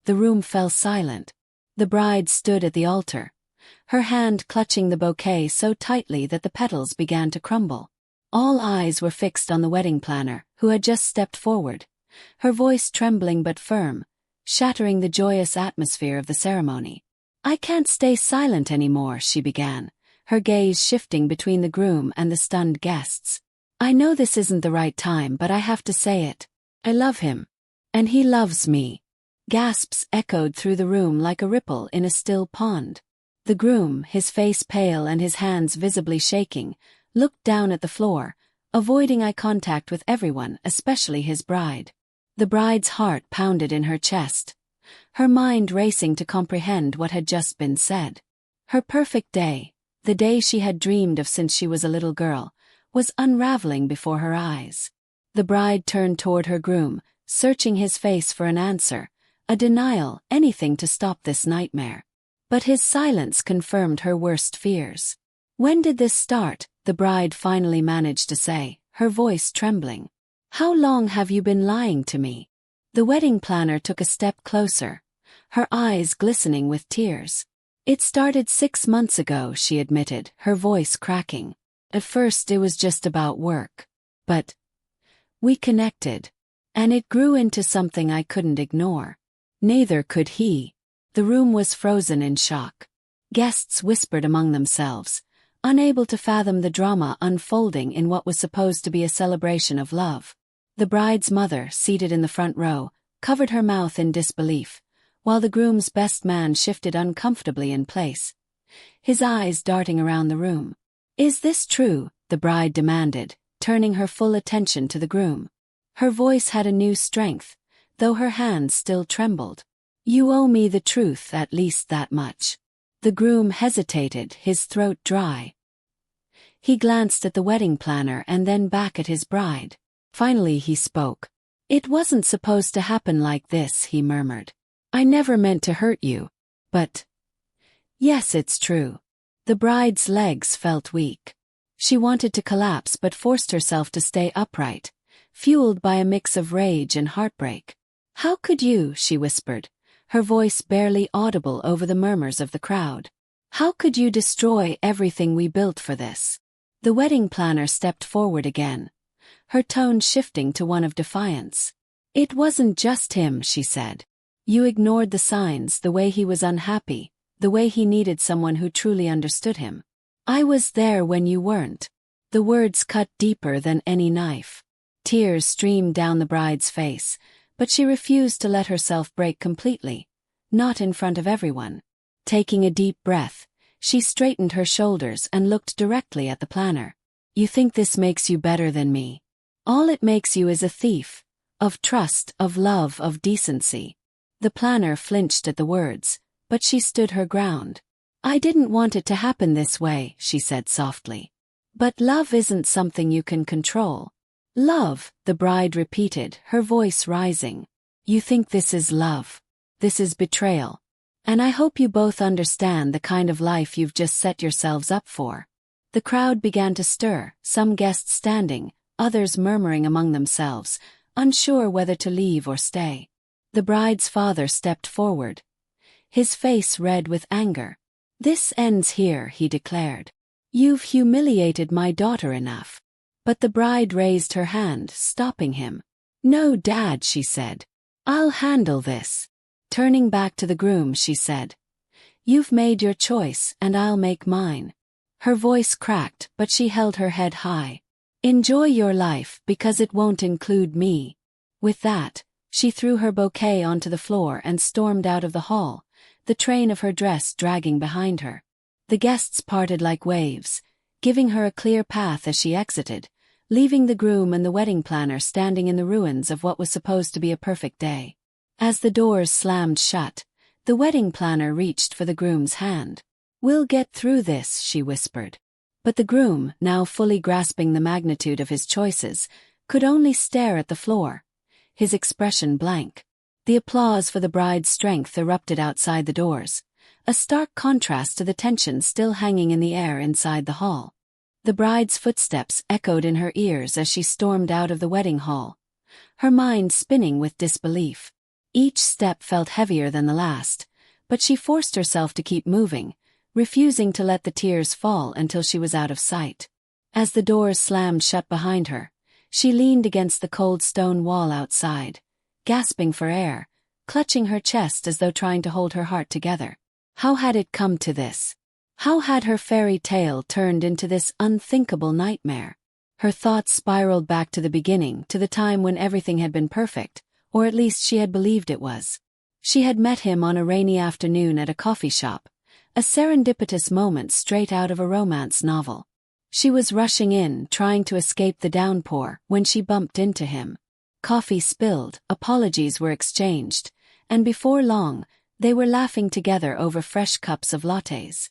the room fell silent. The bride stood at the altar, her hand clutching the bouquet so tightly that the petals began to crumble. All eyes were fixed on the wedding planner, who had just stepped forward, her voice trembling but firm, shattering the joyous atmosphere of the ceremony. "I can't stay silent anymore," she began, her gaze shifting between the groom and the stunned guests. "I know this isn't the right time, but I have to say it. I love him. And he loves me." Gasps echoed through the room like a ripple in a still pond. The groom, his face pale and his hands visibly shaking, looked down at the floor, avoiding eye contact with everyone, especially his bride. The bride's heart pounded in her chest, her mind racing to comprehend what had just been said. Her perfect day, the day she had dreamed of since she was a little girl, was unraveling before her eyes. The bride turned toward her groom, searching his face for an answer, a denial, anything to stop this nightmare. But his silence confirmed her worst fears. "When did this start?" the bride finally managed to say, her voice trembling. "How long have you been lying to me?" The wedding planner took a step closer, her eyes glistening with tears. "It started 6 months ago," she admitted, her voice cracking. "At first it was just about work. But we connected. And it grew into something I couldn't ignore." Neither could he. The room was frozen in shock. Guests whispered among themselves, unable to fathom the drama unfolding in what was supposed to be a celebration of love. The bride's mother, seated in the front row, covered her mouth in disbelief, while the groom's best man shifted uncomfortably in place, his eyes darting around the room. "Is this true?" the bride demanded, turning her full attention to the groom. Her voice had a new strength, though her hands still trembled. "You owe me the truth, at least that much." The groom hesitated, his throat dry. He glanced at the wedding planner and then back at his bride. Finally he spoke. "It wasn't supposed to happen like this," he murmured. "I never meant to hurt you. But yes, it's true." The bride's legs felt weak. She wanted to collapse but forced herself to stay upright, fueled by a mix of rage and heartbreak. "How could you?" she whispered, her voice barely audible over the murmurs of the crowd. "How could you destroy everything we built for this?" The wedding planner stepped forward again, her tone shifting to one of defiance. "It wasn't just him," she said. "You ignored the signs, the way he was unhappy, the way he needed someone who truly understood him. I was there when you weren't." The words cut deeper than any knife. Tears streamed down the bride's face, but she refused to let herself break completely, not in front of everyone. Taking a deep breath, she straightened her shoulders and looked directly at the planner. "You think this makes you better than me? All it makes you is a thief, of trust, of love, of decency." The planner flinched at the words, but she stood her ground. "I didn't want it to happen this way," she said softly. "But love isn't something you can control." "Love," the bride repeated, her voice rising. "You think this is love. This is betrayal. And I hope you both understand the kind of life you've just set yourselves up for." The crowd began to stir, some guests standing, others murmuring among themselves, unsure whether to leave or stay. The bride's father stepped forward, his face red with anger. "This ends here," he declared. "You've humiliated my daughter enough." But the bride raised her hand, stopping him. "No, Dad," she said. "I'll handle this." Turning back to the groom, she said, "You've made your choice, and I'll make mine." Her voice cracked, but she held her head high. "Enjoy your life, because it won't include me." With that, she threw her bouquet onto the floor and stormed out of the hall, the train of her dress dragging behind her. The guests parted like waves, giving her a clear path as she exited, leaving the groom and the wedding planner standing in the ruins of what was supposed to be a perfect day. As the doors slammed shut, the wedding planner reached for the groom's hand. "We'll get through this," she whispered. But the groom, now fully grasping the magnitude of his choices, could only stare at the floor, his expression blank. The applause for the bride's strength erupted outside the doors, a stark contrast to the tension still hanging in the air inside the hall. The bride's footsteps echoed in her ears as she stormed out of the wedding hall, her mind spinning with disbelief. Each step felt heavier than the last, but she forced herself to keep moving, refusing to let the tears fall until she was out of sight. As the doors slammed shut behind her, she leaned against the cold stone wall outside, gasping for air, clutching her chest as though trying to hold her heart together. How had it come to this? How had her fairy tale turned into this unthinkable nightmare? Her thoughts spiraled back to the beginning, to the time when everything had been perfect, or at least she had believed it was. She had met him on a rainy afternoon at a coffee shop, a serendipitous moment straight out of a romance novel. She was rushing in, trying to escape the downpour, when she bumped into him. Coffee spilled, apologies were exchanged, and before long, they were laughing together over fresh cups of lattes.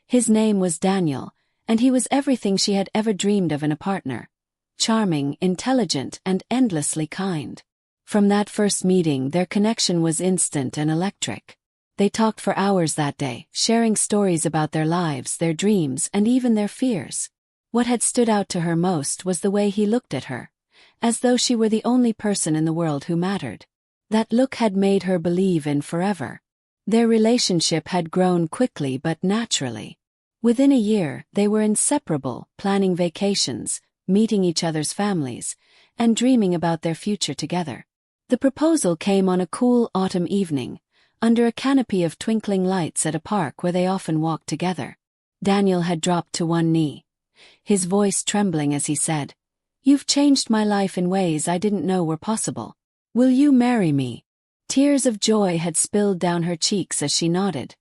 His name was Daniel, and he was everything she had ever dreamed of in a partner. Charming, intelligent, and endlessly kind. From that first meeting, their connection was instant and electric. They talked for hours that day, sharing stories about their lives, their dreams, and even their fears. What had stood out to her most was the way he looked at her, as though she were the only person in the world who mattered. That look had made her believe in forever. Their relationship had grown quickly but naturally. Within a year, they were inseparable, planning vacations, meeting each other's families, and dreaming about their future together. The proposal came on a cool autumn evening, under a canopy of twinkling lights at a park where they often walked together. Daniel had dropped to one knee, his voice trembling as he said, "You've changed my life in ways I didn't know were possible. Will you marry me?" Tears of joy had spilled down her cheeks as she nodded,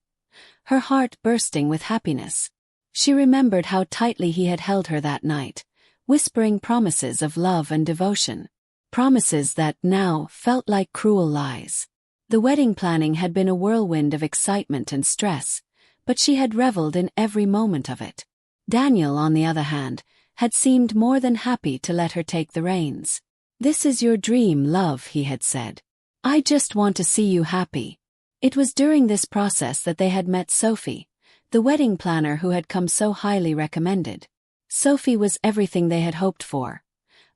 her heart bursting with happiness. She remembered how tightly he had held her that night, whispering promises of love and devotion. Promises that now felt like cruel lies. The wedding planning had been a whirlwind of excitement and stress, but she had reveled in every moment of it. Daniel, on the other hand, had seemed more than happy to let her take the reins. "This is your dream, love," he had said. "I just want to see you happy." It was during this process that they had met Sophie, the wedding planner who had come so highly recommended. Sophie was everything they had hoped for.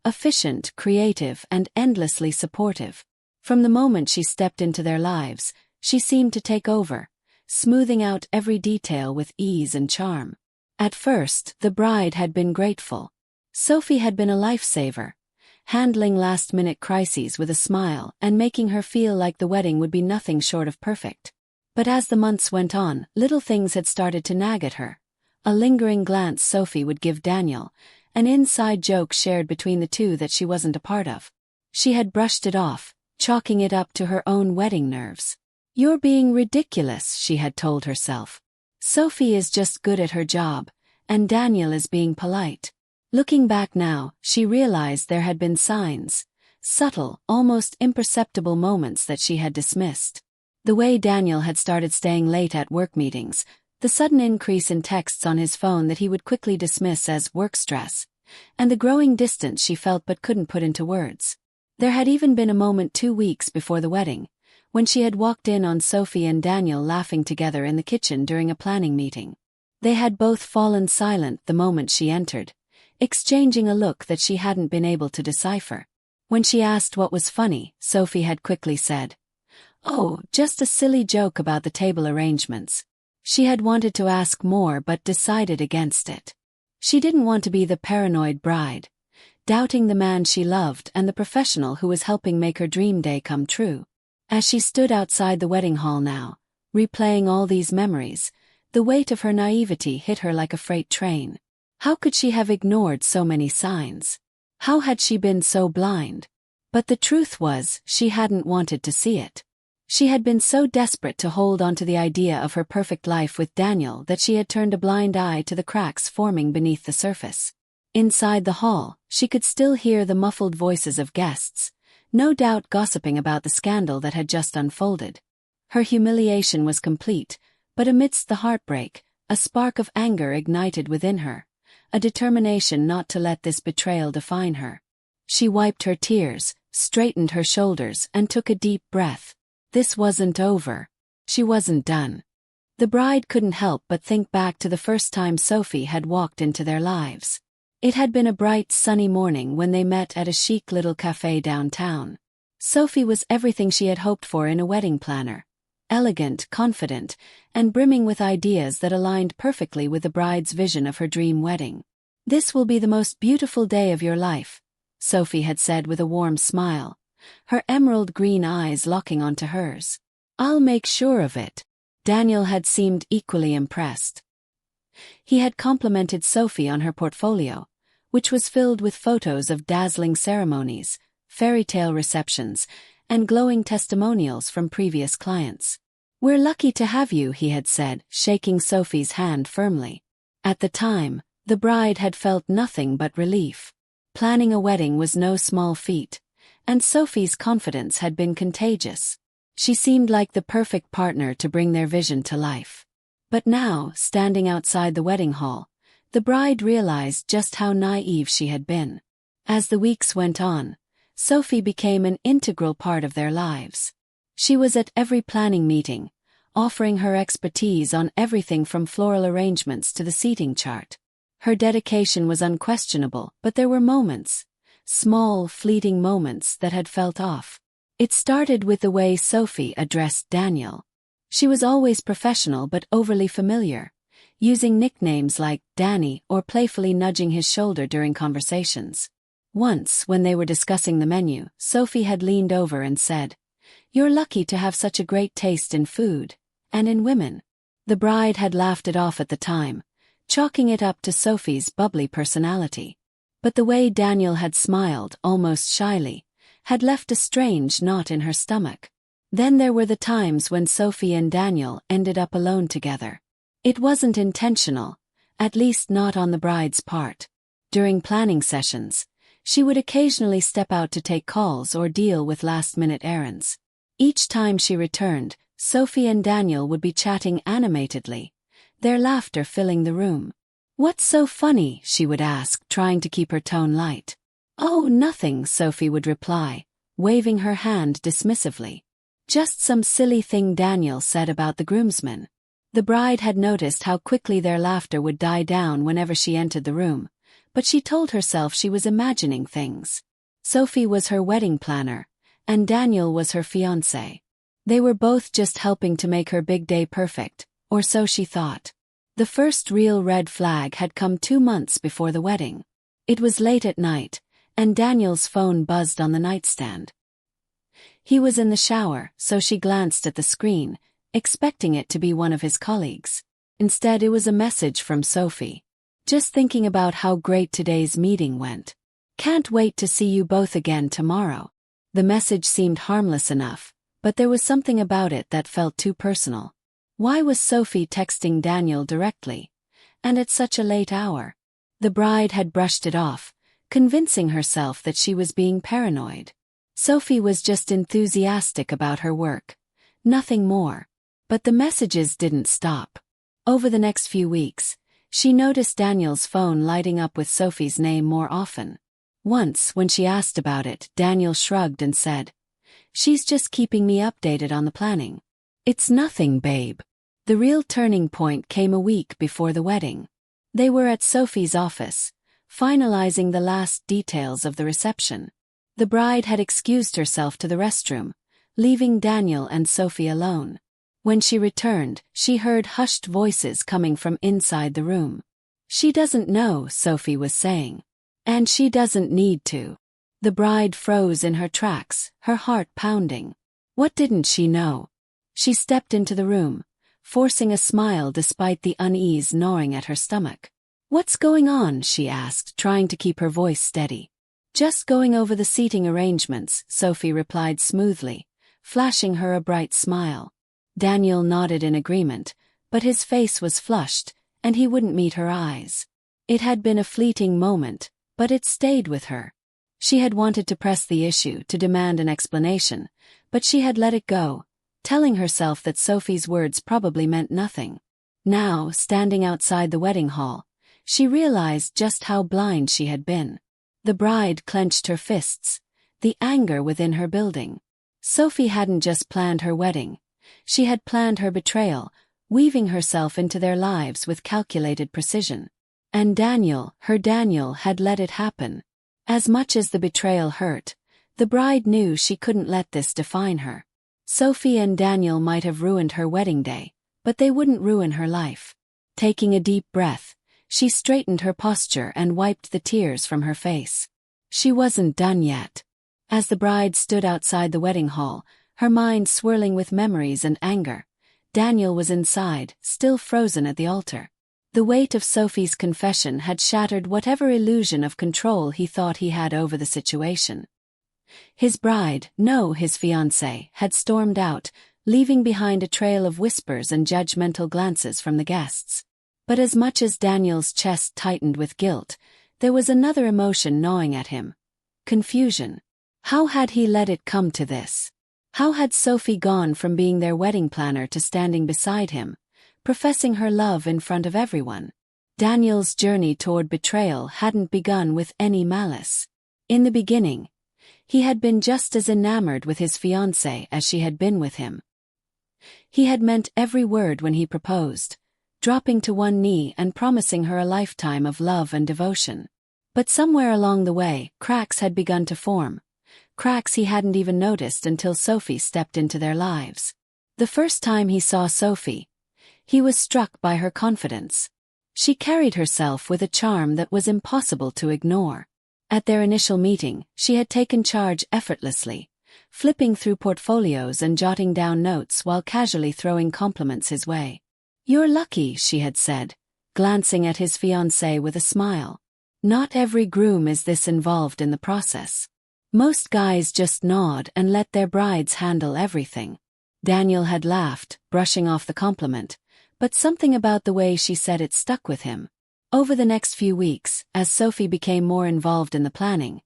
Efficient, creative, and endlessly supportive. From the moment she stepped into their lives, she seemed to take over, smoothing out every detail with ease and charm. At first, the bride had been grateful. Sophie had been a lifesaver, handling last-minute crises with a smile and making her feel like the wedding would be nothing short of perfect. But as the months went on, little things had started to nag at her. A lingering glance Sophie would give Daniel, an inside joke shared between the two that she wasn't a part of. She had brushed it off, chalking it up to her own wedding nerves. "You're being ridiculous," she had told herself. "Sophie is just good at her job, and Daniel is being polite." Looking back now, she realized there had been signs, subtle, almost imperceptible moments that she had dismissed. The way Daniel had started staying late at work meetings, the sudden increase in texts on his phone that he would quickly dismiss as work stress, and the growing distance she felt but couldn't put into words. There had even been a moment 2 weeks before the wedding, when she had walked in on Sophie and Daniel laughing together in the kitchen during a planning meeting. They had both fallen silent the moment she entered, exchanging a look that she hadn't been able to decipher. When she asked what was funny, Sophie had quickly said, "Oh, just a silly joke about the table arrangements." She had wanted to ask more but decided against it. She didn't want to be the paranoid bride, doubting the man she loved and the professional who was helping make her dream day come true. As she stood outside the wedding hall now, replaying all these memories, the weight of her naivety hit her like a freight train. How could she have ignored so many signs? How had she been so blind? But the truth was, she hadn't wanted to see it. She had been so desperate to hold on to the idea of her perfect life with Daniel that she had turned a blind eye to the cracks forming beneath the surface. Inside the hall, she could still hear the muffled voices of guests, no doubt gossiping about the scandal that had just unfolded. Her humiliation was complete, but amidst the heartbreak, a spark of anger ignited within her, a determination not to let this betrayal define her. She wiped her tears, straightened her shoulders, and took a deep breath. This wasn't over. She wasn't done. The bride couldn't help but think back to the first time Sophie had walked into their lives. It had been a bright, sunny morning when they met at a chic little café downtown. Sophie was everything she had hoped for in a wedding planner. Elegant, confident, and brimming with ideas that aligned perfectly with the bride's vision of her dream wedding. "This will be the most beautiful day of your life," Sophie had said with a warm smile, her emerald green eyes locking onto hers. "I'll make sure of it." Daniel had seemed equally impressed. He had complimented Sophie on her portfolio, which was filled with photos of dazzling ceremonies, fairy tale receptions, and glowing testimonials from previous clients. "We're lucky to have you," he had said, shaking Sophie's hand firmly. At the time, the bride had felt nothing but relief. Planning a wedding was no small feat, and Sophie's confidence had been contagious. She seemed like the perfect partner to bring their vision to life. But now, standing outside the wedding hall, the bride realized just how naive she had been. As the weeks went on, Sophie became an integral part of their lives. She was at every planning meeting, offering her expertise on everything from floral arrangements to the seating chart. Her dedication was unquestionable, but there were moments, small, fleeting moments that had felt off. It started with the way Sophie addressed Daniel. She was always professional but overly familiar, using nicknames like Danny or playfully nudging his shoulder during conversations. Once, when they were discussing the menu, Sophie had leaned over and said, "You're lucky to have such a great taste in food, and in women." The bride had laughed it off at the time, chalking it up to Sophie's bubbly personality. But the way Daniel had smiled, almost shyly, had left a strange knot in her stomach. Then there were the times when Sophie and Daniel ended up alone together. It wasn't intentional, at least not on the bride's part. During planning sessions, she would occasionally step out to take calls or deal with last-minute errands. Each time she returned, Sophie and Daniel would be chatting animatedly, their laughter filling the room. "What's so funny?" she would ask, trying to keep her tone light. "Oh, nothing," Sophie would reply, waving her hand dismissively. "Just some silly thing Daniel said about the groomsmen." The bride had noticed how quickly their laughter would die down whenever she entered the room, but she told herself she was imagining things. Sophie was her wedding planner, and Daniel was her fiancé. They were both just helping to make her big day perfect, or so she thought. The first real red flag had come 2 months before the wedding. It was late at night, and Daniel's phone buzzed on the nightstand. He was in the shower, so she glanced at the screen, expecting it to be one of his colleagues. Instead, it was a message from Sophie. "Just thinking about how great today's meeting went. Can't wait to see you both again tomorrow." The message seemed harmless enough, but there was something about it that felt too personal. Why was Sophie texting Daniel directly, and at such a late hour? The bride had brushed it off, convincing herself that she was being paranoid. Sophie was just enthusiastic about her work, nothing more. But the messages didn't stop. Over the next few weeks, she noticed Daniel's phone lighting up with Sophie's name more often. Once, when she asked about it, Daniel shrugged and said, "She's just keeping me updated on the planning." "It's nothing, babe." The real turning point came a week before the wedding. They were at Sophie's office, finalizing the last details of the reception. The bride had excused herself to the restroom, leaving Daniel and Sophie alone. When she returned, she heard hushed voices coming from inside the room. "She doesn't know," Sophie was saying. "And she doesn't need to." The bride froze in her tracks, her heart pounding. What didn't she know? She stepped into the room, forcing a smile despite the unease gnawing at her stomach. "What's going on?" she asked, trying to keep her voice steady. "Just going over the seating arrangements," Sophie replied smoothly, flashing her a bright smile. Daniel nodded in agreement, but his face was flushed, and he wouldn't meet her eyes. It had been a fleeting moment, but it stayed with her. She had wanted to press the issue, to demand an explanation, but she had let it go, telling herself that Sophie's words probably meant nothing. Now, standing outside the wedding hall, she realized just how blind she had been. The bride clenched her fists, the anger within her building. Sophie hadn't just planned her wedding. She had planned her betrayal, weaving herself into their lives with calculated precision. And Daniel, her Daniel, had let it happen. As much as the betrayal hurt, The bride knew she couldn't let this define her. Sophie and Daniel might have ruined her wedding day, but they wouldn't ruin her life. Taking a deep breath, she straightened her posture and wiped the tears from her face. She wasn't done yet. As the bride stood outside the wedding hall, her mind swirling with memories and anger, Daniel was inside, still frozen at the altar. The weight of Sophie's confession had shattered whatever illusion of control he thought he had over the situation. His bride, no, his fiancée, had stormed out, leaving behind a trail of whispers and judgmental glances from the guests. But as much as Daniel's chest tightened with guilt, there was another emotion gnawing at him: confusion. How had he let it come to this? How had Sophie gone from being their wedding planner to standing beside him, professing her love in front of everyone? Daniel's journey toward betrayal hadn't begun with any malice. In the beginning, he had been just as enamored with his fiancée as she had been with him. He had meant every word when he proposed, dropping to one knee and promising her a lifetime of love and devotion. But somewhere along the way, cracks had begun to form. Cracks he hadn't even noticed until Sophie stepped into their lives. The first time he saw Sophie, he was struck by her confidence. She carried herself with a charm that was impossible to ignore. At their initial meeting, she had taken charge effortlessly, flipping through portfolios and jotting down notes while casually throwing compliments his way. "You're lucky," she had said, glancing at his fiancée with a smile. "Not every groom is this involved in the process. Most guys just nod and let their brides handle everything." Daniel had laughed, brushing off the compliment, but something about the way she said it stuck with him. Over the next few weeks, as Sophie became more involved in the planning,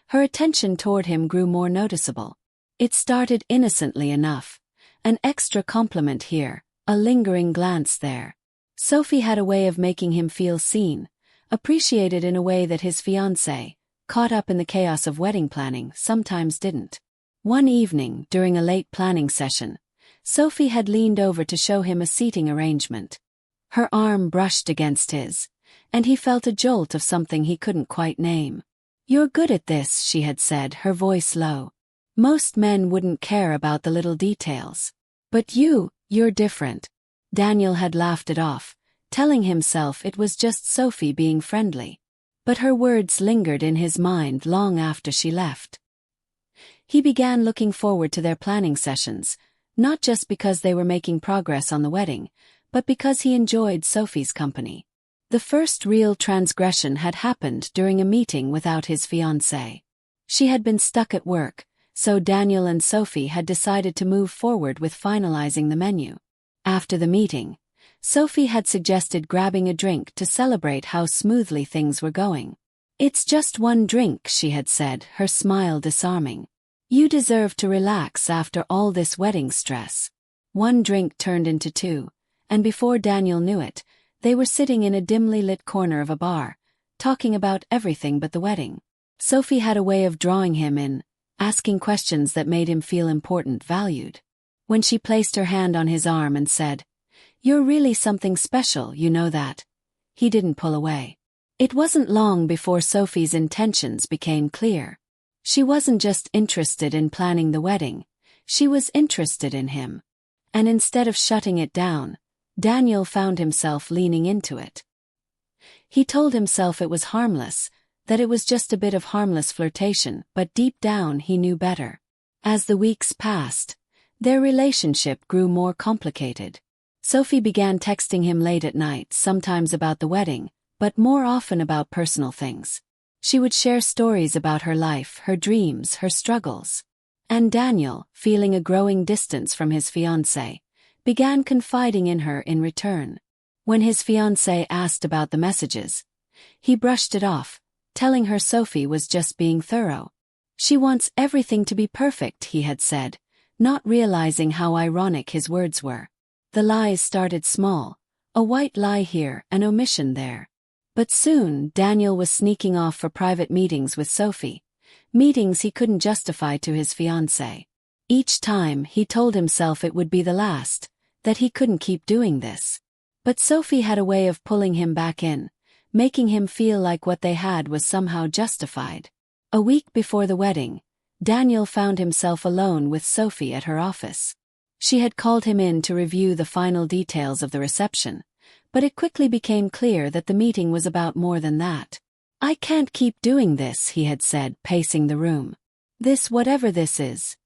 her attention toward him grew more noticeable. It started innocently enough: an extra compliment here, a lingering glance there. Sophie had a way of making him feel seen, appreciated in a way that his fiancée, caught up in the chaos of wedding planning, sometimes didn't. One evening, during a late planning session, Sophie had leaned over to show him a seating arrangement. Her arm brushed against his, and he felt a jolt of something he couldn't quite name. "You're good at this," she had said, her voice low. "Most men wouldn't care about the little details. But you're different." Daniel had laughed it off, telling himself it was just Sophie being friendly. But her words lingered in his mind long after she left. He began looking forward to their planning sessions, not just because they were making progress on the wedding, but because he enjoyed Sophie's company. The first real transgression had happened during a meeting without his fiancée. She had been stuck at work, so Daniel and Sophie had decided to move forward with finalizing the menu. After the meeting, Sophie had suggested grabbing a drink to celebrate how smoothly things were going. "It's just one drink," she had said, her smile disarming. "You deserve to relax after all this wedding stress." One drink turned into two, and before Daniel knew it, they were sitting in a dimly lit corner of a bar, talking about everything but the wedding. Sophie had a way of drawing him in, asking questions that made him feel important, valued. When she placed her hand on his arm and said, "You're really something special, you know that," he didn't pull away. It wasn't long before Sophie's intentions became clear. She wasn't just interested in planning the wedding, she was interested in him. And instead of shutting it down, Daniel found himself leaning into it. He told himself it was harmless, that it was just a bit of harmless flirtation, but deep down he knew better. As the weeks passed, their relationship grew more complicated. Sophie began texting him late at night, sometimes about the wedding, but more often about personal things. She would share stories about her life, her dreams, her struggles. And Daniel, feeling a growing distance from his fiancée, began confiding in her in return. When his fiancée asked about the messages, he brushed it off, telling her Sophie was just being thorough. "She wants everything to be perfect," he had said, not realizing how ironic his words were. The lies started small, a white lie here, an omission there. But soon Daniel was sneaking off for private meetings with Sophie, meetings he couldn't justify to his fiancée. Each time he told himself it would be the last, that he couldn't keep doing this. But Sophie had a way of pulling him back in, making him feel like what they had was somehow justified. A week before the wedding, Daniel found himself alone with Sophie at her office. She had called him in to review the final details of the reception, but it quickly became clear that the meeting was about more than that. "I can't keep doing this," he had said, pacing the room. Whatever this is,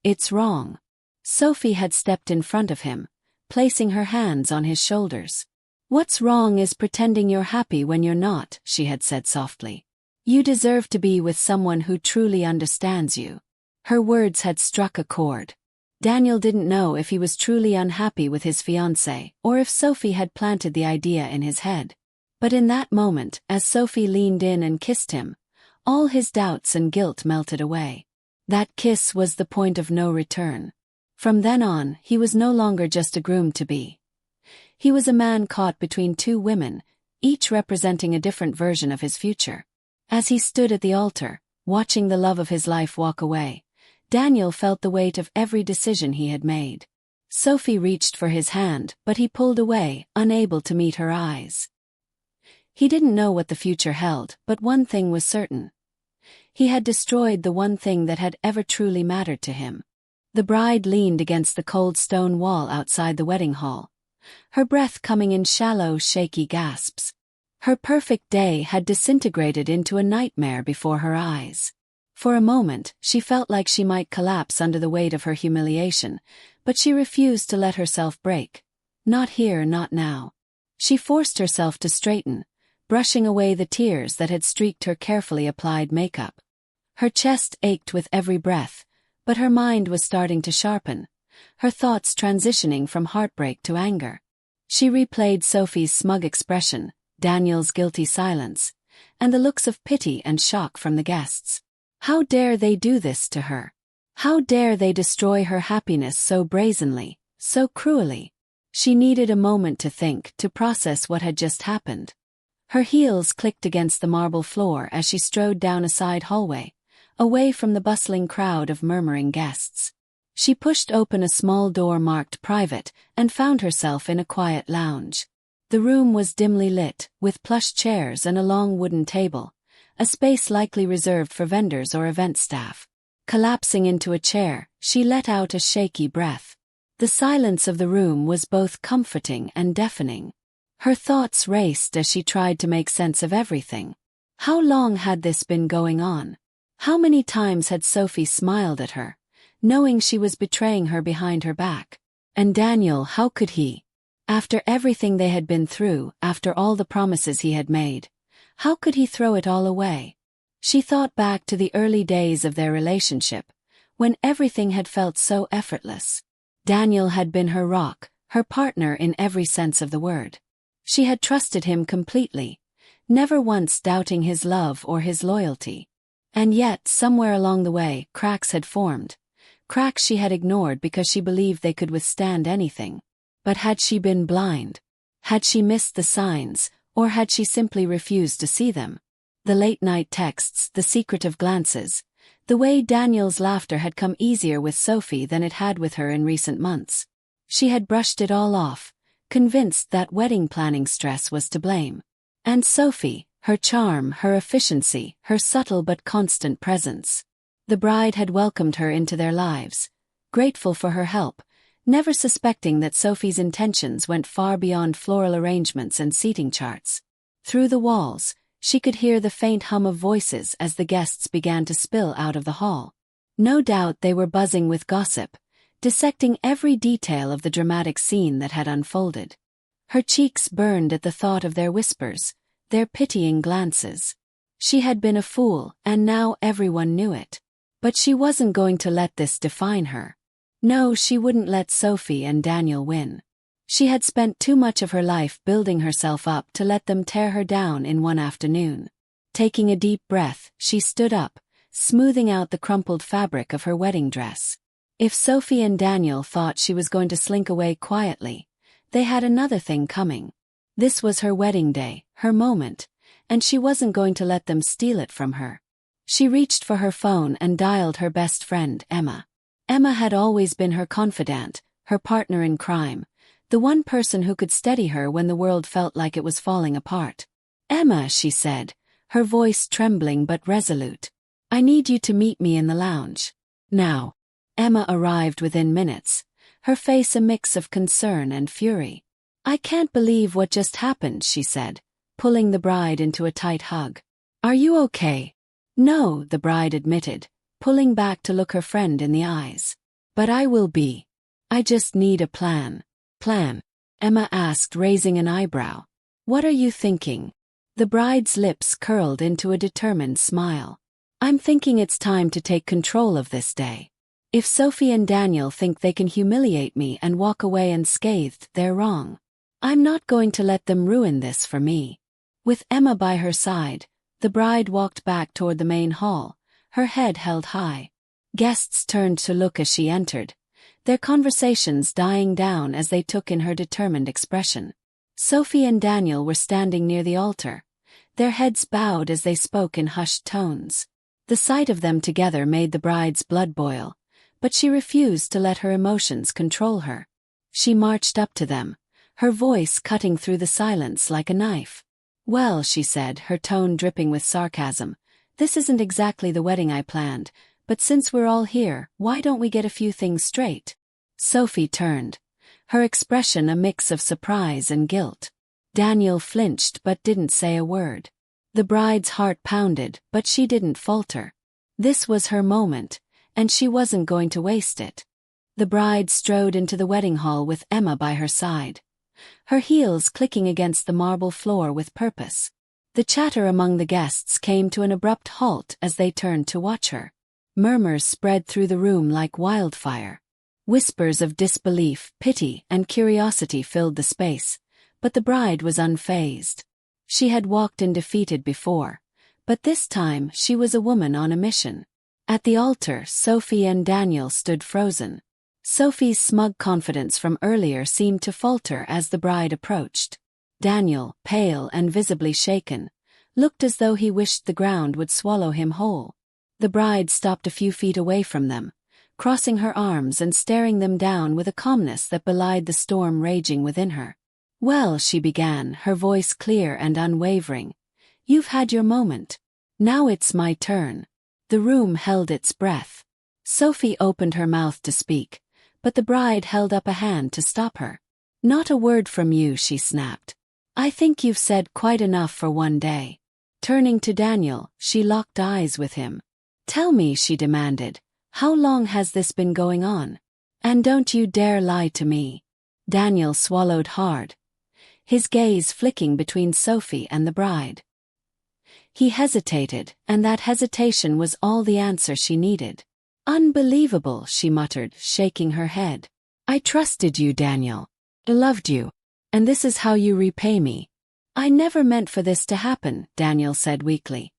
it's wrong." Sophie had stepped in front of him, placing her hands on his shoulders. "What's wrong is pretending you're happy when you're not," she had said softly. "You deserve to be with someone who truly understands you." Her words had struck a chord. Daniel didn't know if he was truly unhappy with his fiancée or if Sophie had planted the idea in his head. But in that moment, as Sophie leaned in and kissed him, all his doubts and guilt melted away. That kiss was the point of no return. From then on, he was no longer just a groom-to-be. He was a man caught between two women, each representing a different version of his future. As he stood at the altar, watching the love of his life walk away, Daniel felt the weight of every decision he had made. Sophie reached for his hand, but he pulled away, unable to meet her eyes. He didn't know what the future held, but one thing was certain. He had destroyed the one thing that had ever truly mattered to him. The bride leaned against the cold stone wall outside the wedding hall, her breath coming in shallow, shaky gasps. Her perfect day had disintegrated into a nightmare before her eyes. For a moment, she felt like she might collapse under the weight of her humiliation, but she refused to let herself break. Not here, not now. She forced herself to straighten, brushing away the tears that had streaked her carefully applied makeup. Her chest ached with every breath, but her mind was starting to sharpen, her thoughts transitioning from heartbreak to anger. She replayed Sophie's smug expression, Daniel's guilty silence, and the looks of pity and shock from the guests. How dare they do this to her? How dare they destroy her happiness so brazenly, so cruelly? She needed a moment to think, to process what had just happened. Her heels clicked against the marble floor as she strode down a side hallway, away from the bustling crowd of murmuring guests. She pushed open a small door marked private and found herself in a quiet lounge. The room was dimly lit, with plush chairs and a long wooden table, a space likely reserved for vendors or event staff. Collapsing into a chair, she let out a shaky breath. The silence of the room was both comforting and deafening. Her thoughts raced as she tried to make sense of everything. How long had this been going on? How many times had Sophie smiled at her, knowing she was betraying her behind her back? And Daniel, how could he? After everything they had been through, after all the promises he had made, how could he throw it all away? She thought back to the early days of their relationship, when everything had felt so effortless. Daniel had been her rock, her partner in every sense of the word. She had trusted him completely, never once doubting his love or his loyalty. And yet, somewhere along the way, cracks had formed. Cracks she had ignored because she believed they could withstand anything. But had she been blind? Had she missed the signs, or had she simply refused to see them? The late-night texts, the secretive glances, the way Daniel's laughter had come easier with Sophie than it had with her in recent months. She had brushed it all off, convinced that wedding planning stress was to blame. And Sophie, her charm, her efficiency, her subtle but constant presence. The bride had welcomed her into their lives, grateful for her help, never suspecting that Sophie's intentions went far beyond floral arrangements and seating charts. Through the walls, she could hear the faint hum of voices as the guests began to spill out of the hall. No doubt they were buzzing with gossip, dissecting every detail of the dramatic scene that had unfolded. Her cheeks burned at the thought of their whispers, their pitying glances. She had been a fool, and now everyone knew it. But she wasn't going to let this define her. No, she wouldn't let Sophie and Daniel win. She had spent too much of her life building herself up to let them tear her down in one afternoon. Taking a deep breath, she stood up, smoothing out the crumpled fabric of her wedding dress. If Sophie and Daniel thought she was going to slink away quietly, they had another thing coming. This was her wedding day, her moment, and she wasn't going to let them steal it from her. She reached for her phone and dialed her best friend, Emma. Emma had always been her confidant, her partner in crime, the one person who could steady her when the world felt like it was falling apart. "Emma," she said, her voice trembling but resolute. I need you to meet me in the lounge. Now. Emma arrived within minutes, her face a mix of concern and fury. I can't believe what just happened, she said, pulling the bride into a tight hug. Are you okay? No, the bride admitted, pulling back to look her friend in the eyes. But I will be. I just need a plan. Plan? Emma asked, raising an eyebrow. What are you thinking? The bride's lips curled into a determined smile. I'm thinking it's time to take control of this day. If Sophie and Daniel think they can humiliate me and walk away unscathed, they're wrong. I'm not going to let them ruin this for me. With Emma by her side, the bride walked back toward the main hall, her head held high. Guests turned to look as she entered, their conversations dying down as they took in her determined expression. Sophie and Daniel were standing near the altar, their heads bowed as they spoke in hushed tones. The sight of them together made the bride's blood boil, but she refused to let her emotions control her. She marched up to them, her voice cutting through the silence like a knife. Well, she said, her tone dripping with sarcasm, this isn't exactly the wedding I planned, but since we're all here, why don't we get a few things straight? Sophie turned, her expression a mix of surprise and guilt. Daniel flinched but didn't say a word. The bride's heart pounded, but she didn't falter. This was her moment, and she wasn't going to waste it. The bride strode into the wedding hall with Emma by her side, her heels clicking against the marble floor with purpose. The chatter among the guests came to an abrupt halt as they turned to watch her. Murmurs spread through the room like wildfire. Whispers of disbelief, pity, and curiosity filled the space, but the bride was unfazed. She had walked in defeated before, but this time she was a woman on a mission. At the altar, Sophie and Daniel stood frozen. Sophie's smug confidence from earlier seemed to falter as the bride approached. Daniel, pale and visibly shaken, looked as though he wished the ground would swallow him whole. The bride stopped a few feet away from them, crossing her arms and staring them down with a calmness that belied the storm raging within her. Well, she began, her voice clear and unwavering. You've had your moment. Now it's my turn. The room held its breath. Sophie opened her mouth to speak, but the bride held up a hand to stop her. Not a word from you, she snapped. I think you've said quite enough for one day. Turning to Daniel, she locked eyes with him. Tell me, she demanded, how long has this been going on? And don't you dare lie to me. Daniel swallowed hard, his gaze flicking between Sophie and the bride. He hesitated, and that hesitation was all the answer she needed. Unbelievable, she muttered, shaking her head. I trusted you, Daniel. I loved you. And this is how you repay me. I never meant for this to happen, Daniel said weakly,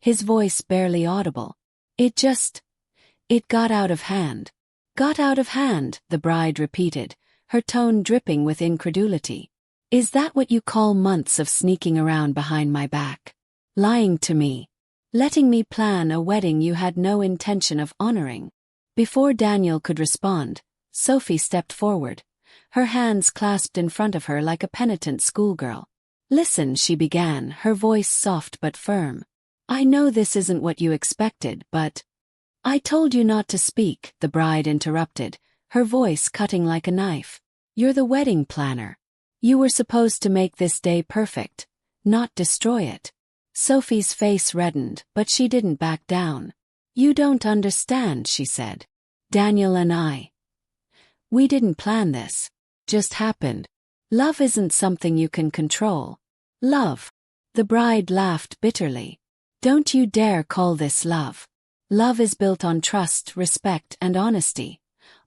his voice barely audible. It got out of hand. Got out of hand, the bride repeated, her tone dripping with incredulity. Is that what you call months of sneaking around behind my back? Lying to me? Letting me plan a wedding you had no intention of honoring? Before Daniel could respond, Sophie stepped forward, her hands clasped in front of her like a penitent schoolgirl. Listen, she began, her voice soft but firm. I know this isn't what you expected, but... I told you not to speak, the bride interrupted, her voice cutting like a knife. You're the wedding planner. You were supposed to make this day perfect, not destroy it. Sophie's face reddened, but she didn't back down. You don't understand, she said. Daniel and we didn't plan this. Just happened. Love isn't something you can control. Love. The bride laughed bitterly. Don't you dare call this love. Love is built on trust, respect, and honesty,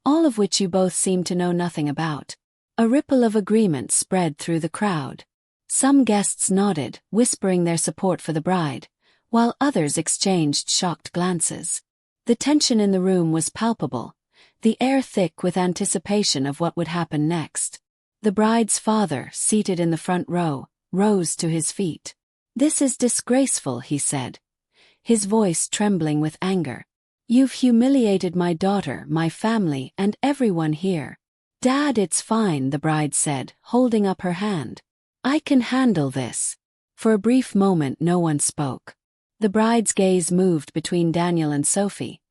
all of which you both seem to know nothing about. A ripple of agreement spread through the crowd. Some guests nodded, whispering their support for the bride, while others exchanged shocked glances. The tension in the room was palpable, the air thick with anticipation of what would happen next. The bride's father, seated in the front row, rose to his feet. This is disgraceful, he said, his voice trembling with anger. You've humiliated my daughter, my family, and everyone here. Dad, it's fine, the bride said, holding up her hand. I can handle this. For a brief moment no one spoke. The bride's gaze moved between Daniel and Sophie.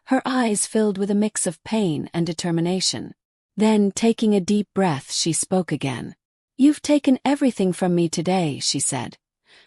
Her eyes filled with a mix of pain and determination. Then, taking a deep breath, she spoke again. "You've taken everything from me today," she said,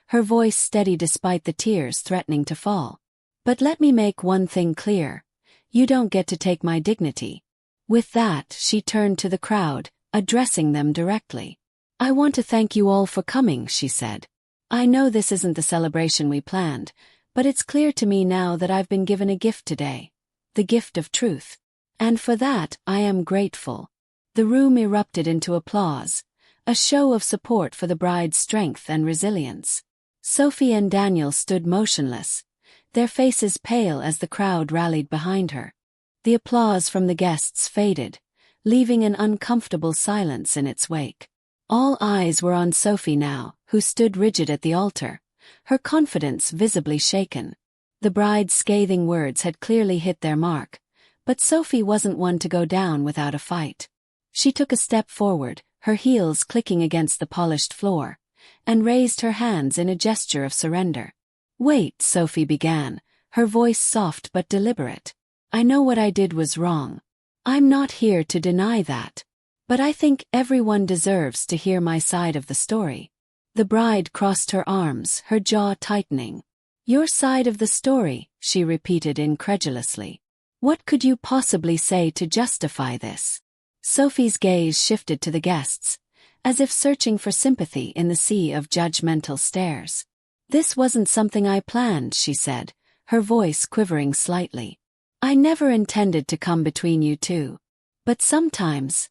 her voice steady despite the tears threatening to fall. "But let me make one thing clear. You don't get to take my dignity." With that, she turned to the crowd, addressing them directly. "I want to thank you all for coming," she said. "I know this isn't the celebration we planned, but it's clear to me now that I've been given a gift today. The gift of truth. And for that, I am grateful." The room erupted into applause, a show of support for the bride's strength and resilience. Sophie and Daniel stood motionless, their faces pale as the crowd rallied behind her. The applause from the guests faded, leaving an uncomfortable silence in its wake. All eyes were on Sophie now, who stood rigid at the altar, her confidence visibly shaken. The bride's scathing words had clearly hit their mark, but Sophie wasn't one to go down without a fight. She took a step forward, her heels clicking against the polished floor, and raised her hands in a gesture of surrender. "Wait," Sophie began, her voice soft but deliberate. "I know what I did was wrong. I'm not here to deny that. But I think everyone deserves to hear my side of the story." The bride crossed her arms, her jaw tightening. "Your side of the story," she repeated incredulously. "What could you possibly say to justify this?" Sophie's gaze shifted to the guests, as if searching for sympathy in the sea of judgmental stares. "This wasn't something I planned," she said, her voice quivering slightly. "I never intended to come between you two. But sometimes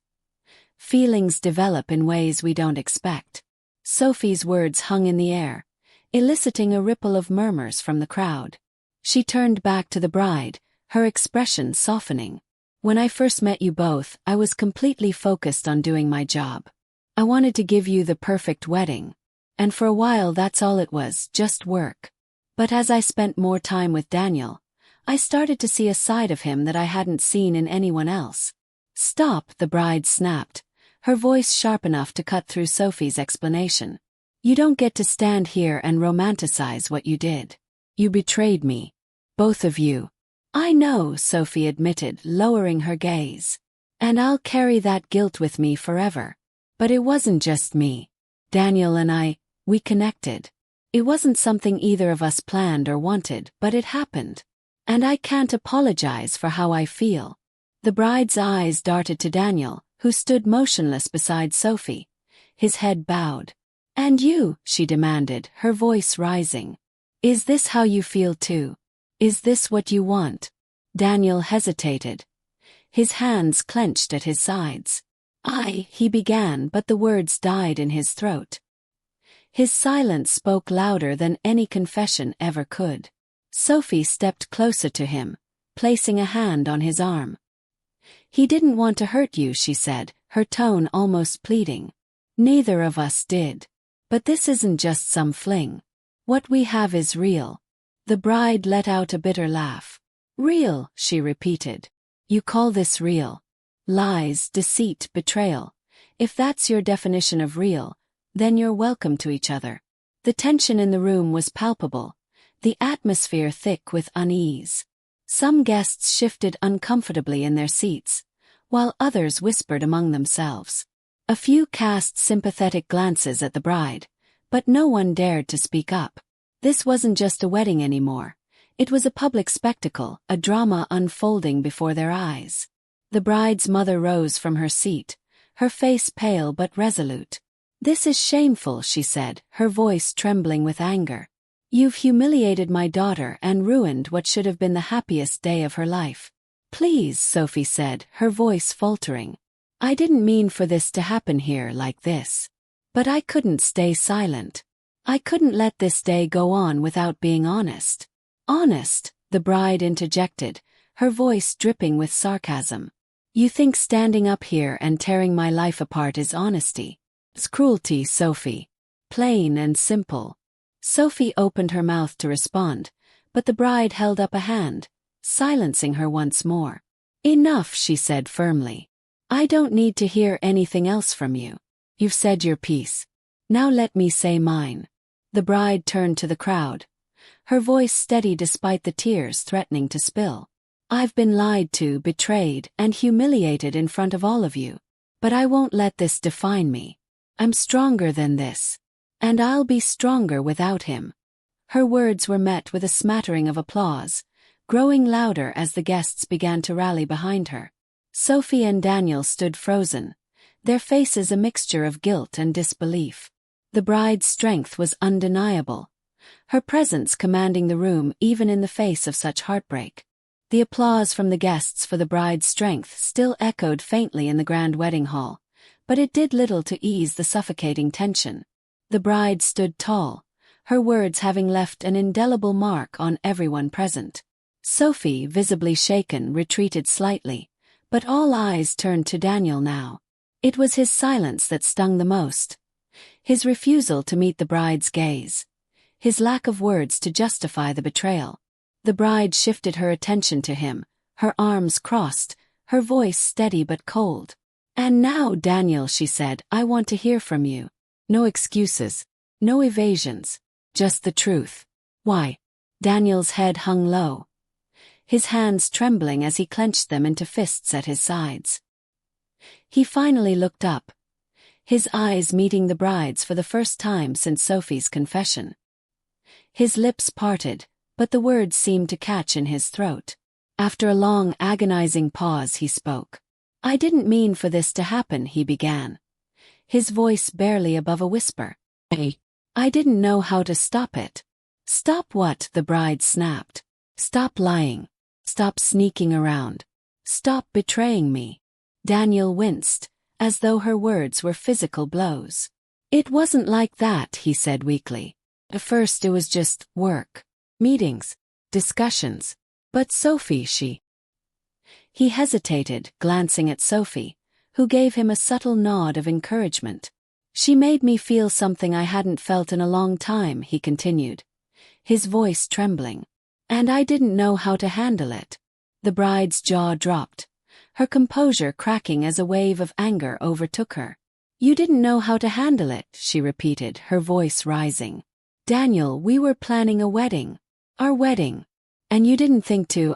feelings develop in ways we don't expect." Sophie's words hung in the air, eliciting a ripple of murmurs from the crowd. She turned back to the bride, her expression softening. "When I first met you both, I was completely focused on doing my job. I wanted to give you the perfect wedding. And for a while that's all it was, just work. But as I spent more time with Daniel, I started to see a side of him that I hadn't seen in anyone else." "Stop," the bride snapped, her voice sharp enough to cut through Sophie's explanation. "You don't get to stand here and romanticize what you did. You betrayed me. Both of you." "I know," Sophie admitted, lowering her gaze. "And I'll carry that guilt with me forever. But it wasn't just me. Daniel and we connected. It wasn't something either of us planned or wanted, but it happened. And I can't apologize for how I feel." The bride's eyes darted to Daniel, who stood motionless beside Sophie, his head bowed. "And you," she demanded, her voice rising. "Is this how you feel too? Is this what you want?" Daniel hesitated, his hands clenched at his sides. He began, but the words died in his throat. His silence spoke louder than any confession ever could. Sophie stepped closer to him, placing a hand on his arm. "He didn't want to hurt you," she said, her tone almost pleading. "Neither of us did. But this isn't just some fling. What we have is real." The bride let out a bitter laugh. "Real," she repeated. "You call this real? Lies, deceit, betrayal. If that's your definition of real, then you're welcome to each other." The tension in the room was palpable, the atmosphere thick with unease. Some guests shifted uncomfortably in their seats, while others whispered among themselves. A few cast sympathetic glances at the bride, but no one dared to speak up. This wasn't just a wedding anymore. It was a public spectacle, a drama unfolding before their eyes. The bride's mother rose from her seat, her face pale but resolute. "This is shameful," she said, her voice trembling with anger. "You've humiliated my daughter and ruined what should have been the happiest day of her life." "Please," Sophie said, her voice faltering. "I didn't mean for this to happen here like this. But I couldn't stay silent. I couldn't let this day go on without being honest." "Honest?" the bride interjected, her voice dripping with sarcasm. "You think standing up here and tearing my life apart is honesty? It's cruelty, Sophie. Plain and simple." Sophie opened her mouth to respond, but the bride held up a hand, silencing her once more. "Enough," she said firmly. "I don't need to hear anything else from you. You've said your piece. Now let me say mine." The bride turned to the crowd, her voice steady despite the tears threatening to spill. "I've been lied to, betrayed, and humiliated in front of all of you. But I won't let this define me. I'm stronger than this. And I'll be stronger without him." Her words were met with a smattering of applause, growing louder as the guests began to rally behind her. Sophie and Daniel stood frozen, their faces a mixture of guilt and disbelief. The bride's strength was undeniable, her presence commanding the room even in the face of such heartbreak. The applause from the guests for the bride's strength still echoed faintly in the grand wedding hall, but it did little to ease the suffocating tension. The bride stood tall, her words having left an indelible mark on everyone present. Sophie, visibly shaken, retreated slightly, but all eyes turned to Daniel now. It was his silence that stung the most. His refusal to meet the bride's gaze. His lack of words to justify the betrayal. The bride shifted her attention to him, her arms crossed, her voice steady but cold. "And now, Daniel," she said, "I want to hear from you. No excuses, no evasions, just the truth." "Why?" Daniel's head hung low, his hands trembling as he clenched them into fists at his sides. He finally looked up, his eyes meeting the bride's for the first time since Sophie's confession. His lips parted, but the words seemed to catch in his throat. After a long, agonizing pause, he spoke. "I didn't mean for this to happen," he began, his voice barely above a whisper. "I didn't know how to stop it." "Stop what?" the bride snapped. "Stop lying. Stop sneaking around. Stop betraying me." Daniel winced, as though her words were physical blows. "It wasn't like that," he said weakly. "At first it was just work. Meetings. Discussions. But Sophie, He hesitated, glancing at Sophie, who gave him a subtle nod of encouragement. "She made me feel something I hadn't felt in a long time," he continued, his voice trembling. "And I didn't know how to handle it." The bride's jaw dropped, her composure cracking as a wave of anger overtook her. "You didn't know how to handle it," she repeated, her voice rising. "Daniel, we were planning a wedding. Our wedding. And you didn't think to,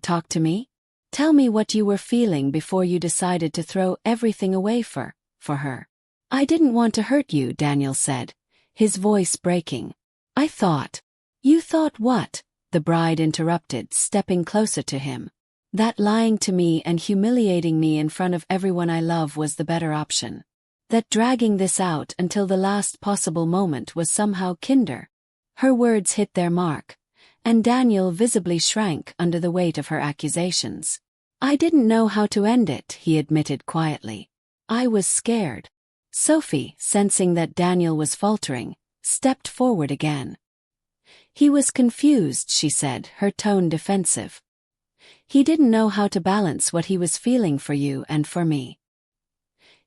talk to me? Tell me what you were feeling before you decided to throw everything away for her." "I didn't want to hurt you," Daniel said, his voice breaking. "I thought." "You thought what?" the bride interrupted, stepping closer to him. "That lying to me and humiliating me in front of everyone I love was the better option. That dragging this out until the last possible moment was somehow kinder." Her words hit their mark, and Daniel visibly shrank under the weight of her accusations. "I didn't know how to end it," he admitted quietly. "I was scared." Sophie, sensing that Daniel was faltering, stepped forward again. "He was confused," she said, her tone defensive. "He didn't know how to balance what he was feeling for you and for me.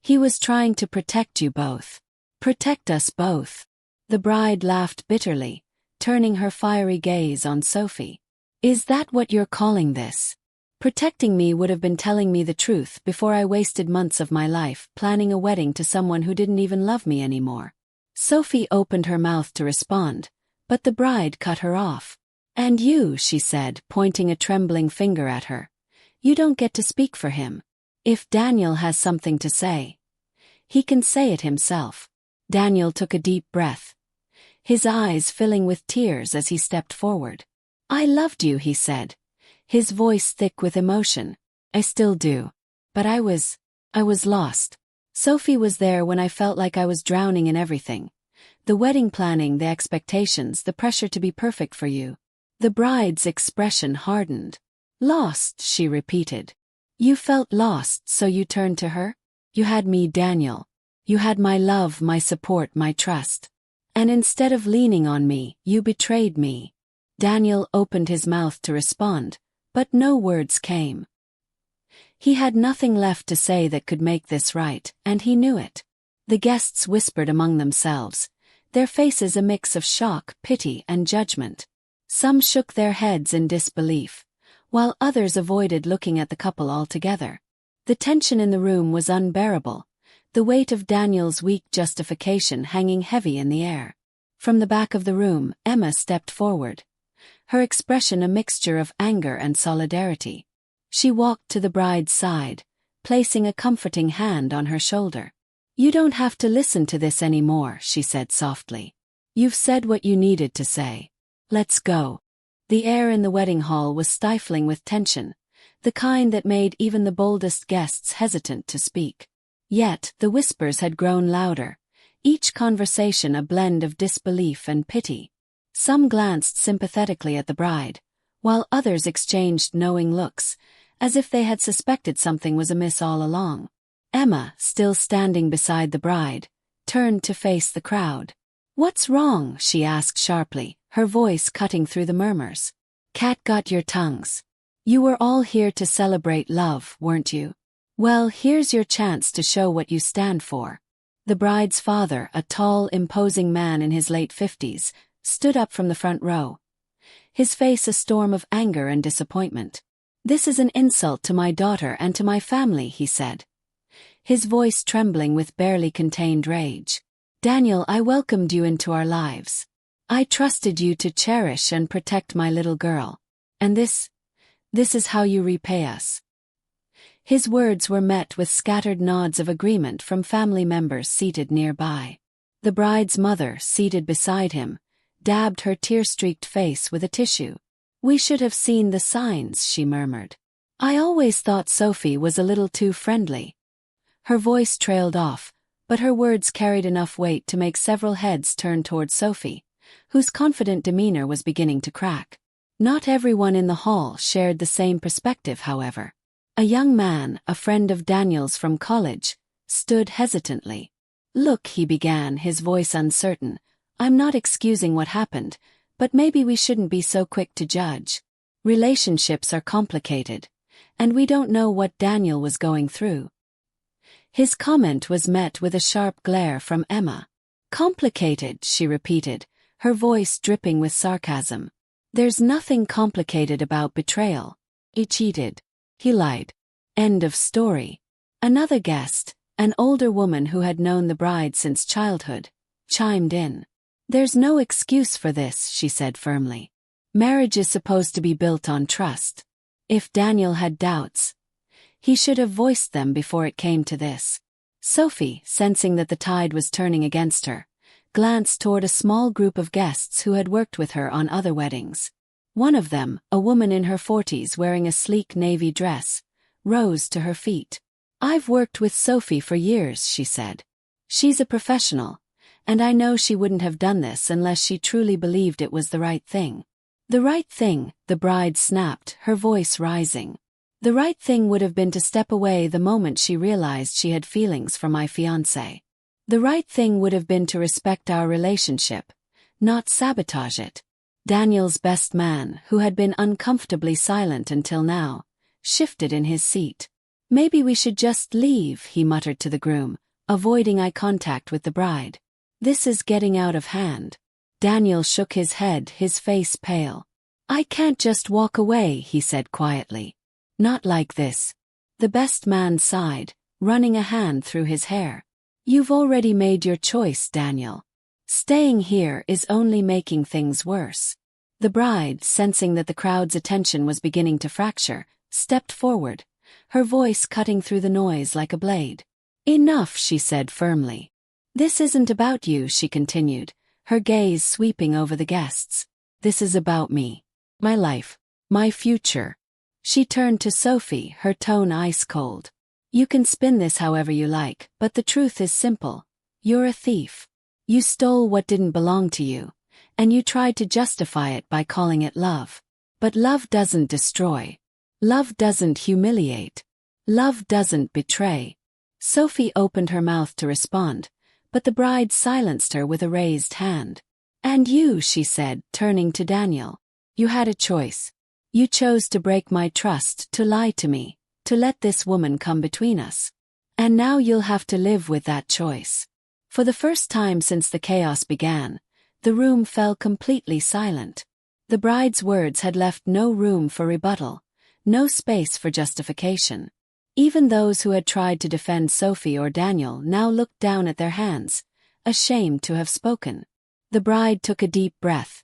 He was trying to protect you both. Protect us both." The bride laughed bitterly, turning her fiery gaze on Sophie. "Is that what you're calling this? Protecting me would have been telling me the truth before I wasted months of my life planning a wedding to someone who didn't even love me anymore." Sophie opened her mouth to respond, but the bride cut her off. "And you," she said, pointing a trembling finger at her. "You don't get to speak for him. If Daniel has something to say, he can say it himself." Daniel took a deep breath, his eyes filling with tears as he stepped forward. "I loved you," he said, his voice thick with emotion. "I still do. But I was lost. Sophie was there when I felt like I was drowning in everything. The wedding planning, the expectations, the pressure to be perfect for you." The bride's expression hardened. "Lost," she repeated. "You felt lost, so you turned to her? You had me, Daniel. You had my love, my support, my trust. And instead of leaning on me, you betrayed me." Daniel opened his mouth to respond, but no words came. He had nothing left to say that could make this right, and he knew it. The guests whispered among themselves, their faces a mix of shock, pity, and judgment. Some shook their heads in disbelief, while others avoided looking at the couple altogether. The tension in the room was unbearable, the weight of Daniel's weak justification hanging heavy in the air. From the back of the room, Emma stepped forward, her expression a mixture of anger and solidarity. She walked to the bride's side, placing a comforting hand on her shoulder. "You don't have to listen to this anymore," she said softly. "You've said what you needed to say. Let's go." The air in the wedding hall was stifling with tension, the kind that made even the boldest guests hesitant to speak. Yet, the whispers had grown louder, each conversation a blend of disbelief and pity. Some glanced sympathetically at the bride, while others exchanged knowing looks, as if they had suspected something was amiss all along. Emma, still standing beside the bride, turned to face the crowd. "What's wrong?" she asked sharply, her voice cutting through the murmurs. "Cat got your tongues. You were all here to celebrate love, weren't you? Well, here's your chance to show what you stand for." The bride's father, a tall, imposing man in his late 50s, stood up from the front row, his face a storm of anger and disappointment. "This is an insult to my daughter and to my family," he said, his voice trembling with barely contained rage. "Daniel, I welcomed you into our lives. I trusted you to cherish and protect my little girl. And this is how you repay us." His words were met with scattered nods of agreement from family members seated nearby. The bride's mother, seated beside him, dabbed her tear-streaked face with a tissue. "We should have seen the signs," she murmured. "I always thought Sophie was a little too friendly." Her voice trailed off, but her words carried enough weight to make several heads turn toward Sophie, whose confident demeanor was beginning to crack. Not everyone in the hall shared the same perspective, however. A young man, a friend of Daniel's from college, stood hesitantly. "Look," he began, his voice uncertain, "I'm not excusing what happened, but maybe we shouldn't be so quick to judge. Relationships are complicated, and we don't know what Daniel was going through." His comment was met with a sharp glare from Emma. "Complicated," she repeated, her voice dripping with sarcasm. "There's nothing complicated about betrayal. He cheated. He lied. End of story." Another guest, an older woman who had known the bride since childhood, chimed in. "There's no excuse for this," she said firmly. "Marriage is supposed to be built on trust. If Daniel had doubts, he should have voiced them before it came to this." Sophie, sensing that the tide was turning against her, glanced toward a small group of guests who had worked with her on other weddings. One of them, a woman in her 40s wearing a sleek navy dress, rose to her feet. "I've worked with Sophie for years," she said. "She's a professional, and I know she wouldn't have done this unless she truly believed it was the right thing." "The right thing," the bride snapped, her voice rising. "The right thing would have been to step away the moment she realized she had feelings for my fiancé. The right thing would have been to respect our relationship, not sabotage it." Daniel's best man, who had been uncomfortably silent until now, shifted in his seat. "Maybe we should just leave," he muttered to the groom, avoiding eye contact with the bride. "This is getting out of hand." Daniel shook his head, his face pale. "I can't just walk away," he said quietly. "Not like this." The best man sighed, running a hand through his hair. "You've already made your choice, Daniel. Staying here is only making things worse." The bride, sensing that the crowd's attention was beginning to fracture, stepped forward, her voice cutting through the noise like a blade. "Enough," she said firmly. "This isn't about you," she continued, her gaze sweeping over the guests. "This is about me. My life. My future." She turned to Sophie, her tone ice-cold. "You can spin this however you like, but the truth is simple. You're a thief. You stole what didn't belong to you, and you tried to justify it by calling it love. But love doesn't destroy. Love doesn't humiliate. Love doesn't betray." Sophie opened her mouth to respond, but the bride silenced her with a raised hand. "And you," she said, turning to Daniel. "You had a choice. You chose to break my trust, to lie to me, to let this woman come between us. And now you'll have to live with that choice." For the first time since the chaos began, the room fell completely silent. The bride's words had left no room for rebuttal, no space for justification. Even those who had tried to defend Sophie or Daniel now looked down at their hands, ashamed to have spoken. The bride took a deep breath,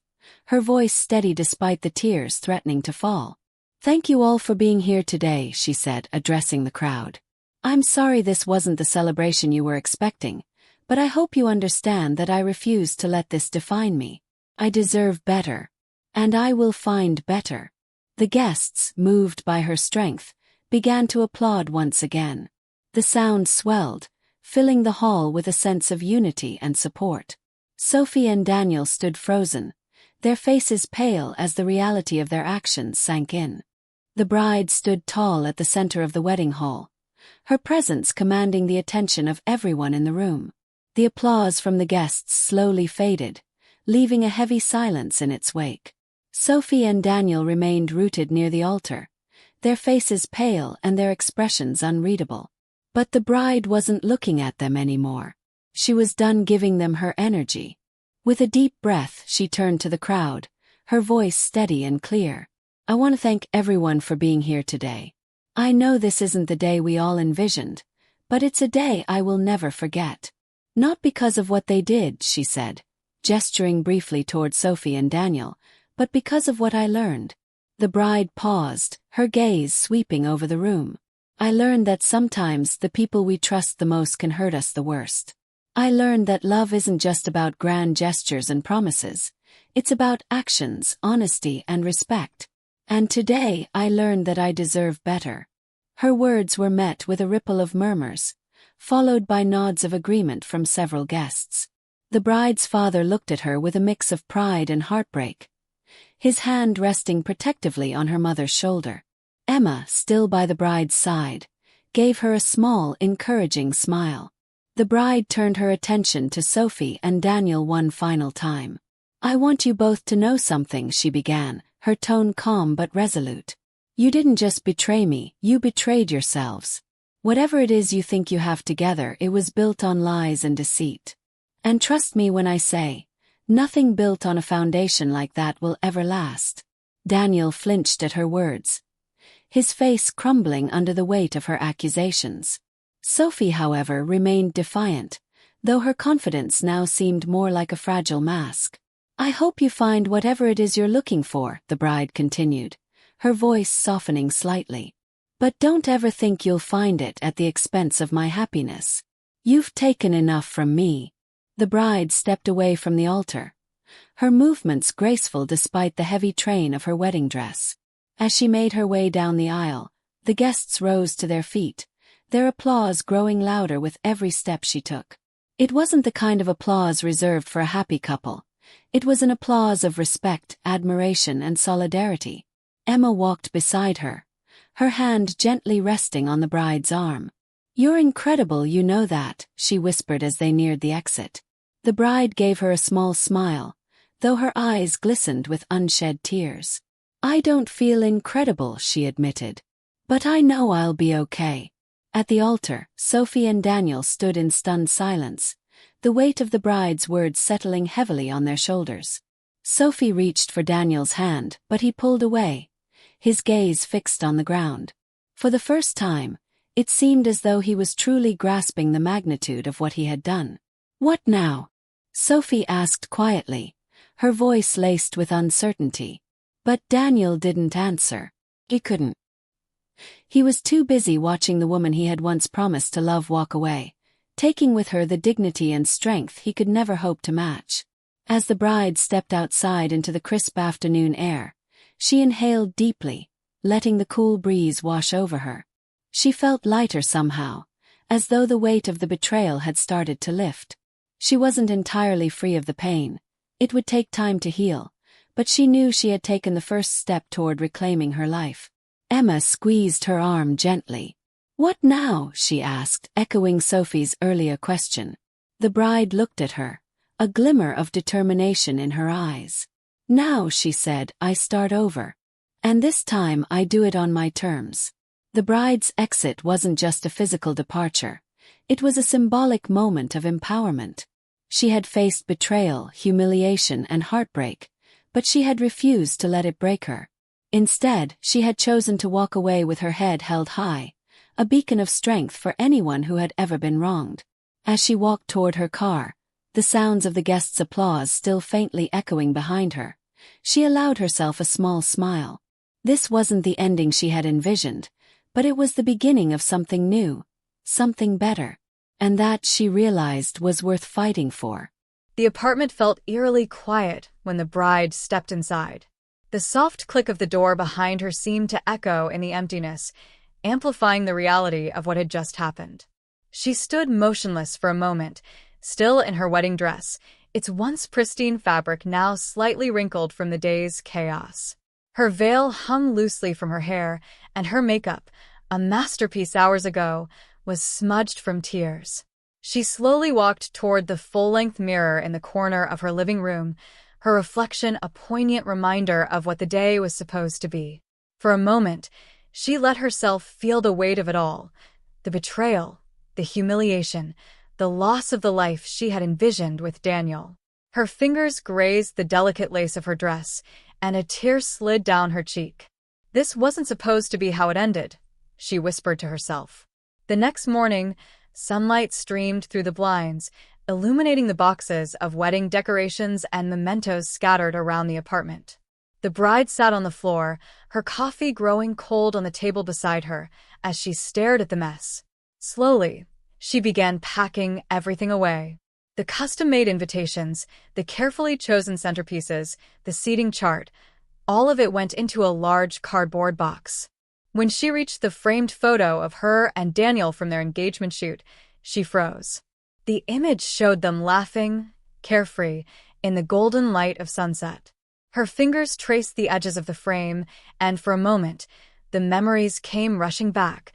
her voice steady despite the tears threatening to fall. "Thank you all for being here today," she said, addressing the crowd. "I'm sorry this wasn't the celebration you were expecting, but I hope you understand that I refuse to let this define me. I deserve better. And I will find better." The guests, moved by her strength, began to applaud once again. The sound swelled, filling the hall with a sense of unity and support. Sophie and Daniel stood frozen, their faces pale as the reality of their actions sank in. The bride stood tall at the center of the wedding hall, her presence commanding the attention of everyone in the room. The applause from the guests slowly faded, leaving a heavy silence in its wake. Sophie and Daniel remained rooted near the altar, their faces pale and their expressions unreadable. But the bride wasn't looking at them anymore. She was done giving them her energy. With a deep breath, she turned to the crowd, her voice steady and clear. "I want to thank everyone for being here today. I know this isn't the day we all envisioned, but it's a day I will never forget. Not because of what they did," she said, gesturing briefly toward Sophie and Daniel, "but because of what I learned." The bride paused, her gaze sweeping over the room. "I learned that sometimes the people we trust the most can hurt us the worst. I learned that love isn't just about grand gestures and promises. It's about actions, honesty, and respect. And today I learned that I deserve better." Her words were met with a ripple of murmurs, followed by nods of agreement from several guests. The bride's father looked at her with a mix of pride and heartbreak, his hand resting protectively on her mother's shoulder. Emma, still by the bride's side, gave her a small, encouraging smile. The bride turned her attention to Sophie and Daniel one final time. "I want you both to know something," she began, her tone calm but resolute. "You didn't just betray me, you betrayed yourselves. Whatever it is you think you have together, it was built on lies and deceit. And trust me when I say, nothing built on a foundation like that will ever last." Daniel flinched at her words, his face crumbling under the weight of her accusations. Sophie, however, remained defiant, though her confidence now seemed more like a fragile mask. "I hope you find whatever it is you're looking for," the bride continued, her voice softening slightly. "But don't ever think you'll find it at the expense of my happiness. You've taken enough from me." The bride stepped away from the altar, her movements graceful despite the heavy train of her wedding dress. As she made her way down the aisle, the guests rose to their feet, their applause growing louder with every step she took. It wasn't the kind of applause reserved for a happy couple. It was an applause of respect, admiration, and solidarity. Emma walked beside her, her hand gently resting on the bride's arm. "You're incredible, you know that," she whispered as they neared the exit. The bride gave her a small smile, though her eyes glistened with unshed tears. "I don't feel incredible," she admitted. "But I know I'll be okay." At the altar, Sophie and Daniel stood in stunned silence, the weight of the bride's words settling heavily on their shoulders. Sophie reached for Daniel's hand, but he pulled away, his gaze fixed on the ground. For the first time, it seemed as though he was truly grasping the magnitude of what he had done. "What now?" Sophie asked quietly, her voice laced with uncertainty. But Daniel didn't answer. He couldn't. He was too busy watching the woman he had once promised to love walk away, taking with her the dignity and strength he could never hope to match. As the bride stepped outside into the crisp afternoon air, she inhaled deeply, letting the cool breeze wash over her. She felt lighter somehow, as though the weight of the betrayal had started to lift. She wasn't entirely free of the pain. It would take time to heal, but she knew she had taken the first step toward reclaiming her life. Emma squeezed her arm gently. "What now?" she asked, echoing Sophie's earlier question. The bride looked at her, a glimmer of determination in her eyes. "Now," she said, "I start over. And this time I do it on my terms." The bride's exit wasn't just a physical departure. It was a symbolic moment of empowerment. She had faced betrayal, humiliation, and heartbreak, but she had refused to let it break her. Instead, she had chosen to walk away with her head held high, a beacon of strength for anyone who had ever been wronged. As she walked toward her car, the sounds of the guests' applause still faintly echoing behind her. She allowed herself a small smile. This wasn't the ending she had envisioned, but it was the beginning of something new, something better, and that, she realized, was worth fighting for. The apartment felt eerily quiet when the bride stepped inside. The soft click of the door behind her seemed to echo in the emptiness, amplifying the reality of what had just happened. She stood motionless for a moment, still in her wedding dress, its once pristine fabric now slightly wrinkled from the day's chaos. Her veil hung loosely from her hair, and her makeup, a masterpiece hours ago, was smudged from tears. She slowly walked toward the full-length mirror in the corner of her living room, her reflection a poignant reminder of what the day was supposed to be. For a moment, she let herself feel the weight of it all, the betrayal, the humiliation, the loss of the life she had envisioned with Daniel. Her fingers grazed the delicate lace of her dress, and a tear slid down her cheek. This wasn't supposed to be how it ended, she whispered to herself. The next morning, sunlight streamed through the blinds, illuminating the boxes of wedding decorations and mementos scattered around the apartment. The bride sat on the floor, her coffee growing cold on the table beside her, as she stared at the mess. Slowly, she began packing everything away. The custom-made invitations, the carefully chosen centerpieces, the seating chart, all of it went into a large cardboard box. When she reached the framed photo of her and Daniel from their engagement shoot, she froze. The image showed them laughing, carefree, in the golden light of sunset. Her fingers traced the edges of the frame, and for a moment, the memories came rushing back.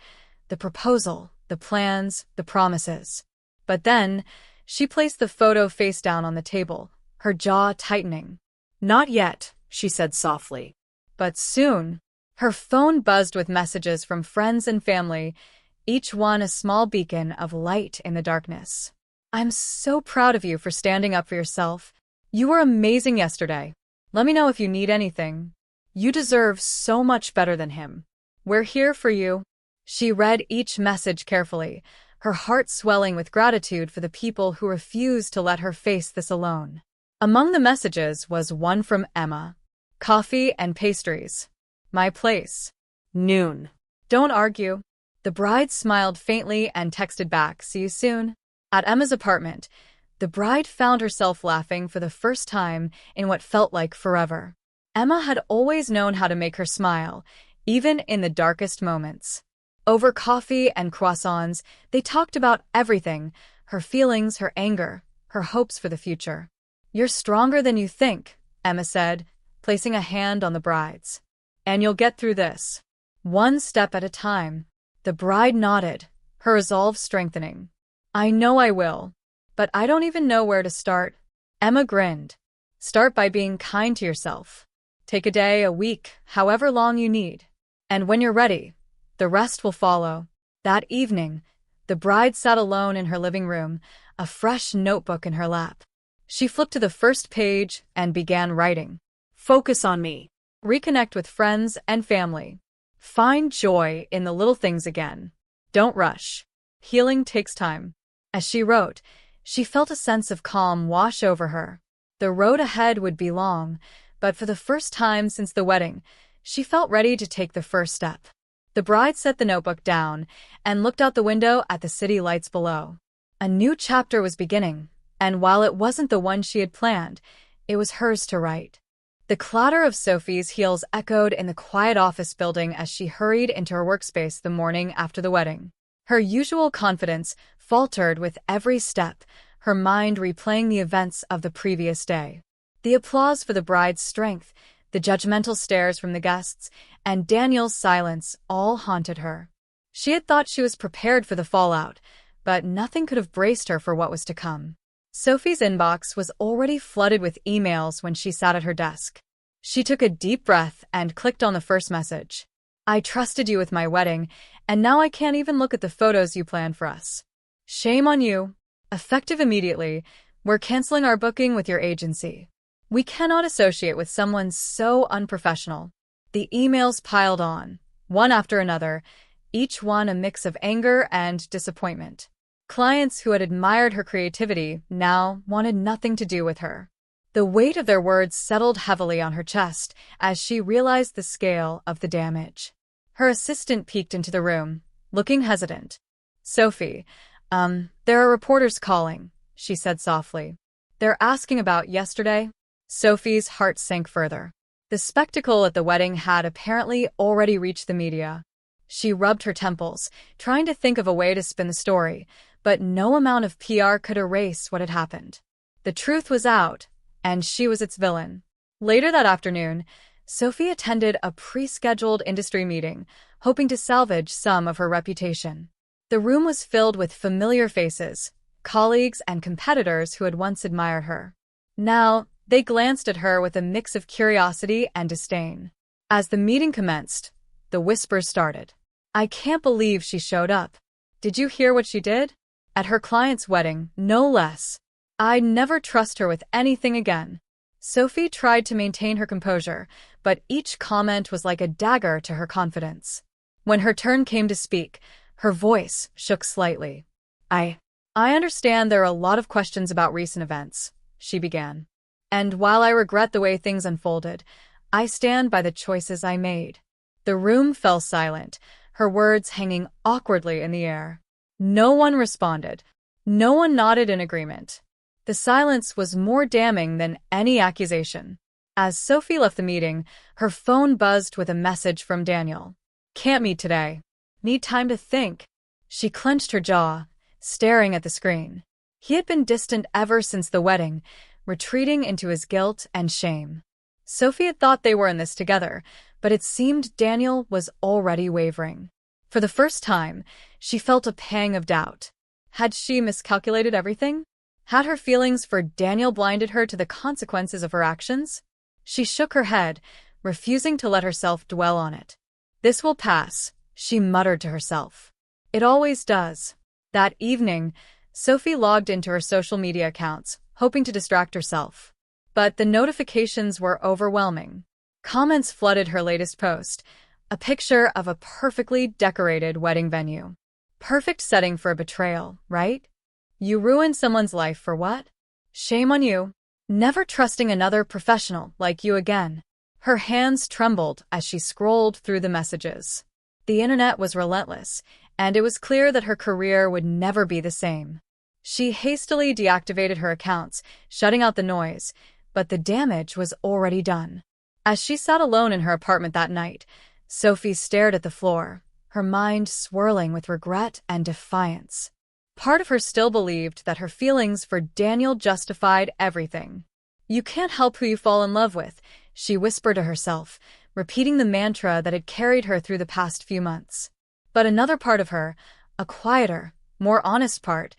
The proposal, the plans, the promises. But then, she placed the photo face down on the table, her jaw tightening. "Not yet," she said softly. But soon, her phone buzzed with messages from friends and family, each one a small beacon of light in the darkness. "I'm so proud of you for standing up for yourself. You were amazing yesterday. Let me know if you need anything. You deserve so much better than him. We're here for you." She read each message carefully, her heart swelling with gratitude for the people who refused to let her face this alone. Among the messages was one from Emma. "Coffee and pastries. My place. Noon. Don't argue." The bride smiled faintly and texted back, "See you soon." At Emma's apartment, the bride found herself laughing for the first time in what felt like forever. Emma had always known how to make her smile, even in the darkest moments. Over coffee and croissants, they talked about everything, her feelings, her anger, her hopes for the future. "You're stronger than you think," Emma said, placing a hand on the bride's. "And you'll get through this. One step at a time." The bride nodded, her resolve strengthening. "I know I will. But I don't even know where to start." Emma grinned. "Start by being kind to yourself. Take a day, a week, however long you need. And when you're ready, the rest will follow." That evening, the bride sat alone in her living room, a fresh notebook in her lap. She flipped to the first page and began writing. "Focus on me. Reconnect with friends and family. Find joy in the little things again. Don't rush. Healing takes time." As she wrote, she felt a sense of calm wash over her. The road ahead would be long, but for the first time since the wedding, she felt ready to take the first step. The bride set the notebook down and looked out the window at the city lights below. A new chapter was beginning, and while it wasn't the one she had planned, it was hers to write. The clatter of Sophie's heels echoed in the quiet office building as she hurried into her workspace the morning after the wedding. Her usual confidence faltered with every step, her mind replaying the events of the previous day. The applause for the bride's strength, the judgmental stares from the guests, and Daniel's silence all haunted her. She had thought she was prepared for the fallout, but nothing could have braced her for what was to come. Sophie's inbox was already flooded with emails when she sat at her desk. She took a deep breath and clicked on the first message. "I trusted you with my wedding, and now I can't even look at the photos you planned for us. Shame on you. Effective immediately, we're canceling our booking with your agency. We cannot associate with someone so unprofessional." The emails piled on, one after another, each one a mix of anger and disappointment. Clients who had admired her creativity now wanted nothing to do with her. The weight of their words settled heavily on her chest as she realized the scale of the damage. Her assistant peeked into the room, looking hesitant. "Sophie, there are reporters calling," she said softly. "They're asking about yesterday." Sophie's heart sank further. The spectacle at the wedding had apparently already reached the media. She rubbed her temples, trying to think of a way to spin the story, but no amount of PR could erase what had happened. The truth was out, and she was its villain. Later that afternoon, Sophie attended a pre-scheduled industry meeting, hoping to salvage some of her reputation. The room was filled with familiar faces, colleagues and competitors who had once admired her. Now, they glanced at her with a mix of curiosity and disdain. As the meeting commenced, the whispers started. "I can't believe she showed up. Did you hear what she did? At her client's wedding, no less. I'd never trust her with anything again." Sophie tried to maintain her composure, but each comment was like a dagger to her confidence. When her turn came to speak, her voice shook slightly. I understand there are a lot of questions about recent events," she began. "And while I regret the way things unfolded, I stand by the choices I made." The room fell silent, her words hanging awkwardly in the air. No one responded. No one nodded in agreement. The silence was more damning than any accusation. As Sophie left the meeting, her phone buzzed with a message from Daniel. "Can't meet today. Need time to think." She clenched her jaw, staring at the screen. He had been distant ever since the wedding, retreating into his guilt and shame. Sophie had thought they were in this together, but it seemed Daniel was already wavering. For the first time, she felt a pang of doubt. Had she miscalculated everything? Had her feelings for Daniel blinded her to the consequences of her actions? She shook her head, refusing to let herself dwell on it. "This will pass," she muttered to herself. "It always does." That evening, Sophie logged into her social media accounts, hoping to distract herself. But the notifications were overwhelming. Comments flooded her latest post, a picture of a perfectly decorated wedding venue. Perfect setting for a betrayal, right? You ruined someone's life for what? Shame on you. Never trusting another professional like you again. Her hands trembled as she scrolled through the messages. The internet was relentless, and it was clear that her career would never be the same. She hastily deactivated her accounts, shutting out the noise, but the damage was already done. As she sat alone in her apartment that night, Sophie stared at the floor, her mind swirling with regret and defiance. Part of her still believed that her feelings for Daniel justified everything. "You can't help who you fall in love with," she whispered to herself, repeating the mantra that had carried her through the past few months. But another part of her, a quieter, more honest part,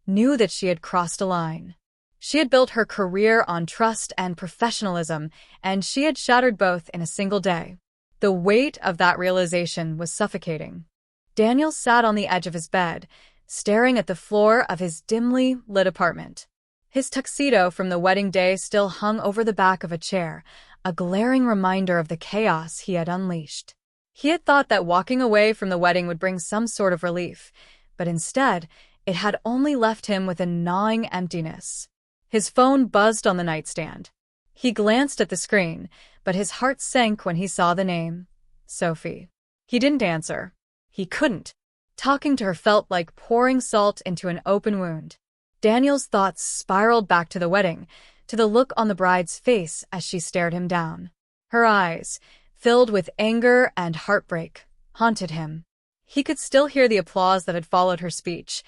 knew that she had crossed a line. She had built her career on trust and professionalism, and she had shattered both in a single day. The weight of that realization was suffocating. Daniel sat on the edge of his bed, staring at the floor of his dimly lit apartment. His tuxedo from the wedding day still hung over the back of a chair, a glaring reminder of the chaos he had unleashed. He had thought that walking away from the wedding would bring some sort of relief, but instead, it had only left him with a gnawing emptiness. His phone buzzed on the nightstand. He glanced at the screen, but his heart sank when he saw the name, Sophie. He didn't answer. He couldn't. Talking to her felt like pouring salt into an open wound. Daniel's thoughts spiraled back to the wedding, to the look on the bride's face as she stared him down. Her eyes, filled with anger and heartbreak, haunted him. He could still hear the applause that had followed her speech,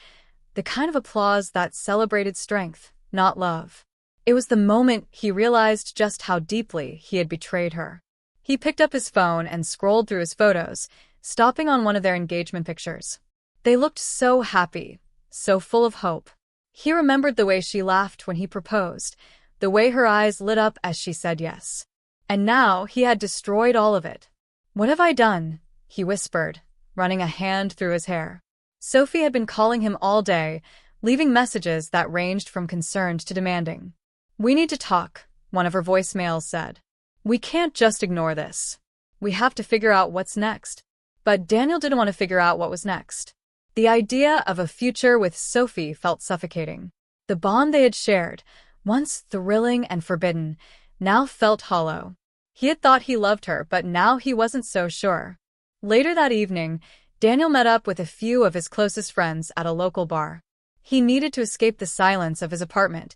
the kind of applause that celebrated strength, not love. It was the moment he realized just how deeply he had betrayed her. He picked up his phone and scrolled through his photos, stopping on one of their engagement pictures. They looked so happy, so full of hope. He remembered the way she laughed when he proposed, the way her eyes lit up as she said yes. And now he had destroyed all of it. "What have I done?" he whispered, running a hand through his hair. Sophie had been calling him all day, leaving messages that ranged from concerned to demanding. "We need to talk," one of her voicemails said. "We can't just ignore this. We have to figure out what's next." But Daniel didn't want to figure out what was next. The idea of a future with Sophie felt suffocating. The bond they had shared, once thrilling and forbidden, now felt hollow. He had thought he loved her, but now he wasn't so sure. Later that evening, Daniel met up with a few of his closest friends at a local bar. He needed to escape the silence of his apartment,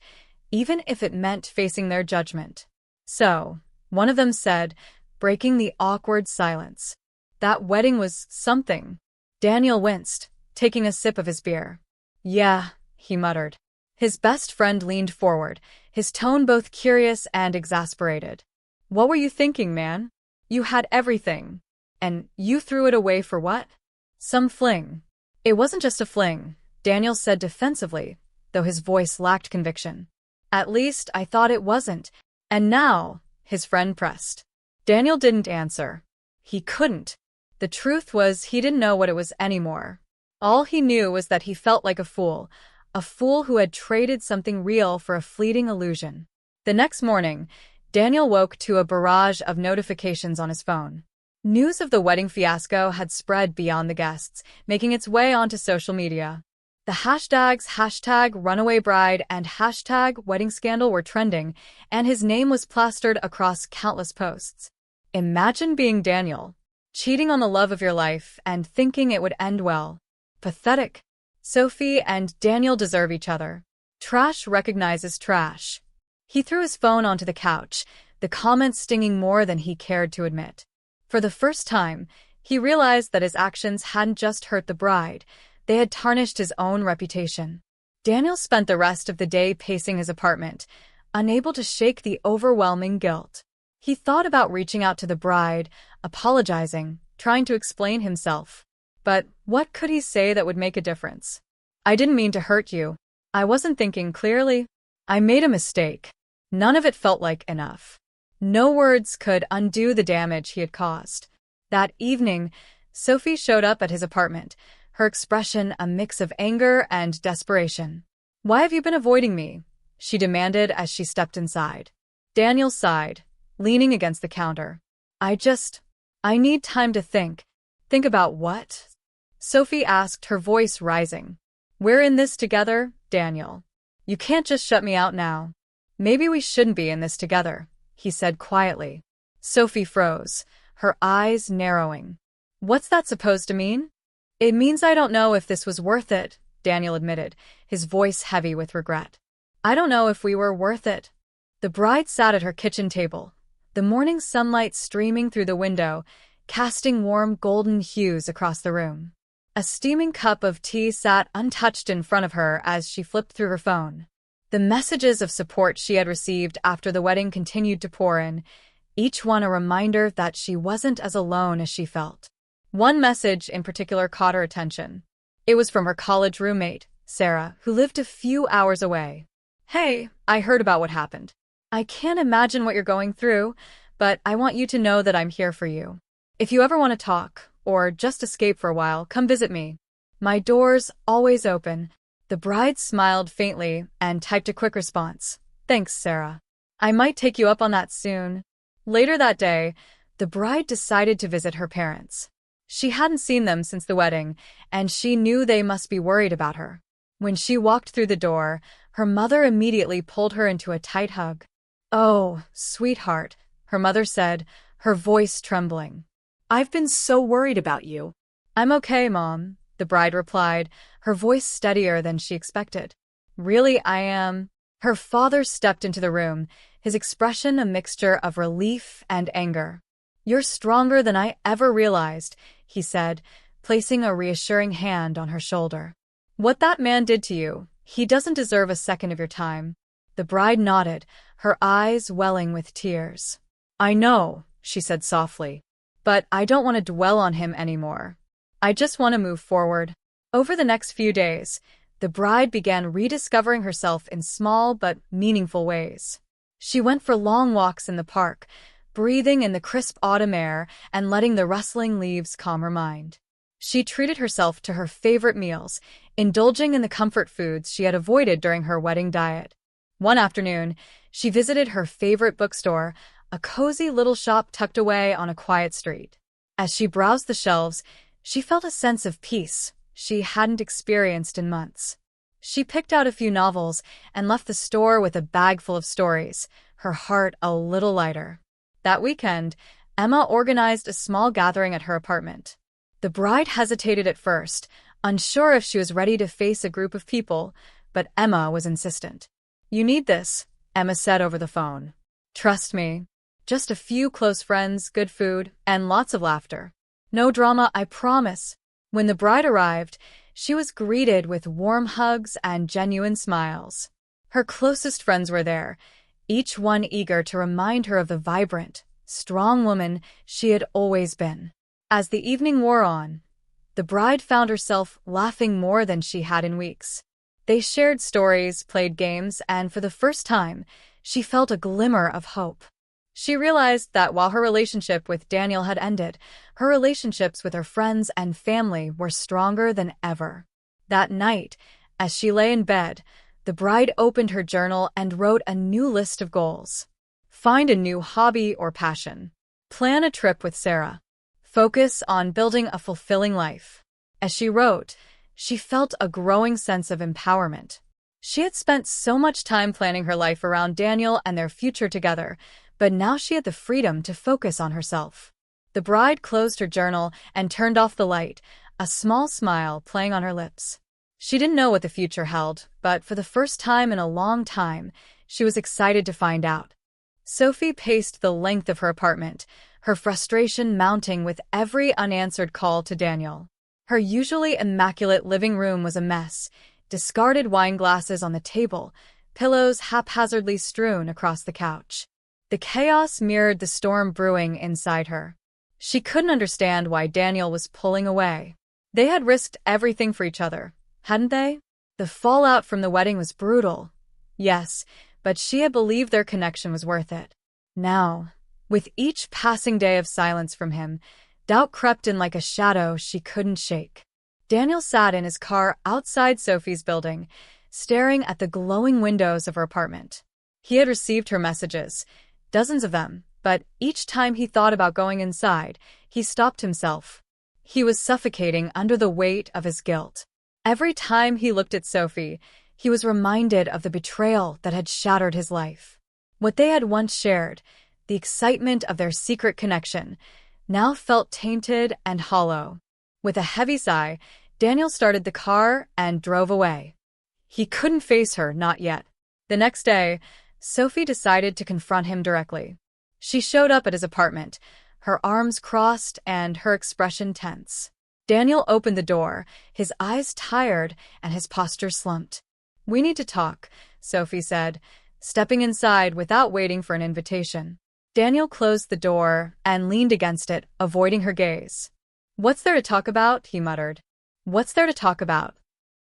even if it meant facing their judgment. So, one of them said, breaking the awkward silence, "That wedding was something." Daniel winced, taking a sip of his beer. "Yeah," he muttered. His best friend leaned forward, his tone both curious and exasperated. "What were you thinking, man? You had everything. And you threw it away for what?" "Some fling." "It wasn't just a fling," Daniel said defensively, though his voice lacked conviction. "At least I thought it wasn't." "And now?" his friend pressed. Daniel didn't answer. He couldn't. The truth was he didn't know what it was anymore. All he knew was that he felt like a fool who had traded something real for a fleeting illusion. The next morning, Daniel woke to a barrage of notifications on his phone. News of the wedding fiasco had spread beyond the guests, making its way onto social media. The hashtags #runawaybride and #wedding scandal were trending, and his name was plastered across countless posts. Imagine being Daniel, cheating on the love of your life and thinking it would end well. Pathetic. Sophie and Daniel deserve each other. Trash recognizes trash. He threw his phone onto the couch, the comments stinging more than he cared to admit. For the first time, he realized that his actions hadn't just hurt the bride, they had tarnished his own reputation. Daniel spent the rest of the day pacing his apartment, unable to shake the overwhelming guilt. He thought about reaching out to the bride, apologizing, trying to explain himself. But what could he say that would make a difference? "I didn't mean to hurt you. I wasn't thinking clearly. I made a mistake." None of it felt like enough. No words could undo the damage he had caused. That evening, Sophie showed up at his apartment, her expression a mix of anger and desperation. "Why have you been avoiding me?" she demanded as she stepped inside. Daniel sighed, leaning against the counter. I need time to think." "Think about what?" Sophie asked, her voice rising. "We're in this together, Daniel. You can't just shut me out now." "Maybe we shouldn't be in this together," he said quietly. Sophie froze, her eyes narrowing. "What's that supposed to mean?" "It means I don't know if this was worth it," Daniel admitted, his voice heavy with regret. "I don't know if we were worth it." The bride sat at her kitchen table, the morning sunlight streaming through the window, casting warm golden hues across the room. A steaming cup of tea sat untouched in front of her as she flipped through her phone. The messages of support she had received after the wedding continued to pour in, each one a reminder that she wasn't as alone as she felt. One message in particular caught her attention. It was from her college roommate, Sarah, who lived a few hours away. "Hey, I heard about what happened. I can't imagine what you're going through, but I want you to know that I'm here for you. If you ever want to talk, or just escape for a while, come visit me. My door's always open." The bride smiled faintly and typed a quick response. "Thanks, Sarah. I might take you up on that soon." Later that day, the bride decided to visit her parents. She hadn't seen them since the wedding, and she knew they must be worried about her. When she walked through the door, her mother immediately pulled her into a tight hug. "Oh, sweetheart," her mother said, her voice trembling. "I've been so worried about you." "I'm okay, Mom," the bride replied, her voice steadier than she expected. "Really, I am." Her father stepped into the room, his expression a mixture of relief and anger. "You're stronger than I ever realized," he said, placing a reassuring hand on her shoulder. "What that man did to you, he doesn't deserve a second of your time." The bride nodded, her eyes welling with tears. "I know," she said softly, "but I don't want to dwell on him anymore. I just want to move forward." Over the next few days, the bride began rediscovering herself in small but meaningful ways. She went for long walks in the park, breathing in the crisp autumn air and letting the rustling leaves calm her mind. She treated herself to her favorite meals, indulging in the comfort foods she had avoided during her wedding diet. One afternoon, she visited her favorite bookstore, a cozy little shop tucked away on a quiet street. As she browsed the shelves, she felt a sense of peace, she hadn't experienced in months. She picked out a few novels and left the store with a bag full of stories, her heart a little lighter. That weekend, Emma organized a small gathering at her apartment. The bride hesitated at first, unsure if she was ready to face a group of people, but Emma was insistent. "You need this," Emma said over the phone. "Trust me. Just a few close friends, good food, and lots of laughter. No drama, I promise." When the bride arrived, she was greeted with warm hugs and genuine smiles. Her closest friends were there, each one eager to remind her of the vibrant, strong woman she had always been. As the evening wore on, the bride found herself laughing more than she had in weeks. They shared stories, played games, and for the first time, she felt a glimmer of hope. She realized that while her relationship with Daniel had ended, her relationships with her friends and family were stronger than ever. That night, as she lay in bed, the bride opened her journal and wrote a new list of goals. Find a new hobby or passion. Plan a trip with Sarah. Focus on building a fulfilling life. As she wrote, she felt a growing sense of empowerment. She had spent so much time planning her life around Daniel and their future together, but now she had the freedom to focus on herself. The bride closed her journal and turned off the light, a small smile playing on her lips. She didn't know what the future held, but for the first time in a long time, she was excited to find out. Sophie paced the length of her apartment, her frustration mounting with every unanswered call to Daniel. Her usually immaculate living room was a mess, discarded wine glasses on the table, pillows haphazardly strewn across the couch. The chaos mirrored the storm brewing inside her. She couldn't understand why Daniel was pulling away. They had risked everything for each other, hadn't they? The fallout from the wedding was brutal. Yes, but she had believed their connection was worth it. Now, with each passing day of silence from him, doubt crept in like a shadow she couldn't shake. Daniel sat in his car outside Sophie's building, staring at the glowing windows of her apartment. He had received her messages, dozens of them, but each time he thought about going inside, he stopped himself. He was suffocating under the weight of his guilt. Every time he looked at Sophie, he was reminded of the betrayal that had shattered his life. What they had once shared, the excitement of their secret connection, now felt tainted and hollow. With a heavy sigh, Daniel started the car and drove away. He couldn't face her, not yet. The next day, Sophie decided to confront him directly. She showed up at his apartment, her arms crossed and her expression tense. Daniel opened the door, his eyes tired and his posture slumped. "We need to talk," Sophie said, stepping inside without waiting for an invitation. Daniel closed the door and leaned against it, avoiding her gaze. "What's there to talk about?" he muttered. "What's there to talk about?"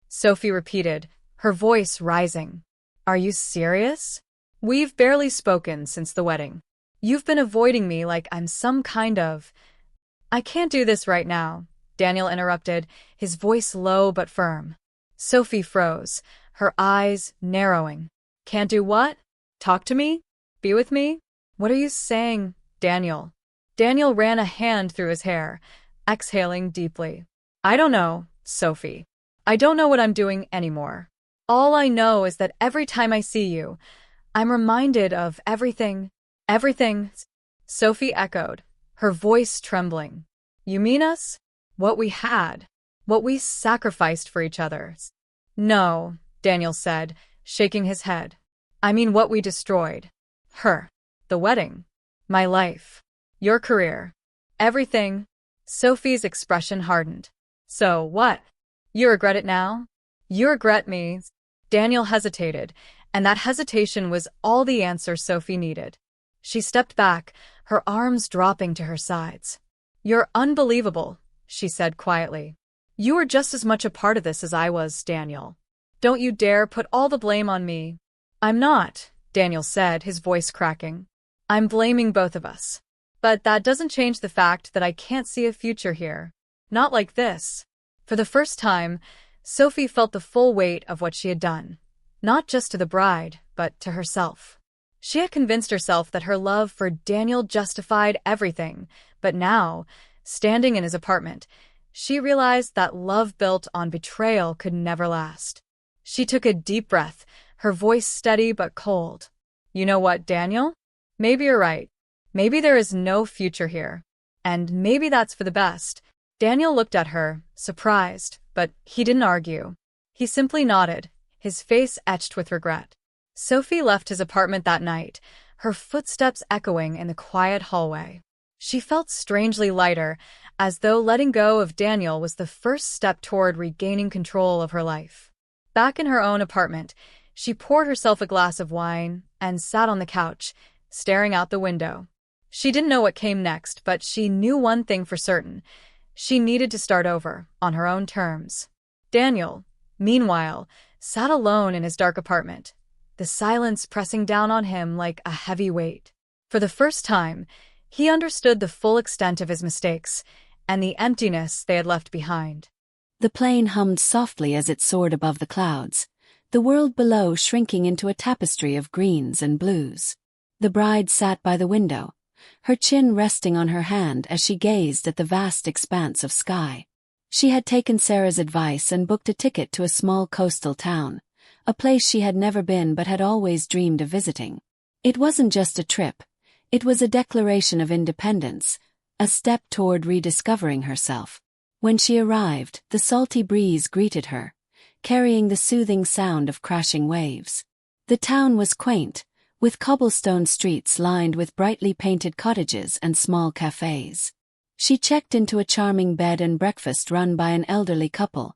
Sophie repeated, her voice rising. "Are you serious? We've barely spoken since the wedding. You've been avoiding me like I'm some kind of—" "I can't do this right now," Daniel interrupted, his voice low but firm. Sophie froze, her eyes narrowing. "Can't do what? Talk to me? Be with me? What are you saying, Daniel?" Daniel ran a hand through his hair, exhaling deeply. "I don't know, Sophie. I don't know what I'm doing anymore. All I know is that every time I see you, I'm reminded of everything." "Everything," Sophie echoed, her voice trembling. "You mean us? What we had? What we sacrificed for each other?" "No," Daniel said, shaking his head. "I mean what we destroyed. Her. The wedding. My life. Your career. Everything." Sophie's expression hardened. "So what? You regret it now? You regret me?" Daniel hesitated, and that hesitation was all the answer Sophie needed. She stepped back, her arms dropping to her sides. "You're unbelievable," she said quietly. "You were just as much a part of this as I was, Daniel. Don't you dare put all the blame on me." "I'm not," Daniel said, his voice cracking. "I'm blaming both of us. But that doesn't change the fact that I can't see a future here. Not like this." For the first time, Sophie felt the full weight of what she had done, not just to the bride, but to herself. She had convinced herself that her love for Daniel justified everything, but now, standing in his apartment, She realized that love built on betrayal could never last. She took a deep breath, her voice steady but cold. "You know what, Daniel? Maybe you're right. Maybe there is no future here. And maybe that's for the best." Daniel looked at her, surprised, but he didn't argue. He simply nodded, his face etched with regret. Sophie left his apartment that night, her footsteps echoing in the quiet hallway. She felt strangely lighter, as though letting go of Daniel was the first step toward regaining control of her life. Back in her own apartment, she poured herself a glass of wine and sat on the couch, staring out the window. She didn't know what came next, but she knew one thing for certain. She needed to start over, on her own terms. Daniel, meanwhile, sat alone in his dark apartment, the silence pressing down on him like a heavy weight. For the first time, he understood the full extent of his mistakes and the emptiness they had left behind. The plane hummed softly as it soared above the clouds, the world below shrinking into a tapestry of greens and blues. The bride sat by the window, her chin resting on her hand as she gazed at the vast expanse of sky. She had taken Sarah's advice and booked a ticket to a small coastal town, a place she had never been but had always dreamed of visiting. It wasn't just a trip, it was a declaration of independence, a step toward rediscovering herself. When she arrived, the salty breeze greeted her, carrying the soothing sound of crashing waves. The town was quaint, with cobblestone streets lined with brightly painted cottages and small cafes. She checked into a charming bed and breakfast run by an elderly couple,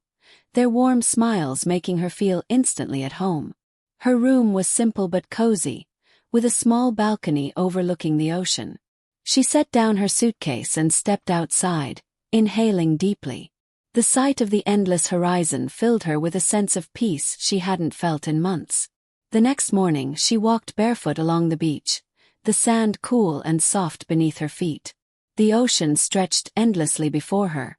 their warm smiles making her feel instantly at home. Her room was simple but cozy, with a small balcony overlooking the ocean. She set down her suitcase and stepped outside, inhaling deeply. The sight of the endless horizon filled her with a sense of peace she hadn't felt in months. The next morning she walked barefoot along the beach, the sand cool and soft beneath her feet. The ocean stretched endlessly before her,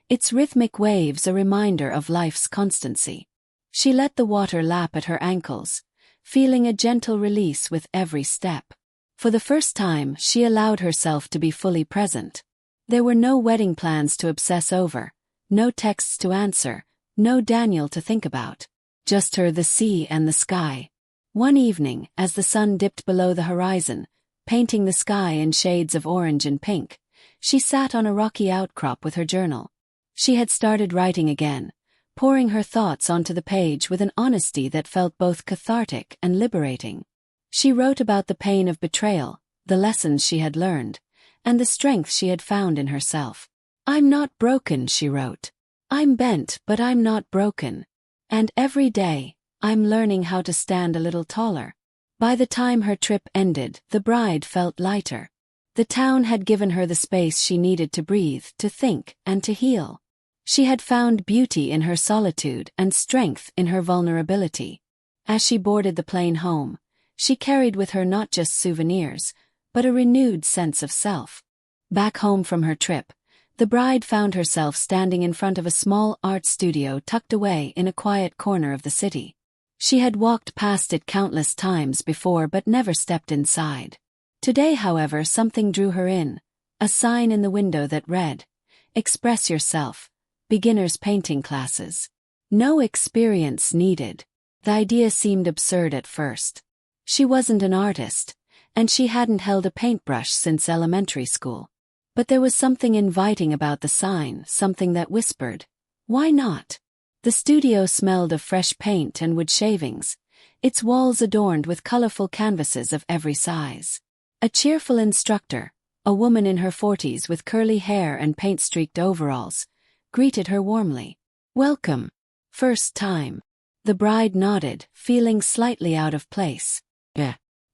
its rhythmic waves a reminder of life's constancy. She let the water lap at her ankles, feeling a gentle release with every step. For the first time, she allowed herself to be fully present. There were no wedding plans to obsess over, no texts to answer, no Daniel to think about. Just her, the sea and the sky. One evening, as the sun dipped below the horizon, painting the sky in shades of orange and pink, she sat on a rocky outcrop with her journal. She had started writing again, pouring her thoughts onto the page with an honesty that felt both cathartic and liberating. She wrote about the pain of betrayal, the lessons she had learned, and the strength she had found in herself. "I'm not broken," she wrote. "I'm bent, but I'm not broken. And every day, I'm learning how to stand a little taller." By the time her trip ended, the bride felt lighter. The town had given her the space she needed to breathe, to think, and to heal. She had found beauty in her solitude and strength in her vulnerability. As she boarded the plane home, she carried with her not just souvenirs, but a renewed sense of self. Back home from her trip, the bride found herself standing in front of a small art studio tucked away in a quiet corner of the city. She had walked past it countless times before but never stepped inside. Today, however, something drew her in, a sign in the window that read, "Express yourself, beginners painting classes. No experience needed." The idea seemed absurd at first. She wasn't an artist, and she hadn't held a paintbrush since elementary school. But there was something inviting about the sign, something that whispered, "Why not?" The studio smelled of fresh paint and wood shavings, its walls adorned with colorful canvases of every size. A cheerful instructor, a woman in her 40s with curly hair and paint-streaked overalls, greeted her warmly. "Welcome. First time." The bride nodded, feeling slightly out of place.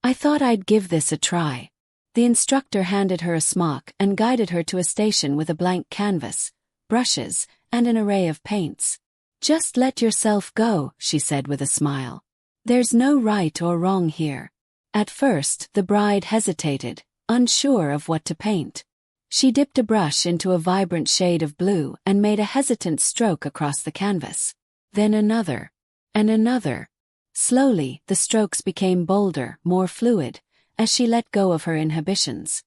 "I thought I'd give this a try." The instructor handed her a smock and guided her to a station with a blank canvas, brushes, and an array of paints. "Just let yourself go," she said with a smile. "There's no right or wrong here." At first, the bride hesitated, unsure of what to paint. She dipped a brush into a vibrant shade of blue and made a hesitant stroke across the canvas. Then another. And another. Slowly, the strokes became bolder, more fluid, as she let go of her inhibitions.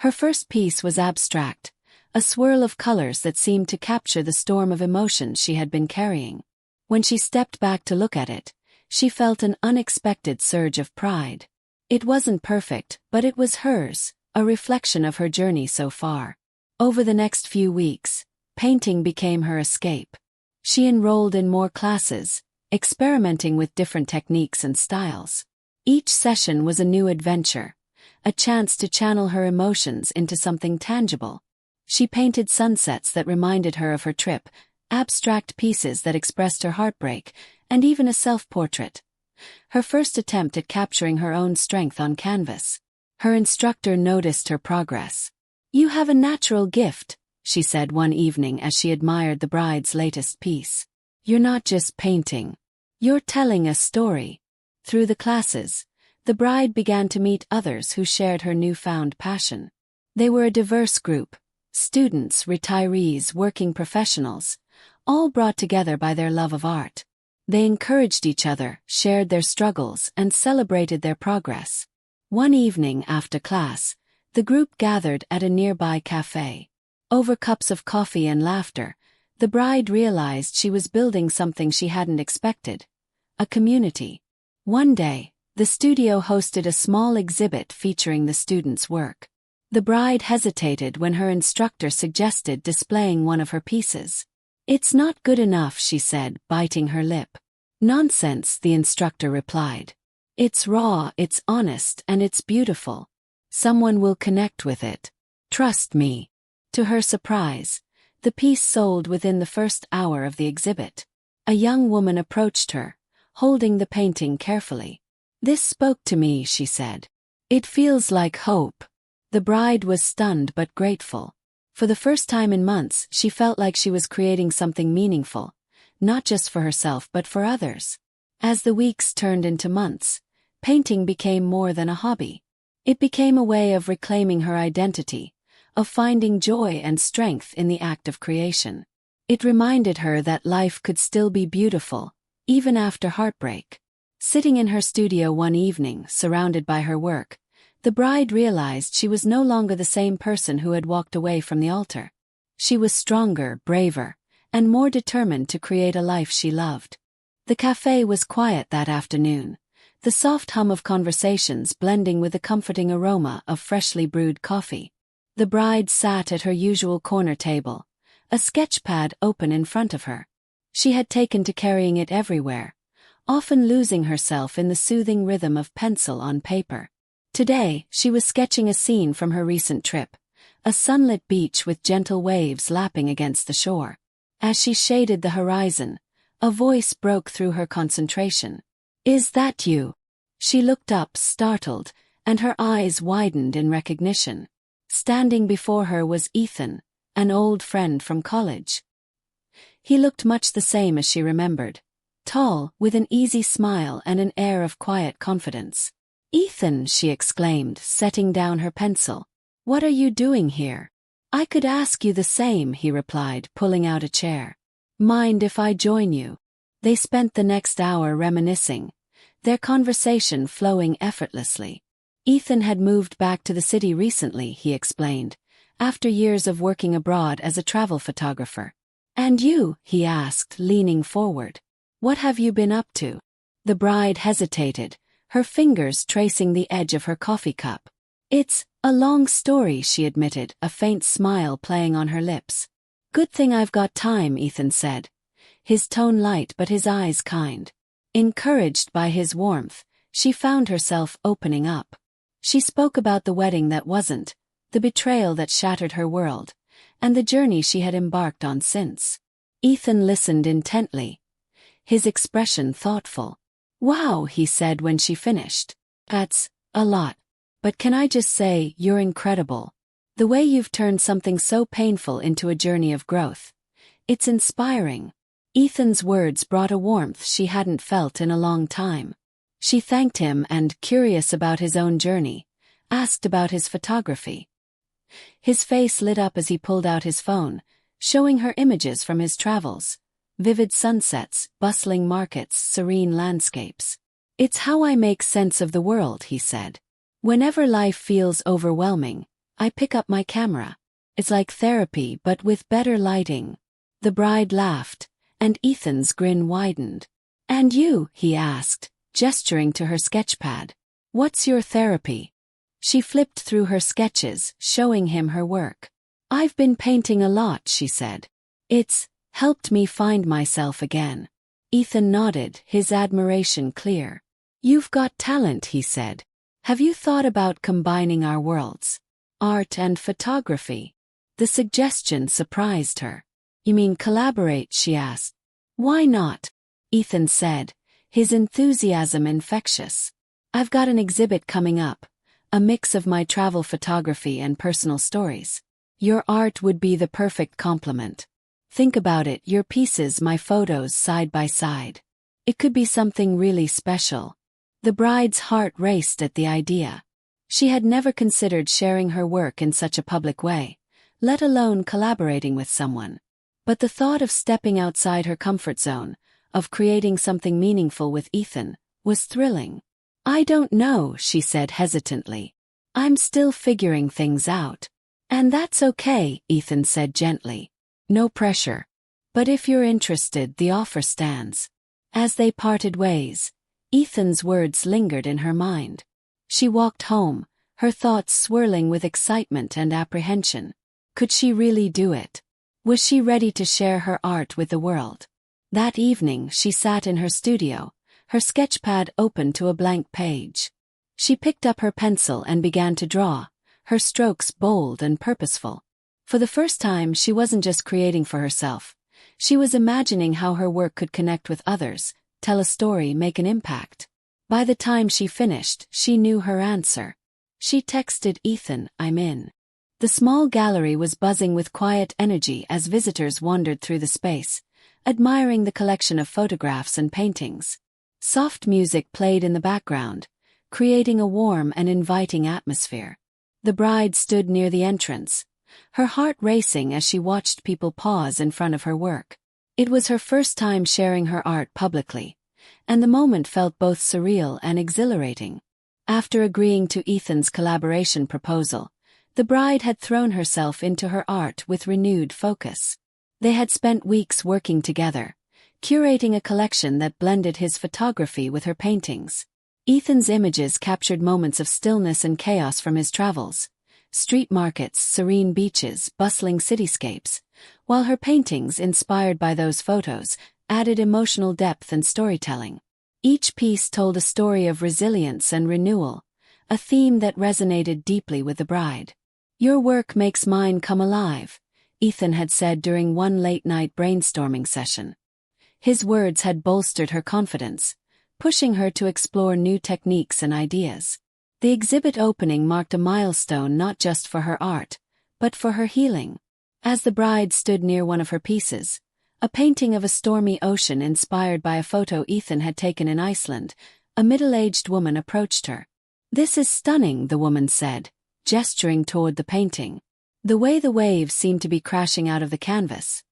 Her first piece was abstract, a swirl of colors that seemed to capture the storm of emotions she had been carrying. When she stepped back to look at it, she felt an unexpected surge of pride. It wasn't perfect, but it was hers, a reflection of her journey so far. Over the next few weeks, painting became her escape. She enrolled in more classes, experimenting with different techniques and styles. Each session was a new adventure, a chance to channel her emotions into something tangible. She painted sunsets that reminded her of her trip, abstract pieces that expressed her heartbreak, and even a self-portrait. Her first attempt at capturing her own strength on canvas. Her instructor noticed her progress. "You have a natural gift," she said one evening as she admired the bride's latest piece. "You're not just painting. You're telling a story." Through the classes, the bride began to meet others who shared her newfound passion. They were a diverse group: students, retirees, working professionals, all brought together by their love of art. They encouraged each other, shared their struggles, and celebrated their progress. One evening after class, the group gathered at a nearby cafe. Over cups of coffee and laughter, the bride realized she was building something she hadn't expected: a community. One day, the studio hosted a small exhibit featuring the students' work. The bride hesitated when her instructor suggested displaying one of her pieces. "It's not good enough," she said, biting her lip. "Nonsense," the instructor replied. "It's raw, it's honest, and it's beautiful. Someone will connect with it. Trust me." To her surprise, the piece sold within the first hour of the exhibit. A young woman approached her, holding the painting carefully. "This spoke to me," she said. "It feels like hope." The bride was stunned but grateful. For the first time in months, she felt like she was creating something meaningful, not just for herself but for others. As the weeks turned into months, painting became more than a hobby. It became a way of reclaiming her identity, of finding joy and strength in the act of creation. It reminded her that life could still be beautiful, even after heartbreak. Sitting in her studio one evening, surrounded by her work, the bride realized she was no longer the same person who had walked away from the altar. She was stronger, braver, and more determined to create a life she loved. The cafe was quiet that afternoon, the soft hum of conversations blending with the comforting aroma of freshly brewed coffee. The bride sat at her usual corner table, a sketchpad open in front of her. She had taken to carrying it everywhere, often losing herself in the soothing rhythm of pencil on paper. Today, she was sketching a scene from her recent trip, a sunlit beach with gentle waves lapping against the shore. As she shaded the horizon, a voice broke through her concentration. "Is that you?" She looked up, startled, and her eyes widened in recognition. Standing before her was Ethan, an old friend from college. He looked much the same as she remembered, tall, with an easy smile and an air of quiet confidence. "Ethan," she exclaimed, setting down her pencil. "What are you doing here?" "I could ask you the same," he replied, pulling out a chair. "Mind if I join you?" They spent the next hour reminiscing, their conversation flowing effortlessly. Ethan had moved back to the city recently, he explained, after years of working abroad as a travel photographer. "And you?" he asked, leaning forward. "What have you been up to?" The bride hesitated, her fingers tracing the edge of her coffee cup. "It's a long story," she admitted, a faint smile playing on her lips. "Good thing I've got time," Ethan said, his tone light but his eyes kind. Encouraged by his warmth, she found herself opening up. She spoke about the wedding that wasn't, the betrayal that shattered her world, and the journey she had embarked on since. Ethan listened intently, his expression thoughtful. "Wow," he said when she finished. "That's a lot. But can I just say, you're incredible. The way you've turned something so painful into a journey of growth. It's inspiring." Ethan's words brought a warmth she hadn't felt in a long time. She thanked him and, curious about his own journey, asked about his photography. His face lit up as he pulled out his phone, showing her images from his travels. Vivid sunsets, bustling markets, serene landscapes. "It's how I make sense of the world," he said. "Whenever life feels overwhelming, I pick up my camera. It's like therapy but with better lighting. The bride laughed, and Ethan's grin widened. And you, he asked, gesturing to her sketchpad. What's your therapy? She flipped through her sketches, showing him her work. I've been painting a lot, she said. It's helped me find myself again. Ethan nodded, his admiration clear. You've got talent, he said. Have you thought about combining our worlds? Art and photography. The suggestion surprised her. You mean collaborate, she asked. Why not? Ethan said, his enthusiasm infectious. I've got an exhibit coming up, a mix of my travel photography and personal stories. Your art would be the perfect complement. Think about it, your pieces, my photos side by side. It could be something really special. The bride's heart raced at the idea. She had never considered sharing her work in such a public way, let alone collaborating with someone. But the thought of stepping outside her comfort zone, of creating something meaningful with Ethan, was thrilling. I don't know, she said hesitantly. I'm still figuring things out. And that's okay, Ethan said gently. No pressure. But if you're interested, the offer stands. As they parted ways, Ethan's words lingered in her mind. She walked home, her thoughts swirling with excitement and apprehension. Could she really do it? Was she ready to share her art with the world? That evening she sat in her studio, her sketchpad open to a blank page. She picked up her pencil and began to draw, her strokes bold and purposeful. For the first time, she wasn't just creating for herself. She was imagining how her work could connect with others, tell a story, make an impact. By the time she finished, she knew her answer. She texted Ethan, I'm in. The small gallery was buzzing with quiet energy as visitors wandered through the space, admiring the collection of photographs and paintings. Soft music played in the background, creating a warm and inviting atmosphere. The bride stood near the entrance, her heart racing as she watched people pause in front of her work. It was her first time sharing her art publicly, and the moment felt both surreal and exhilarating. After agreeing to Ethan's collaboration proposal, the bride had thrown herself into her art with renewed focus. They had spent weeks working together, curating a collection that blended his photography with her paintings. Ethan's images captured moments of stillness and chaos from his travels, street markets, serene beaches, bustling cityscapes, while her paintings, inspired by those photos, added emotional depth and storytelling. Each piece told a story of resilience and renewal, a theme that resonated deeply with the bride. Your work makes mine come alive, Ethan had said during one late-night brainstorming session. His words had bolstered her confidence, pushing her to explore new techniques and ideas. The exhibit opening marked a milestone not just for her art, but for her healing. As the bride stood near one of her pieces, a painting of a stormy ocean inspired by a photo Ethan had taken in Iceland, a middle-aged woman approached her. This is stunning, the woman said, gesturing toward the painting. The way the waves seem to be crashing out of the canvas.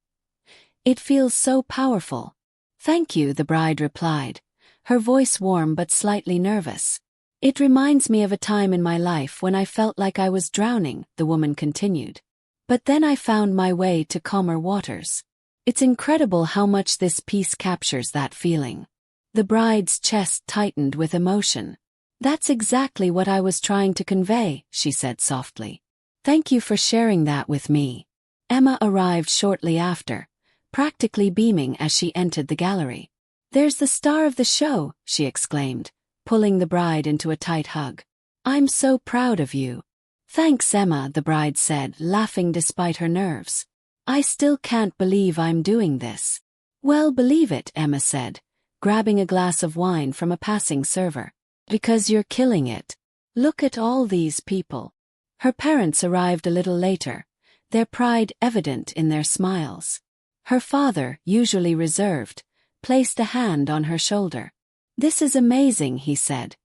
It feels so powerful. Thank you, the bride replied, her voice warm but slightly nervous. It reminds me of a time in my life when I felt like I was drowning, the woman continued. But then I found my way to calmer waters. It's incredible how much this piece captures that feeling. The bride's chest tightened with emotion. That's exactly what I was trying to convey, she said softly. Thank you for sharing that with me. Emma arrived shortly after, practically beaming as she entered the gallery. There's the star of the show, she exclaimed, pulling the bride into a tight hug. I'm so proud of you. Thanks, Emma, the bride said, laughing despite her nerves. I still can't believe I'm doing this. Well, believe it, Emma said, grabbing a glass of wine from a passing server. Because you're killing it. Look at all these people. Her parents arrived a little later, their pride evident in their smiles. Her father, usually reserved, placed a hand on her shoulder. This is amazing, he said,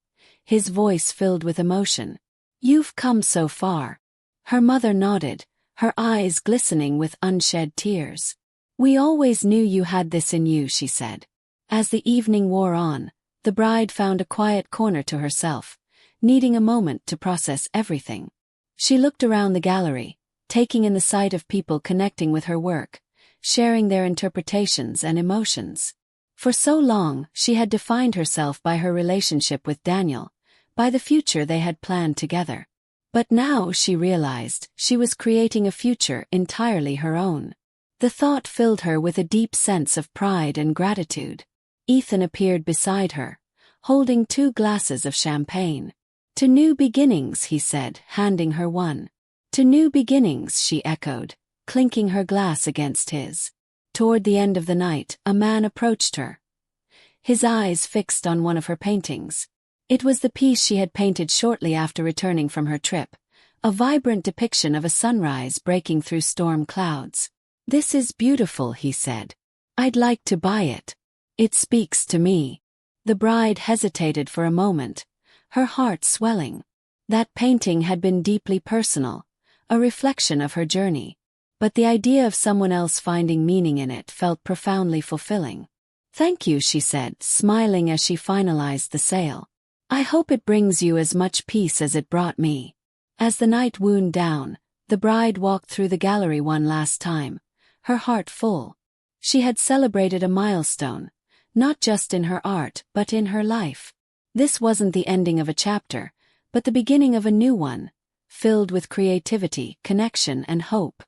his voice filled with emotion. You've come so far. Her mother nodded, her eyes glistening with unshed tears. We always knew you had this in you, she said. As the evening wore on, the bride found a quiet corner to herself, needing a moment to process everything. She looked around the gallery, taking in the sight of people connecting with her work, sharing their interpretations and emotions. For so long, she had defined herself by her relationship with Daniel, by the future they had planned together. But now she realized she was creating a future entirely her own. The thought filled her with a deep sense of pride and gratitude. Ethan appeared beside her, holding 2 glasses of champagne. "To new beginnings," he said, handing her one. "To new beginnings," she echoed, clinking her glass against his. Toward the end of the night, a man approached her, his eyes fixed on one of her paintings. It was the piece she had painted shortly after returning from her trip, a vibrant depiction of a sunrise breaking through storm clouds. "This is beautiful," he said. "I'd like to buy it. It speaks to me." The bride hesitated for a moment, her heart swelling. That painting had been deeply personal, a reflection of her journey. But the idea of someone else finding meaning in it felt profoundly fulfilling. "Thank you," she said, smiling as she finalized the sale. "I hope it brings you as much peace as it brought me." As the night wound down, the bride walked through the gallery one last time, her heart full. She had celebrated a milestone, not just in her art but in her life. This wasn't the ending of a chapter, but the beginning of a new one, filled with creativity, connection, and hope.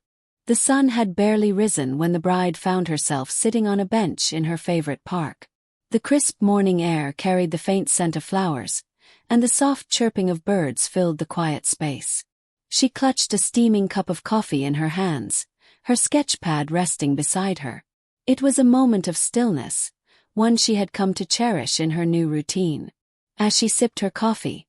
The sun had barely risen when the bride found herself sitting on a bench in her favorite park. The crisp morning air carried the faint scent of flowers, and the soft chirping of birds filled the quiet space. She clutched a steaming cup of coffee in her hands, her sketchpad resting beside her. It was a moment of stillness, one she had come to cherish in her new routine. As she sipped her coffee,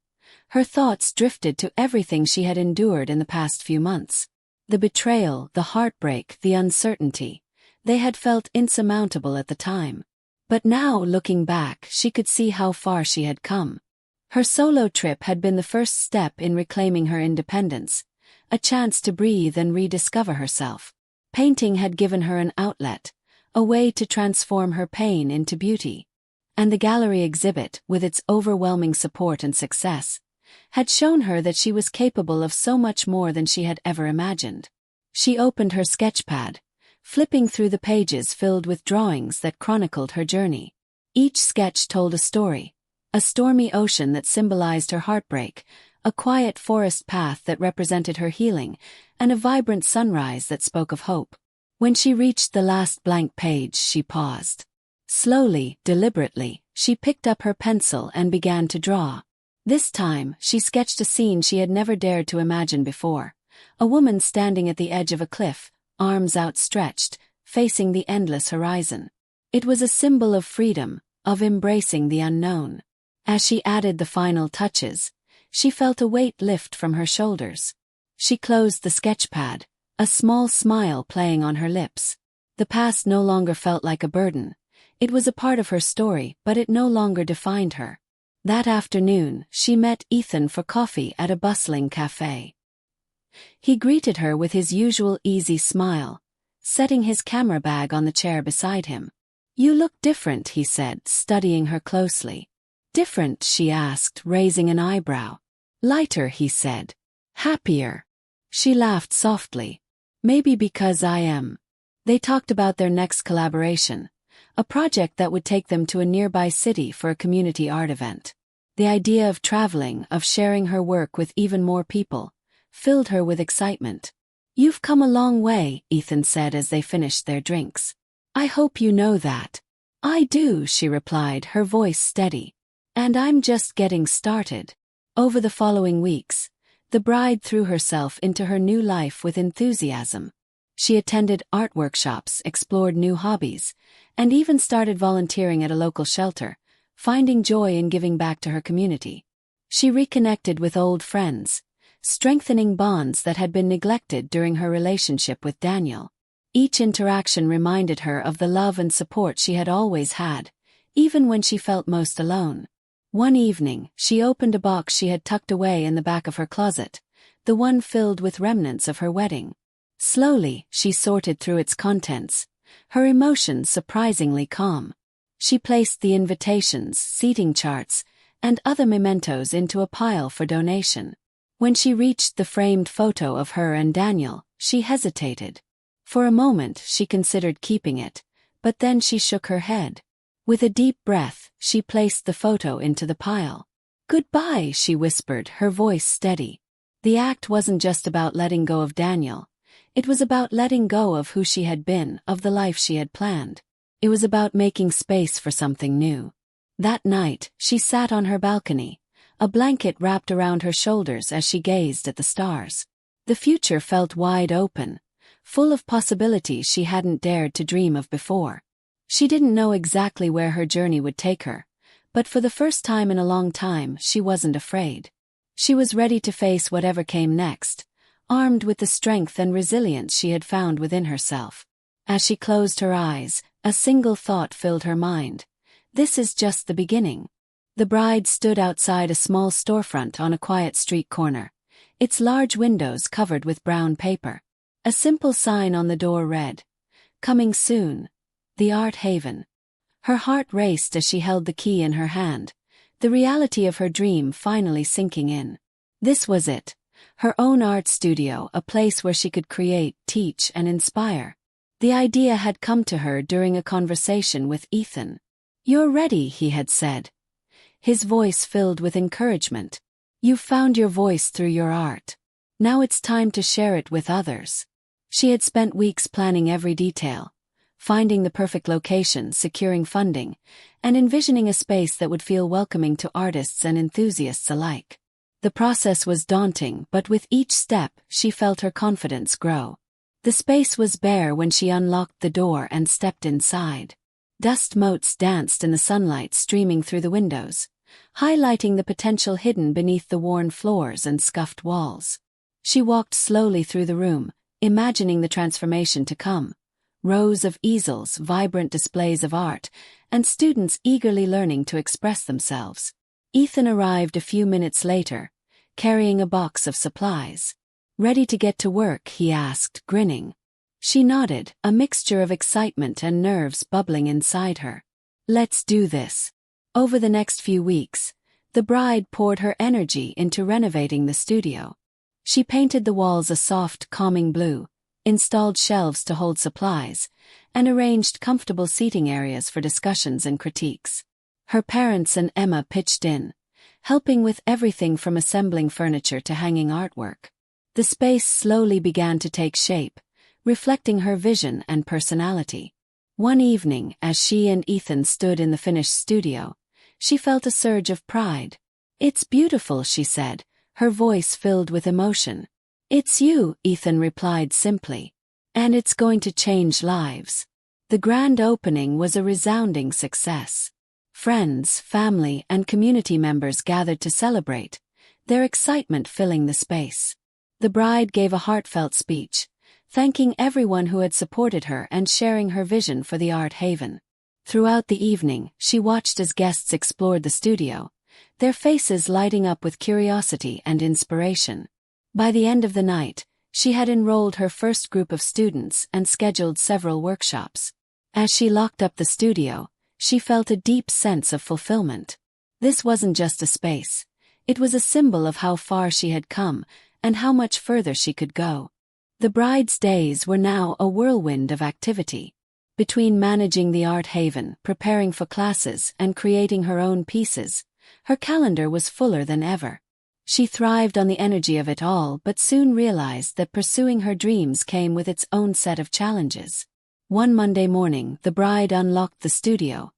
her thoughts drifted to everything she had endured in the past few months. The betrayal, the heartbreak, the uncertainty. They had felt insurmountable at the time. But now, looking back, she could see how far she had come. Her solo trip had been the first step in reclaiming her independence, a chance to breathe and rediscover herself. Painting had given her an outlet, a way to transform her pain into beauty. And the gallery exhibit, with its overwhelming support and success, had shown her that she was capable of so much more than she had ever imagined. She opened her sketchpad, flipping through the pages filled with drawings that chronicled her journey. Each sketch told a story, a stormy ocean that symbolized her heartbreak, a quiet forest path that represented her healing, and a vibrant sunrise that spoke of hope. When she reached the last blank page, she paused. Slowly, deliberately, she picked up her pencil and began to draw. This time, she sketched a scene she had never dared to imagine before. A woman standing at the edge of a cliff, arms outstretched, facing the endless horizon. It was a symbol of freedom, of embracing the unknown. As she added the final touches, she felt a weight lift from her shoulders. She closed the sketchpad, a small smile playing on her lips. The past no longer felt like a burden. It was a part of her story, but it no longer defined her. That afternoon, she met Ethan for coffee at a bustling cafe. He greeted her with his usual easy smile, setting his camera bag on the chair beside him. "You look different," he said, studying her closely. "Different?" she asked, raising an eyebrow. "Lighter," he said. "Happier." She laughed softly. "Maybe because I am." They talked about their next collaboration, a project that would take them to a nearby city for a community art event. The idea of traveling, of sharing her work with even more people, filled her with excitement. "You've come a long way," Ethan said as they finished their drinks. "I hope you know that." "I do," she replied, her voice steady. "And I'm just getting started." Over the following weeks, the bride threw herself into her new life with enthusiasm. She attended art workshops, explored new hobbies, and even started volunteering at a local shelter, finding joy in giving back to her community. She reconnected with old friends, strengthening bonds that had been neglected during her relationship with Daniel. Each interaction reminded her of the love and support she had always had, even when she felt most alone. One evening, she opened a box she had tucked away in the back of her closet, the one filled with remnants of her wedding. Slowly, she sorted through its contents, her emotions surprisingly calm. She placed the invitations, seating charts, and other mementos into a pile for donation. When she reached the framed photo of her and Daniel, she hesitated. For a moment she considered keeping it, but then she shook her head. With a deep breath, she placed the photo into the pile. "Goodbye," she whispered, her voice steady. The act wasn't just about letting go of Daniel. It was about letting go of who she had been, of the life she had planned. It was about making space for something new. That night, she sat on her balcony, a blanket wrapped around her shoulders as she gazed at the stars. The future felt wide open, full of possibilities she hadn't dared to dream of before. She didn't know exactly where her journey would take her, but for the first time in a long time, she wasn't afraid. She was ready to face whatever came next, armed with the strength and resilience she had found within herself. As she closed her eyes, a single thought filled her mind. This is just the beginning. The bride stood outside a small storefront on a quiet street corner, its large windows covered with brown paper. A simple sign on the door read, "Coming soon, the Art Haven." Her heart raced as she held the key in her hand, the reality of her dream finally sinking in. This was it, her own art studio, a place where she could create, teach, and inspire. The idea had come to her during a conversation with Ethan. "You're ready," he had said, his voice filled with encouragement. "You've found your voice through your art. Now it's time to share it with others." She had spent weeks planning every detail, finding the perfect location, securing funding, and envisioning a space that would feel welcoming to artists and enthusiasts alike. The process was daunting, but with each step, she felt her confidence grow. The space was bare when she unlocked the door and stepped inside. Dust motes danced in the sunlight streaming through the windows, highlighting the potential hidden beneath the worn floors and scuffed walls. She walked slowly through the room, imagining the transformation to come. Rows of easels, vibrant displays of art, and students eagerly learning to express themselves. Ethan arrived a few minutes later, carrying a box of supplies. "Ready to get to work?" he asked, grinning. She nodded, a mixture of excitement and nerves bubbling inside her. "Let's do this." Over the next few weeks, the bride poured her energy into renovating the studio. She painted the walls a soft, calming blue, installed shelves to hold supplies, and arranged comfortable seating areas for discussions and critiques. Her parents and Emma pitched in, helping with everything from assembling furniture to hanging artwork. The space slowly began to take shape, reflecting her vision and personality. One evening, as she and Ethan stood in the finished studio, she felt a surge of pride. "It's beautiful," she said, her voice filled with emotion. "It's you," Ethan replied simply. "And it's going to change lives." The grand opening was a resounding success. Friends, family, and community members gathered to celebrate, their excitement filling the space. The bride gave a heartfelt speech, thanking everyone who had supported her and sharing her vision for the Art Haven. Throughout the evening, she watched as guests explored the studio, their faces lighting up with curiosity and inspiration. By the end of the night, she had enrolled her first group of students and scheduled several workshops. As she locked up the studio, she felt a deep sense of fulfillment. This wasn't just a space. It was a symbol of how far she had come and how much further she could go. The bride's days were now a whirlwind of activity. Between managing the Art Haven, preparing for classes, and creating her own pieces, her calendar was fuller than ever. She thrived on the energy of it all but soon realized that pursuing her dreams came with its own set of challenges. One Monday morning, the bride unlocked the studio,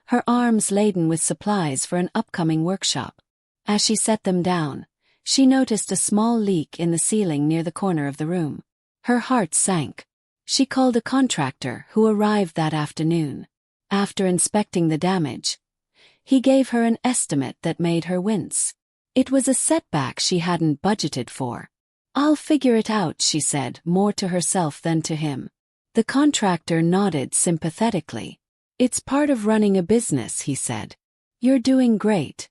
her arms laden with supplies for an upcoming workshop. As she set them down, she noticed a small leak in the ceiling near the corner of the room. Her heart sank. She called a contractor who arrived that afternoon. After inspecting the damage, he gave her an estimate that made her wince. It was a setback she hadn't budgeted for. "I'll figure it out," she said, more to herself than to him. The contractor nodded sympathetically. "It's part of running a business," he said. "You're doing great.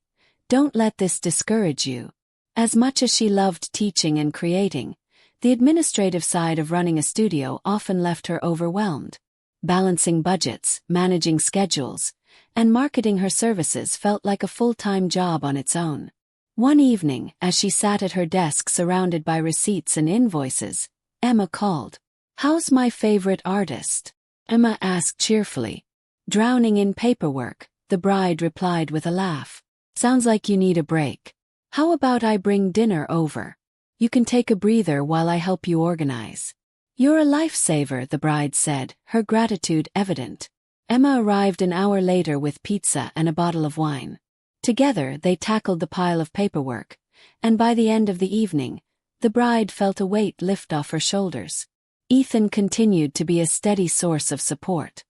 Don't let this discourage you." As much as she loved teaching and creating, the administrative side of running a studio often left her overwhelmed. Balancing budgets, managing schedules, and marketing her services felt like a full-time job on its own. One evening, as she sat at her desk surrounded by receipts and invoices, Emma called. "How's my favorite artist?" Emma asked cheerfully. "Drowning in paperwork," the bride replied with a laugh. "Sounds like you need a break. How about I bring dinner over? You can take a breather while I help you organize." "You're a lifesaver," the bride said, her gratitude evident. Emma arrived an hour later with pizza and a bottle of wine. Together they tackled the pile of paperwork, and by the end of the evening, the bride felt a weight lift off her shoulders. Ethan continued to be a steady source of support.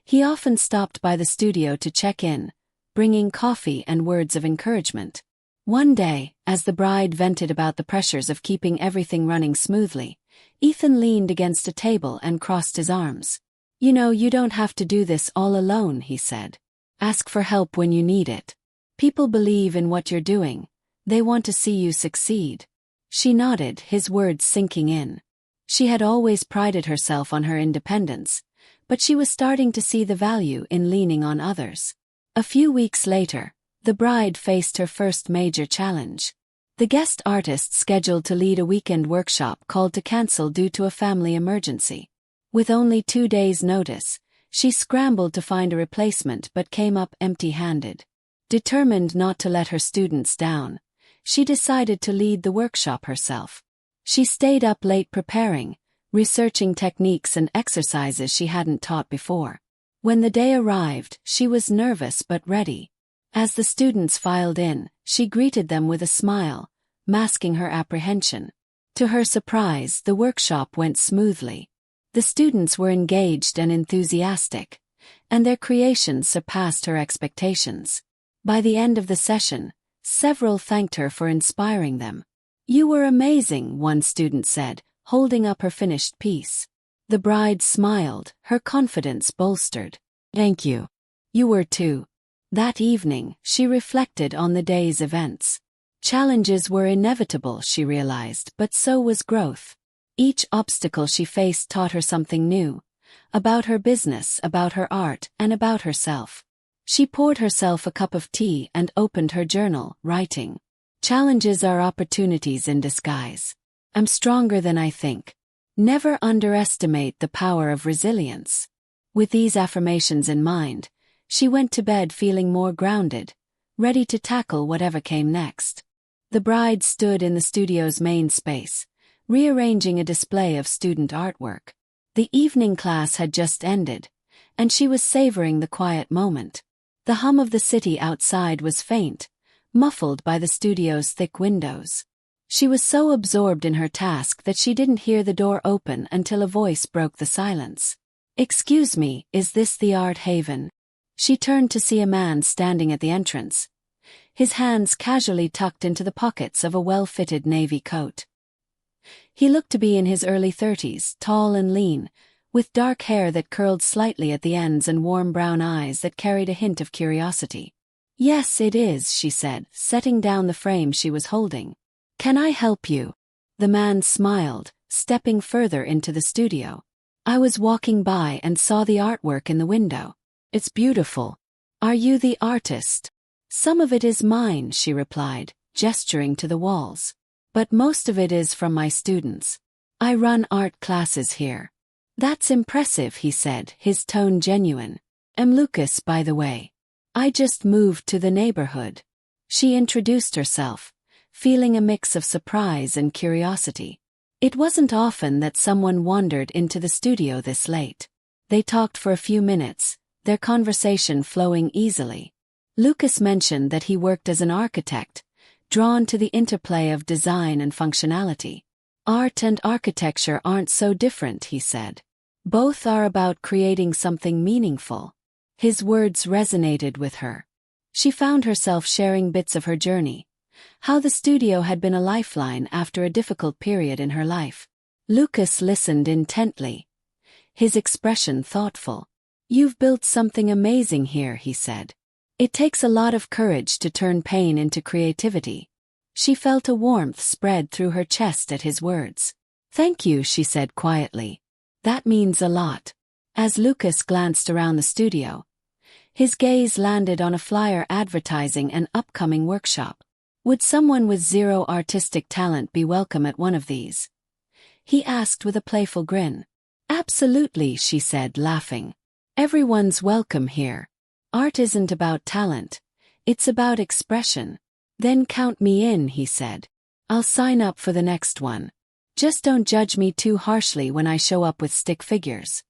He often stopped by the studio to check in, bringing coffee and words of encouragement. One day, as the bride vented about the pressures of keeping everything running smoothly, Ethan leaned against a table and crossed his arms. "You know, you don't have to do this all alone," he said. "Ask for help when you need it. People believe in what you're doing. They want to see you succeed." She nodded, his words sinking in. She had always prided herself on her independence, but she was starting to see the value in leaning on others. A few weeks later, the bride faced her first major challenge. The guest artist scheduled to lead a weekend workshop called to cancel due to a family emergency. With only 2 days' notice, she scrambled to find a replacement but came up empty-handed. Determined not to let her students down, she decided to lead the workshop herself. She stayed up late preparing, researching techniques and exercises she hadn't taught before. When the day arrived, she was nervous but ready. As the students filed in, she greeted them with a smile, masking her apprehension. To her surprise, the workshop went smoothly. The students were engaged and enthusiastic, and their creations surpassed her expectations. By the end of the session, several thanked her for inspiring them. "You were amazing," one student said, holding up her finished piece. The bride smiled, her confidence bolstered. "Thank you. You were too." That evening, she reflected on the day's events. Challenges were inevitable, she realized, but so was growth. Each obstacle she faced taught her something new, about her business, about her art, and about herself. She poured herself a cup of tea and opened her journal, writing. "Challenges are opportunities in disguise. I'm stronger than I think. Never underestimate the power of resilience." With these affirmations in mind, she went to bed feeling more grounded, ready to tackle whatever came next. The bride stood in the studio's main space, rearranging a display of student artwork. The evening class had just ended, and she was savoring the quiet moment. The hum of the city outside was faint, muffled by the studio's thick windows. She was so absorbed in her task that she didn't hear the door open until a voice broke the silence. "Excuse me, is this the art haven?" She turned to see a man standing at the entrance, his hands casually tucked into the pockets of a well-fitted navy coat. He looked to be in his early 30s, tall and lean, with dark hair that curled slightly at the ends and warm brown eyes that carried a hint of curiosity. "Yes, it is," she said, setting down the frame she was holding. "Can I help you?" The man smiled, stepping further into the studio. "I was walking by and saw the artwork in the window. It's beautiful. Are you the artist?" "Some of it is mine," she replied, gesturing to the walls. "But most of it is from my students. I run art classes here." "That's impressive," he said, his tone genuine. "I'm Lucas, by the way. I just moved to the neighborhood." She introduced herself, feeling a mix of surprise and curiosity. It wasn't often that someone wandered into the studio this late. They talked for a few minutes, their conversation flowing easily. Lucas mentioned that he worked as an architect, drawn to the interplay of design and functionality. "Art and architecture aren't so different," he said. "Both are about creating something meaningful." His words resonated with her. She found herself sharing bits of her journey, how the studio had been a lifeline after a difficult period in her life. Lucas listened intently, his expression thoughtful. "You've built something amazing here," he said. "It takes a lot of courage to turn pain into creativity." She felt a warmth spread through her chest at his words. "Thank you," she said quietly. "That means a lot." As Lucas glanced around the studio, his gaze landed on a flyer advertising an upcoming workshop. Would someone with zero artistic talent be welcome at one of these? He asked with a playful grin. Absolutely, she said, laughing. Everyone's welcome here. Art isn't about talent. It's about expression. Then count me in, he said. I'll sign up for the next one. Just don't judge me too harshly when I show up with stick figures.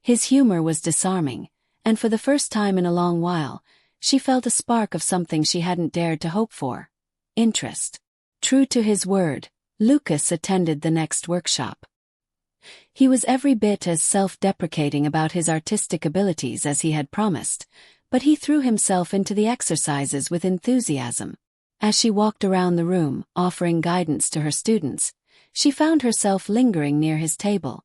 His humor was disarming, and for the first time in a long while, she felt a spark of something she hadn't dared to hope for. Interest. True to his word, Lucas attended the next workshop. He was every bit as self-deprecating about his artistic abilities as he had promised, but he threw himself into the exercises with enthusiasm. As she walked around the room, offering guidance to her students, she found herself lingering near his table.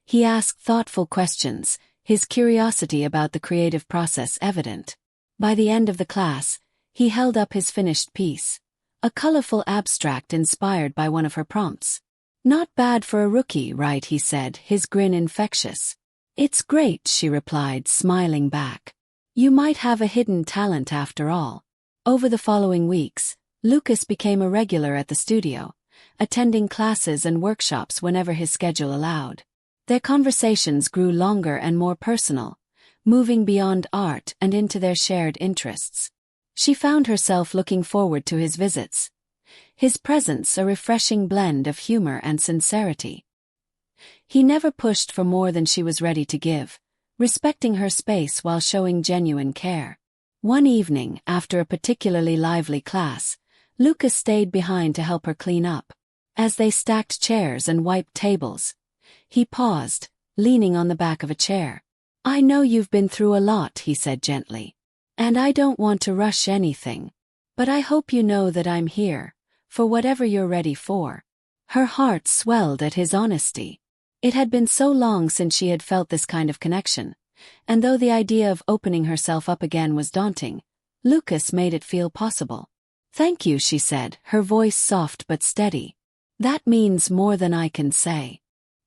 He asked thoughtful questions, his curiosity about the creative process evident. By the end of the class, he held up his finished piece, a colorful abstract inspired by one of her prompts. Not bad for a rookie, right? He said, his grin infectious. It's great, she replied, smiling back. You might have a hidden talent after all. Over the following weeks, Lucas became a regular at the studio, attending classes and workshops whenever his schedule allowed. Their conversations grew longer and more personal, moving beyond art and into their shared interests. She found herself looking forward to his visits. His presence a refreshing blend of humor and sincerity. He never pushed for more than she was ready to give, respecting her space while showing genuine care. One evening, after a particularly lively class, Lucas stayed behind to help her clean up. As they stacked chairs and wiped tables, he paused, leaning on the back of a chair. I know you've been through a lot, he said gently. And I don't want to rush anything. But I hope you know that I'm here, for whatever you're ready for. Her heart swelled at his honesty. It had been so long since she had felt this kind of connection, and though the idea of opening herself up again was daunting, Lucas made it feel possible. Thank you, she said, her voice soft but steady. That means more than I can say.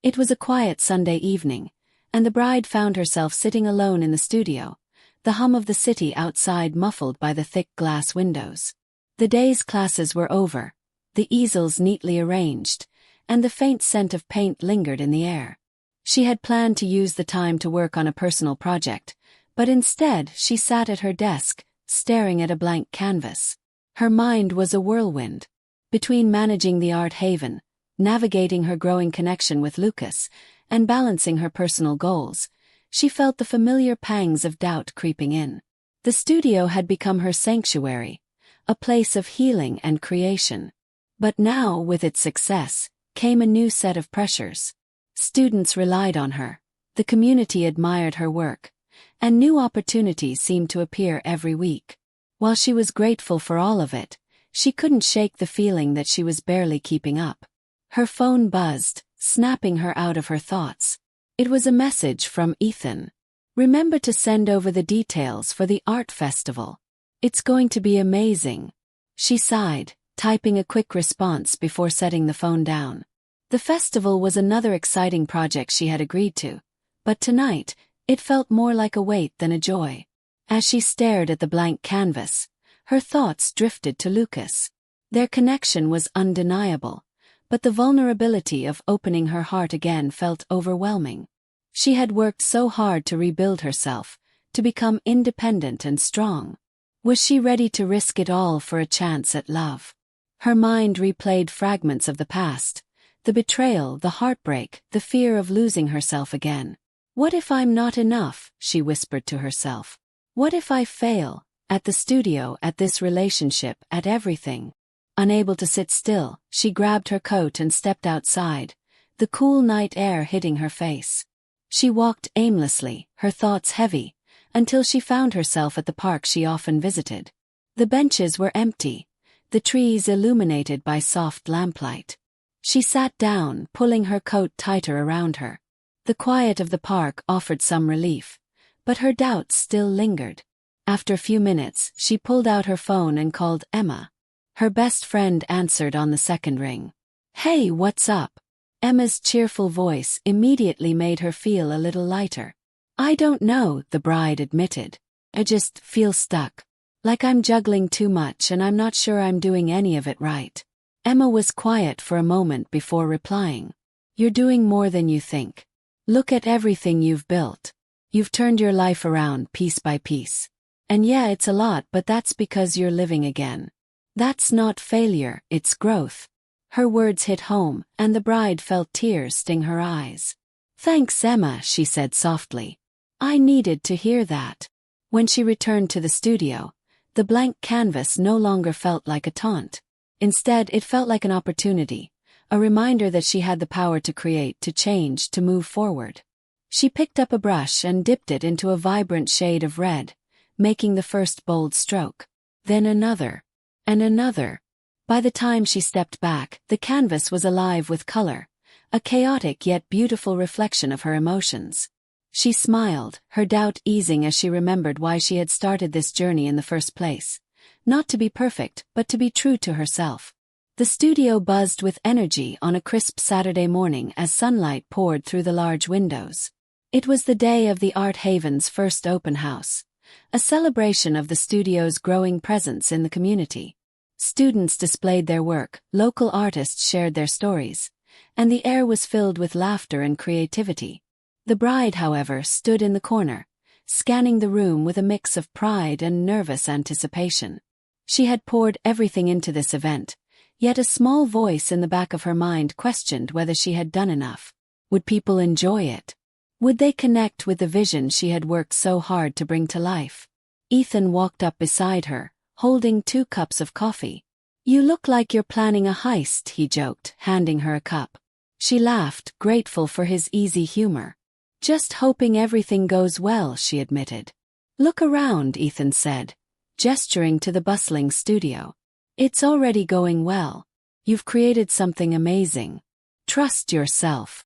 It was a quiet Sunday evening, and the bride found herself sitting alone in the studio, the hum of the city outside muffled by the thick glass windows. The day's classes were over, the easels neatly arranged, and the faint scent of paint lingered in the air. She had planned to use the time to work on a personal project, but instead she sat at her desk, staring at a blank canvas. Her mind was a whirlwind. Between managing the art haven, navigating her growing connection with Lucas, and balancing her personal goals, she felt the familiar pangs of doubt creeping in. The studio had become her sanctuary, a place of healing and creation. But now, with its success, came a new set of pressures. Students relied on her, the community admired her work, and new opportunities seemed to appear every week. While she was grateful for all of it, she couldn't shake the feeling that she was barely keeping up. Her phone buzzed, snapping her out of her thoughts. It was a message from Ethan. Remember to send over the details for the art festival. It's going to be amazing. She sighed, typing a quick response before setting the phone down. The festival was another exciting project she had agreed to, but tonight, it felt more like a weight than a joy. As she stared at the blank canvas, her thoughts drifted to Lucas. Their connection was undeniable, but the vulnerability of opening her heart again felt overwhelming. She had worked so hard to rebuild herself, to become independent and strong. Was she ready to risk it all for a chance at love? Her mind replayed fragments of the past, the betrayal, the heartbreak, the fear of losing herself again. What if I'm not enough, she whispered to herself. What if I fail, at the studio, at this relationship, at everything? Unable to sit still, she grabbed her coat and stepped outside, the cool night air hitting her face. She walked aimlessly, her thoughts heavy, until she found herself at the park she often visited. The benches were empty, the trees illuminated by soft lamplight. She sat down, pulling her coat tighter around her. The quiet of the park offered some relief, but her doubts still lingered. After a few minutes, she pulled out her phone and called Emma. Her best friend answered on the second ring. Hey, what's up? Emma's cheerful voice immediately made her feel a little lighter. I don't know, the bride admitted. I just feel stuck. Like I'm juggling too much and I'm not sure I'm doing any of it right. Emma was quiet for a moment before replying. You're doing more than you think. Look at everything you've built. You've turned your life around piece by piece. And yeah, it's a lot, but that's because you're living again. That's not failure, it's growth. Her words hit home, and the bride felt tears sting her eyes. Thanks, Emma, she said softly. I needed to hear that. When she returned to the studio, the blank canvas no longer felt like a taunt. Instead, it felt like an opportunity, a reminder that she had the power to create, to change, to move forward. She picked up a brush and dipped it into a vibrant shade of red, making the first bold stroke. Then another. And another. By the time she stepped back, the canvas was alive with color, a chaotic yet beautiful reflection of her emotions. She smiled, her doubt easing as she remembered why she had started this journey in the first place. Not to be perfect, but to be true to herself. The studio buzzed with energy on a crisp Saturday morning as sunlight poured through the large windows. It was the day of the Art Haven's first open house, a celebration of the studio's growing presence in the community. Students displayed their work, local artists shared their stories, and the air was filled with laughter and creativity. The bride, however, stood in the corner, scanning the room with a mix of pride and nervous anticipation. She had poured everything into this event, yet a small voice in the back of her mind questioned whether she had done enough. Would people enjoy it? Would they connect with the vision she had worked so hard to bring to life? Ethan walked up beside her, holding 2 cups of coffee. You look like you're planning a heist, he joked, handing her a cup. She laughed, grateful for his easy humor. Just hoping everything goes well, she admitted. Look around, Ethan said, gesturing to the bustling studio. It's already going well. You've created something amazing. Trust yourself.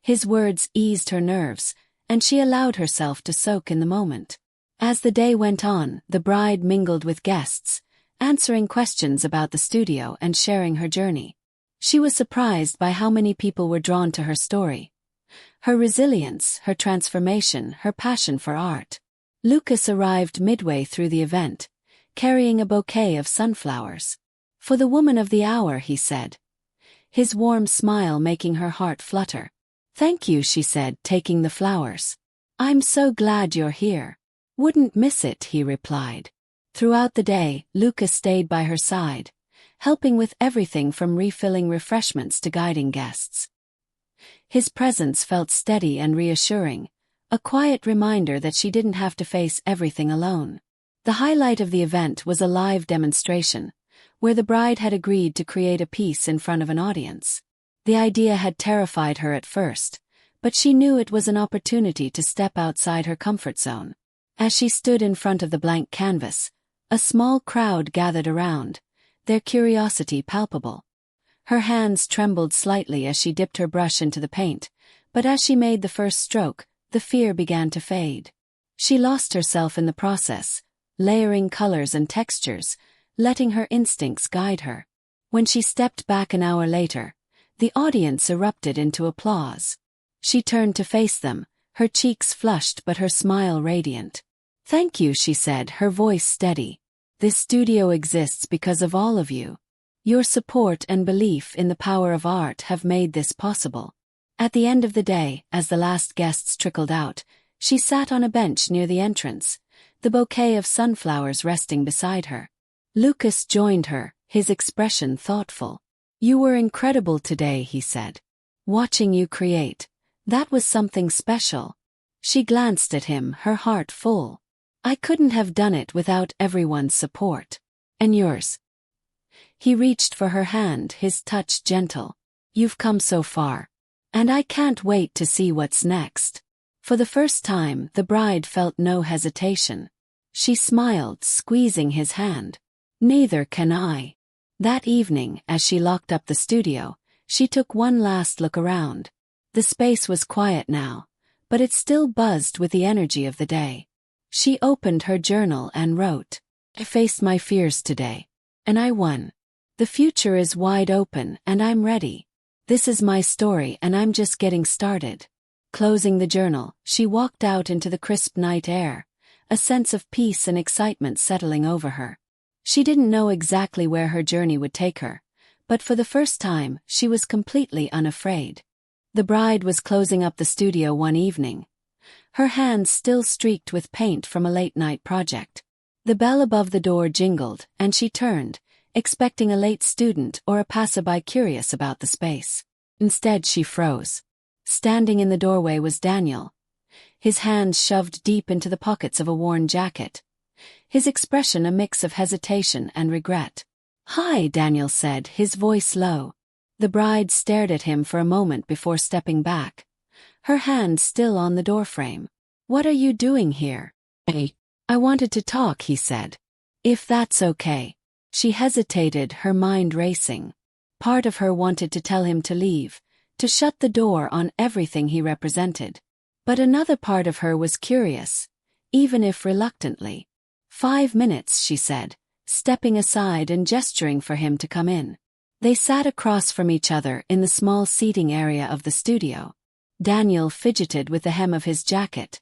His words eased her nerves, and she allowed herself to soak in the moment. As the day went on, the bride mingled with guests, answering questions about the studio and sharing her journey. She was surprised by how many people were drawn to her story. Her resilience, her transformation, her passion for art. Lucas arrived midway through the event, carrying a bouquet of sunflowers. For the woman of the hour, he said. His warm smile making her heart flutter. Thank you, she said, taking the flowers. I'm so glad you're here. Wouldn't miss it, he replied. Throughout the day, Lucas stayed by her side, helping with everything from refilling refreshments to guiding guests. His presence felt steady and reassuring, a quiet reminder that she didn't have to face everything alone. The highlight of the event was a live demonstration, where the bride had agreed to create a piece in front of an audience. The idea had terrified her at first, but she knew it was an opportunity to step outside her comfort zone. As she stood in front of the blank canvas, a small crowd gathered around, their curiosity palpable. Her hands trembled slightly as she dipped her brush into the paint, but as she made the first stroke, the fear began to fade. She lost herself in the process, layering colors and textures, letting her instincts guide her. When she stepped back an hour later, the audience erupted into applause. She turned to face them, her cheeks flushed but her smile radiant. Thank you, she said, her voice steady. This studio exists because of all of you. Your support and belief in the power of art have made this possible. At the end of the day, as the last guests trickled out, she sat on a bench near the entrance, the bouquet of sunflowers resting beside her. Lucas joined her, his expression thoughtful. You were incredible today, he said. Watching you create, that was something special. She glanced at him, her heart full. I couldn't have done it without everyone's support. And yours? He reached for her hand, his touch gentle. You've come so far. And I can't wait to see what's next. For the first time, the bride felt no hesitation. She smiled, squeezing his hand. Neither can I. That evening, as she locked up the studio, she took one last look around. The space was quiet now, but it still buzzed with the energy of the day. She opened her journal and wrote, I faced my fears today. And I won. The future is wide open and I'm ready. This is my story and I'm just getting started. Closing the journal, she walked out into the crisp night air, a sense of peace and excitement settling over her. She didn't know exactly where her journey would take her, but for the first time, she was completely unafraid. The bride was closing up the studio one evening, her hands still streaked with paint from a late-night project. The bell above the door jingled, and she turned, expecting a late student or a passerby curious about the space. Instead, she froze. Standing in the doorway was Daniel, his hands shoved deep into the pockets of a worn jacket, his expression a mix of hesitation and regret. "Hi," Daniel said, his voice low. The bride stared at him for a moment before stepping back, her hand still on the doorframe. "What are you doing here?" "I wanted to talk," he said. "If that's okay." She hesitated, her mind racing. Part of her wanted to tell him to leave, to shut the door on everything he represented. But another part of her was curious, even if reluctantly. "5 minutes," she said, stepping aside and gesturing for him to come in. They sat across from each other in the small seating area of the studio. Daniel fidgeted with the hem of his jacket,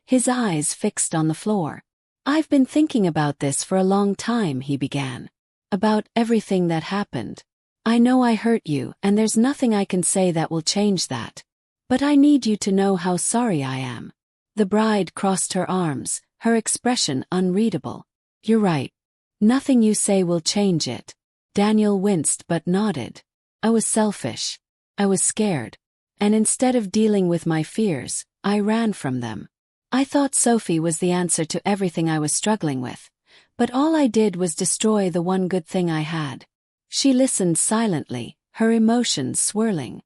his eyes fixed on the floor. "I've been thinking about this for a long time," he began. "About everything that happened. I know I hurt you, and there's nothing I can say that will change that. But I need you to know how sorry I am." The bride crossed her arms, her expression unreadable. "You're right. Nothing you say will change it." Daniel winced but nodded. "I was selfish. I was scared. And instead of dealing with my fears, I ran from them. I thought Sophie was the answer to everything I was struggling with, but all I did was destroy the one good thing I had." She listened silently, her emotions swirling.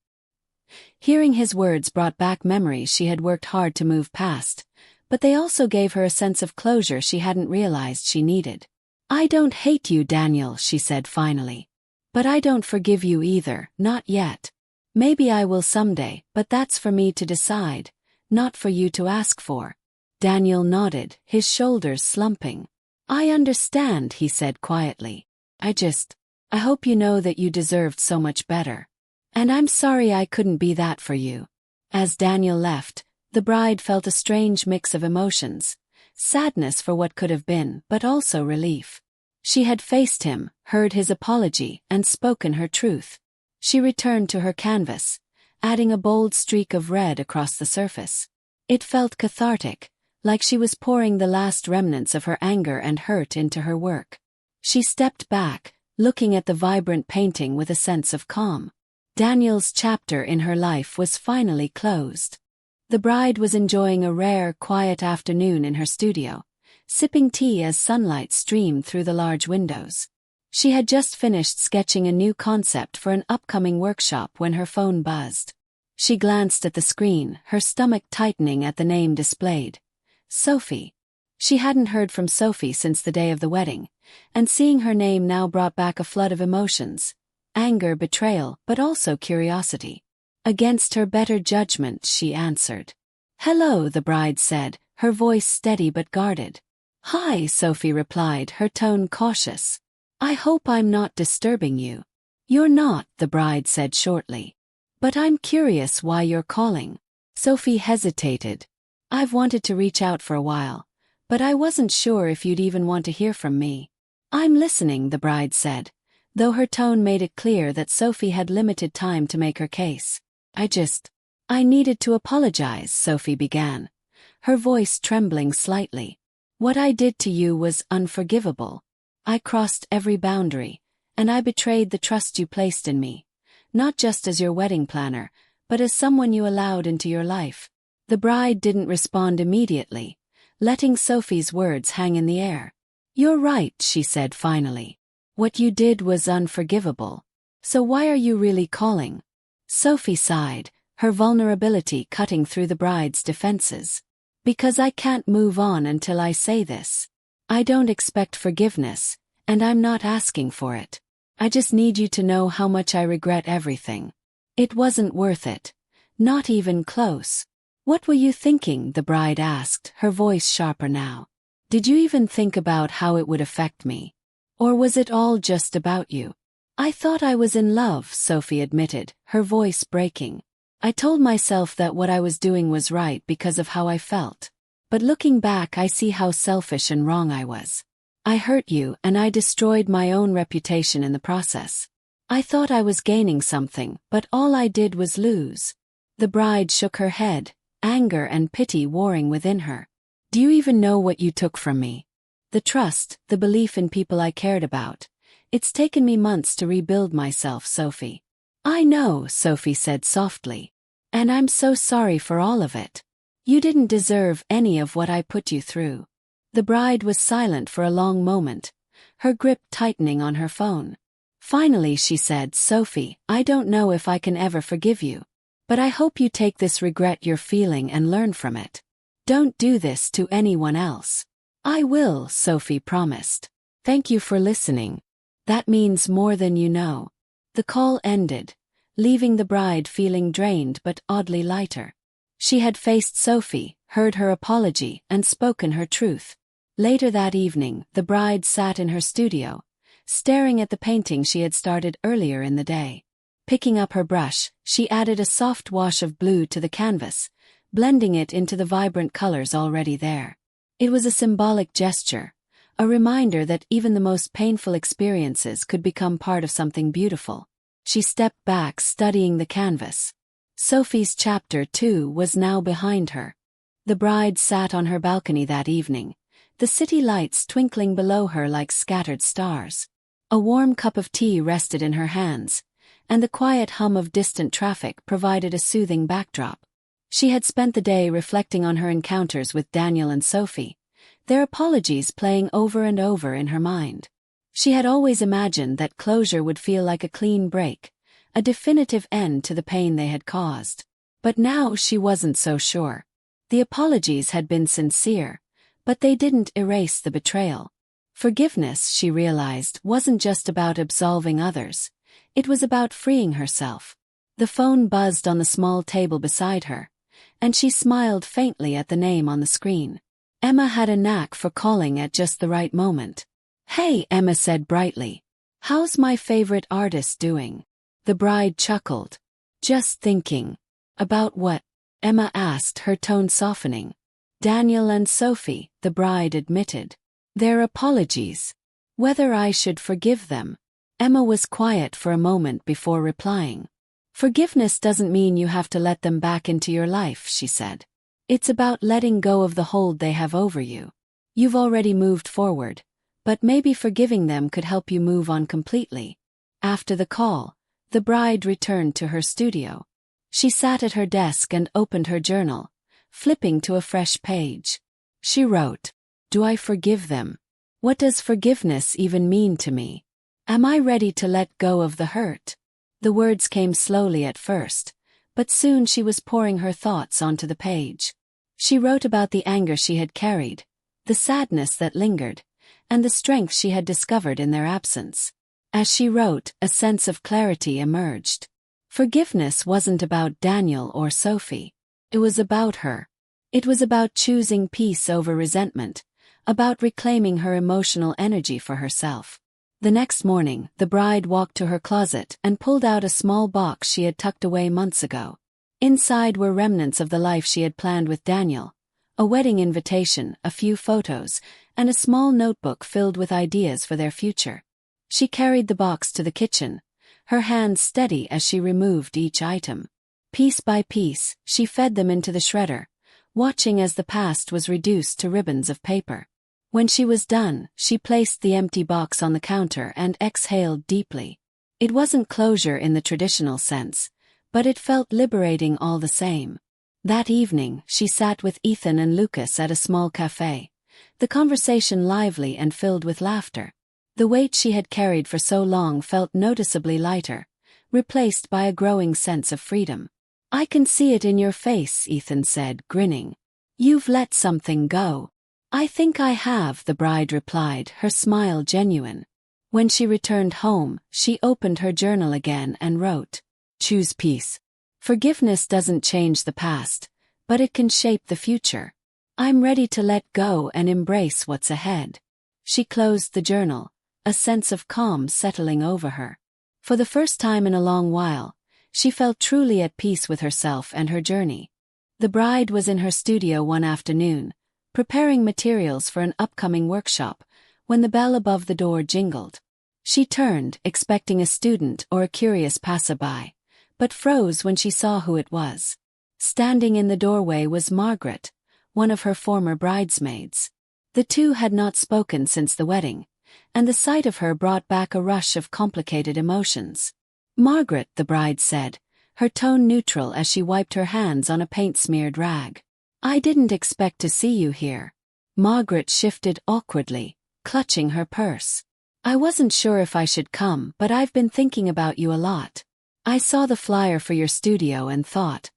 Hearing his words brought back memories she had worked hard to move past, but they also gave her a sense of closure she hadn't realized she needed. "I don't hate you, Daniel," she said finally. "But I don't forgive you either, not yet. Maybe I will someday, but that's for me to decide, not for you to ask for." Daniel nodded, his shoulders slumping. "I understand," he said quietly. I hope you know that you deserved so much better. And I'm sorry I couldn't be that for you." As Daniel left, the bride felt a strange mix of emotions, sadness for what could have been, but also relief. She had faced him, heard his apology, and spoken her truth. She returned to her canvas, adding a bold streak of red across the surface. It felt cathartic, like she was pouring the last remnants of her anger and hurt into her work. She stepped back, looking at the vibrant painting with a sense of calm. Daniel's chapter in her life was finally closed. The bride was enjoying a rare, quiet afternoon in her studio, sipping tea as sunlight streamed through the large windows. She had just finished sketching a new concept for an upcoming workshop when her phone buzzed. She glanced at the screen, her stomach tightening at the name displayed. Sophie. She hadn't heard from Sophie since the day of the wedding, and seeing her name now brought back a flood of emotions. Anger, betrayal, but also curiosity. Against her better judgment, she answered. "Hello," the bride said, her voice steady but guarded. "Hi," Sophie replied, her tone cautious. "I hope I'm not disturbing you." "You're not," the bride said shortly. "But I'm curious why you're calling." Sophie hesitated. "I've wanted to reach out for a while, but I wasn't sure if you'd even want to hear from me." "I'm listening," the bride said, though her tone made it clear that Sophie had limited time to make her case. I needed to apologize," Sophie began, her voice trembling slightly. "What I did to you was unforgivable. I crossed every boundary, and I betrayed the trust you placed in me, not just as your wedding planner, but as someone you allowed into your life." The bride didn't respond immediately, letting Sophie's words hang in the air. "You're right," she said finally. "What you did was unforgivable. So why are you really calling?" Sophie sighed, her vulnerability cutting through the bride's defenses. "Because I can't move on until I say this. I don't expect forgiveness, and I'm not asking for it. I just need you to know how much I regret everything. It wasn't worth it. Not even close." "What were you thinking?" the bride asked, her voice sharper now. "Did you even think about how it would affect me? Or was it all just about you?" "I thought I was in love," Sophie admitted, her voice breaking. "I told myself that what I was doing was right because of how I felt. But looking back, I see how selfish and wrong I was. I hurt you and I destroyed my own reputation in the process. I thought I was gaining something, but all I did was lose." The bride shook her head, anger and pity warring within her. "Do you even know what you took from me? The trust, the belief in people I cared about. It's taken me months to rebuild myself, Sophie." "I know," Sophie said softly. "And I'm so sorry for all of it. You didn't deserve any of what I put you through." The bride was silent for a long moment, her grip tightening on her phone. Finally she said, "Sophie, I don't know if I can ever forgive you. But I hope you take this regret you're feeling and learn from it. Don't do this to anyone else." "I will," Sophie promised. "Thank you for listening. That means more than you know." The call ended, leaving the bride feeling drained but oddly lighter. She had faced Sophie, heard her apology, and spoken her truth. Later that evening, the bride sat in her studio, staring at the painting she had started earlier in the day. Picking up her brush, she added a soft wash of blue to the canvas, blending it into the vibrant colors already there. It was a symbolic gesture, a reminder that even the most painful experiences could become part of something beautiful. She stepped back, studying the canvas. Sophie's chapter 2 was now behind her. The bride sat on her balcony that evening, the city lights twinkling below her like scattered stars. A warm cup of tea rested in her hands, and the quiet hum of distant traffic provided a soothing backdrop. She had spent the day reflecting on her encounters with Daniel and Sophie, their apologies playing over and over in her mind. She had always imagined that closure would feel like a clean break, a definitive end to the pain they had caused. But now she wasn't so sure. The apologies had been sincere, but they didn't erase the betrayal. Forgiveness, she realized, wasn't just about absolving others. It was about freeing herself. The phone buzzed on the small table beside her, and she smiled faintly at the name on the screen. Emma had a knack for calling at just the right moment. "Hey," Emma said brightly. "How's my favorite artist doing?" The bride chuckled. "Just thinking." "About what?" Emma asked, her tone softening. "Daniel and Sophie," the bride admitted. "Their apologies. Whether I should forgive them." Emma was quiet for a moment before replying. "Forgiveness doesn't mean you have to let them back into your life," she said. "It's about letting go of the hold they have over you. You've already moved forward, but maybe forgiving them could help you move on completely." After the call, the bride returned to her studio. She sat at her desk and opened her journal, flipping to a fresh page. She wrote, "Do I forgive them? What does forgiveness even mean to me? Am I ready to let go of the hurt?" The words came slowly at first, but soon she was pouring her thoughts onto the page. She wrote about the anger she had carried, the sadness that lingered, and the strength she had discovered in their absence. As she wrote, a sense of clarity emerged. Forgiveness wasn't about Daniel or Sophie. It was about her. It was about choosing peace over resentment, about reclaiming her emotional energy for herself. The next morning, the bride walked to her closet and pulled out a small box she had tucked away months ago. Inside were remnants of the life she had planned with Daniel, a wedding invitation, a few photos, and a small notebook filled with ideas for their future. She carried the box to the kitchen, her hands steady as she removed each item. Piece by piece, she fed them into the shredder, watching as the past was reduced to ribbons of paper. When she was done, she placed the empty box on the counter and exhaled deeply. It wasn't closure in the traditional sense, but it felt liberating all the same. That evening, she sat with Ethan and Lucas at a small cafe, the conversation lively and filled with laughter. The weight she had carried for so long felt noticeably lighter, replaced by a growing sense of freedom. "I can see it in your face," Ethan said, grinning. "You've let something go." "I think I have," the bride replied, her smile genuine. When she returned home, she opened her journal again and wrote, "Choose peace. Forgiveness doesn't change the past, but it can shape the future. I'm ready to let go and embrace what's ahead." She closed the journal, a sense of calm settling over her. For the first time in a long while, she felt truly at peace with herself and her journey. The bride was in her studio one afternoon, preparing materials for an upcoming workshop, when the bell above the door jingled. She turned, expecting a student or a curious passerby, but froze when she saw who it was. Standing in the doorway was Margaret, one of her former bridesmaids. The two had not spoken since the wedding, and the sight of her brought back a rush of complicated emotions. "Margaret," the bride said, her tone neutral as she wiped her hands on a paint-smeared rag. "I didn't expect to see you here." Margaret shifted awkwardly, clutching her purse. "I wasn't sure if I should come, but I've been thinking about you a lot. I saw the flyer for your studio and thought,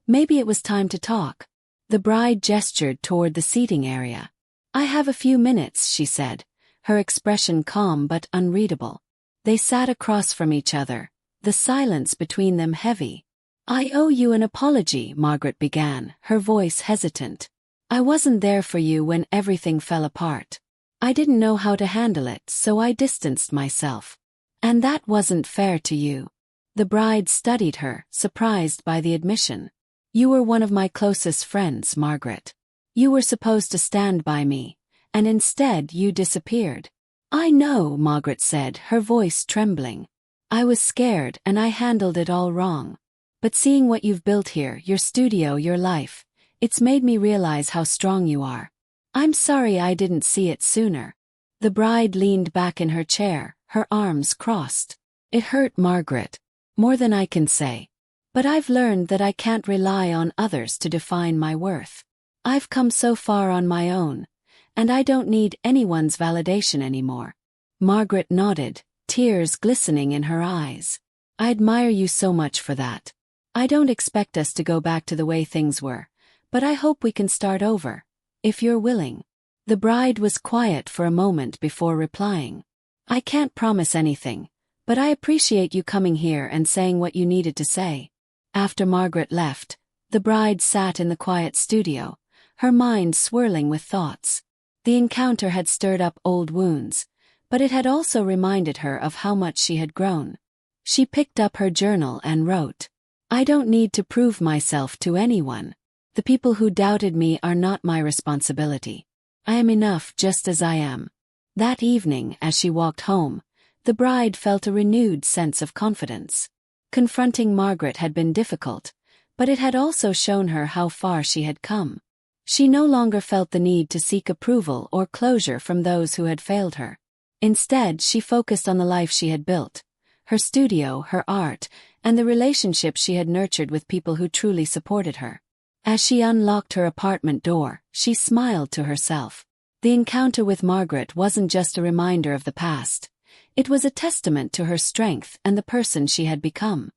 maybe it was time to talk." The bride gestured toward the seating area. "I have a few minutes," she said, her expression calm but unreadable. They sat across from each other, the silence between them heavy. "I owe you an apology," Margaret began, her voice hesitant. "I wasn't there for you when everything fell apart. I didn't know how to handle it, so I distanced myself. And that wasn't fair to you." The bride studied her, surprised by the admission. "You were one of my closest friends, Margaret. You were supposed to stand by me, and instead you disappeared." "I know," Margaret said, her voice trembling. "I was scared and I handled it all wrong. But seeing what you've built here, your studio, your life, it's made me realize how strong you are. I'm sorry I didn't see it sooner." The bride leaned back in her chair, her arms crossed. "It hurt, Margaret. More than I can say. But I've learned that I can't rely on others to define my worth. I've come so far on my own, and I don't need anyone's validation anymore." Margaret nodded, tears glistening in her eyes. "I admire you so much for that. I don't expect us to go back to the way things were, but I hope we can start over, if you're willing." The bride was quiet for a moment before replying. "I can't promise anything, but I appreciate you coming here and saying what you needed to say." After Margaret left, the bride sat in the quiet studio, her mind swirling with thoughts. The encounter had stirred up old wounds, but it had also reminded her of how much she had grown. She picked up her journal and wrote, "I don't need to prove myself to anyone. The people who doubted me are not my responsibility. I am enough just as I am." That evening, as she walked home, the bride felt a renewed sense of confidence. Confronting Margaret had been difficult, but it had also shown her how far she had come. She no longer felt the need to seek approval or closure from those who had failed her. Instead, she focused on the life she had built, her studio, her art, and the relationships she had nurtured with people who truly supported her. As she unlocked her apartment door, she smiled to herself. The encounter with Margaret wasn't just a reminder of the past. It was a testament to her strength and the person she had become.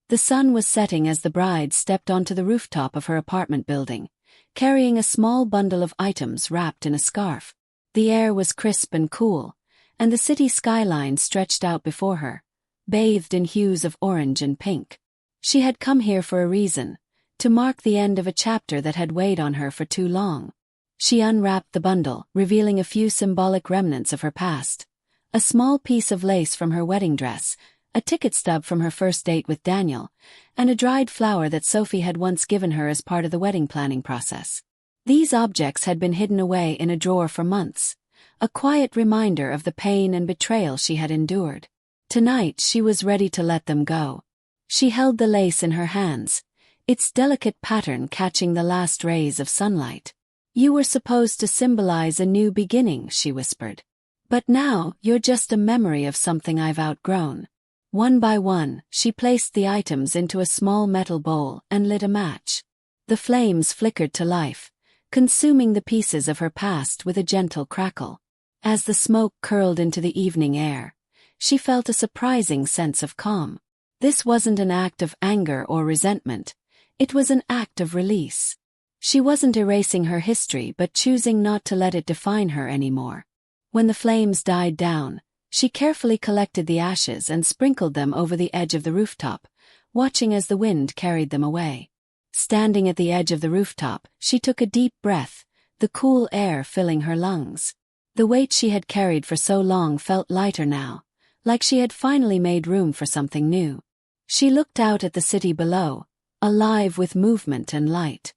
The sun was setting as the bride stepped onto the rooftop of her apartment building, carrying a small bundle of items wrapped in a scarf. The air was crisp and cool, and the city skyline stretched out before her, bathed in hues of orange and pink. She had come here for a reason, to mark the end of a chapter that had weighed on her for too long. She unwrapped the bundle, revealing a few symbolic remnants of her past. A small piece of lace from her wedding dress, a ticket stub from her first date with Daniel, and a dried flower that Sophie had once given her as part of the wedding planning process. These objects had been hidden away in a drawer for months, a quiet reminder of the pain and betrayal she had endured. Tonight she was ready to let them go. She held the lace in her hands, its delicate pattern catching the last rays of sunlight. "You were supposed to symbolize a new beginning," she whispered. "But now, you're just a memory of something I've outgrown." One by one, she placed the items into a small metal bowl and lit a match. The flames flickered to life, consuming the pieces of her past with a gentle crackle. As the smoke curled into the evening air, she felt a surprising sense of calm. This wasn't an act of anger or resentment, it was an act of release. She wasn't erasing her history but choosing not to let it define her anymore. When the flames died down, she carefully collected the ashes and sprinkled them over the edge of the rooftop, watching as the wind carried them away. Standing at the edge of the rooftop, she took a deep breath, the cool air filling her lungs. The weight she had carried for so long felt lighter now, like she had finally made room for something new. She looked out at the city below, alive with movement and light.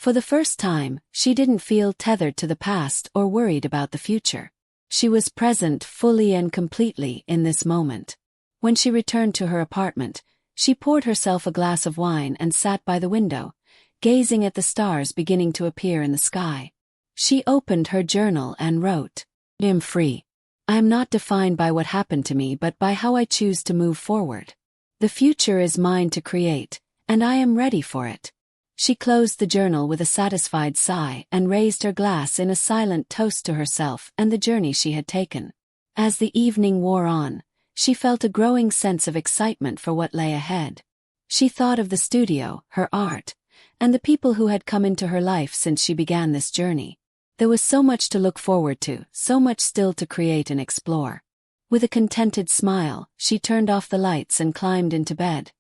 For the first time, she didn't feel tethered to the past or worried about the future. She was present fully and completely in this moment. When she returned to her apartment, she poured herself a glass of wine and sat by the window, gazing at the stars beginning to appear in the sky. She opened her journal and wrote, "I am free. I am not defined by what happened to me but by how I choose to move forward. The future is mine to create, and I am ready for it." She closed the journal with a satisfied sigh and raised her glass in a silent toast to herself and the journey she had taken. As the evening wore on, she felt a growing sense of excitement for what lay ahead. She thought of the studio, her art, and the people who had come into her life since she began this journey. There was so much to look forward to, so much still to create and explore. With a contented smile, she turned off the lights and climbed into bed,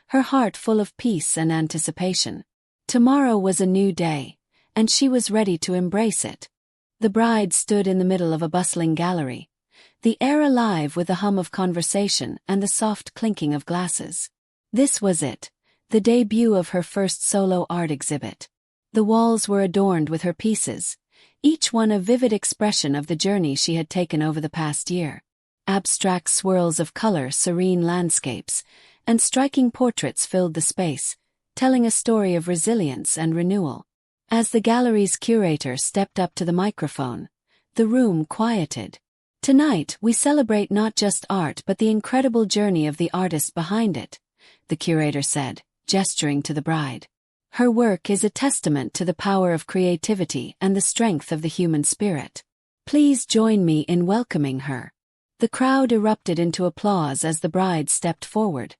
her heart full of peace and anticipation. Tomorrow was a new day, and she was ready to embrace it. The bride stood in the middle of a bustling gallery, the air alive with the hum of conversation and the soft clinking of glasses. This was it, the debut of her first solo art exhibit. The walls were adorned with her pieces, each one a vivid expression of the journey she had taken over the past year. Abstract swirls of color, serene landscapes, and striking portraits filled the space, telling a story of resilience and renewal. As the gallery's curator stepped up to the microphone, the room quieted. "Tonight, we celebrate not just art but the incredible journey of the artist behind it," the curator said, gesturing to the bride. "Her work is a testament to the power of creativity and the strength of the human spirit. Please join me in welcoming her." The crowd erupted into applause as the bride stepped forward,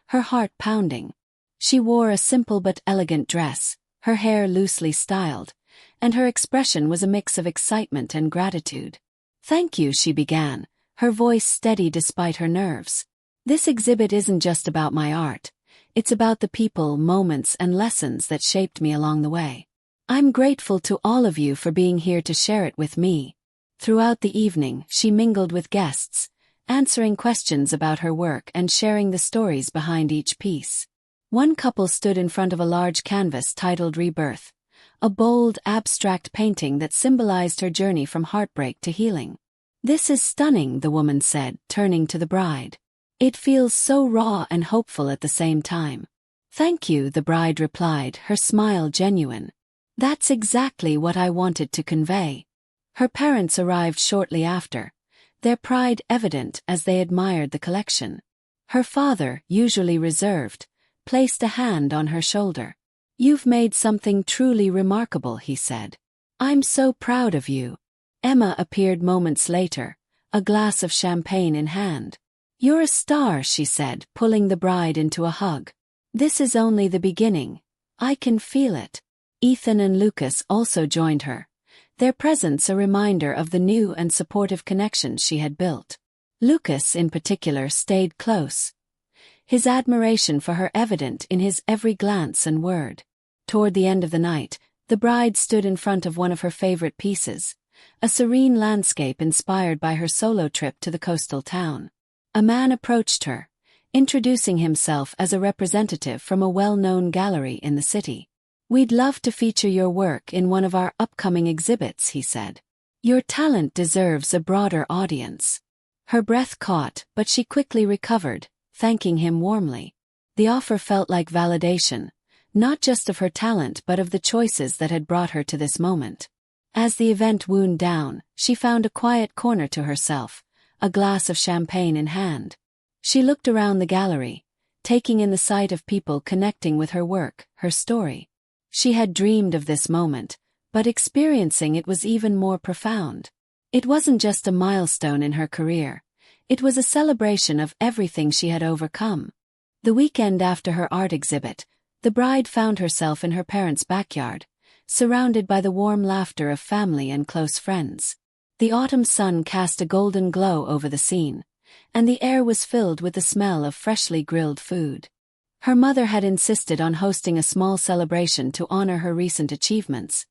her heart pounding. She wore a simple but elegant dress, her hair loosely styled, and her expression was a mix of excitement and gratitude. "Thank you," she began, her voice steady despite her nerves. "This exhibit isn't just about my art. It's about the people, moments, and lessons that shaped me along the way. I'm grateful to all of you for being here to share it with me." Throughout the evening, she mingled with guests, answering questions about her work and sharing the stories behind each piece. One couple stood in front of a large canvas titled Rebirth, a bold, abstract painting that symbolized her journey from heartbreak to healing. "This is stunning," the woman said, turning to the bride. "It feels so raw and hopeful at the same time." "Thank you," the bride replied, her smile genuine. "That's exactly what I wanted to convey." Her parents arrived shortly after, their pride evident as they admired the collection. Her father, usually reserved, placed a hand on her shoulder. "You've made something truly remarkable," he said. "I'm so proud of you." Emma appeared moments later, a glass of champagne in hand. "You're a star," she said, pulling the bride into a hug. "This is only the beginning. I can feel it." Ethan and Lucas also joined her, their presence a reminder of the new and supportive connections she had built. Lucas, in particular, stayed close, his admiration for her evident in his every glance and word. Toward the end of the night, the bride stood in front of one of her favorite pieces, a serene landscape inspired by her solo trip to the coastal town. A man approached her, introducing himself as a representative from a well-known gallery in the city. "We'd love to feature your work in one of our upcoming exhibits," he said. "Your talent deserves a broader audience." Her breath caught, but she quickly recovered, thanking him warmly. The offer felt like validation, not just of her talent but of the choices that had brought her to this moment. As the event wound down, she found a quiet corner to herself, a glass of champagne in hand. She looked around the gallery, taking in the sight of people connecting with her work, her story. She had dreamed of this moment, but experiencing it was even more profound. It wasn't just a milestone in her career. It was a celebration of everything she had overcome. The weekend after her art exhibit, the bride found herself in her parents' backyard, surrounded by the warm laughter of family and close friends. The autumn sun cast a golden glow over the scene, and the air was filled with the smell of freshly grilled food. Her mother had insisted on hosting a small celebration to honor her recent achievements,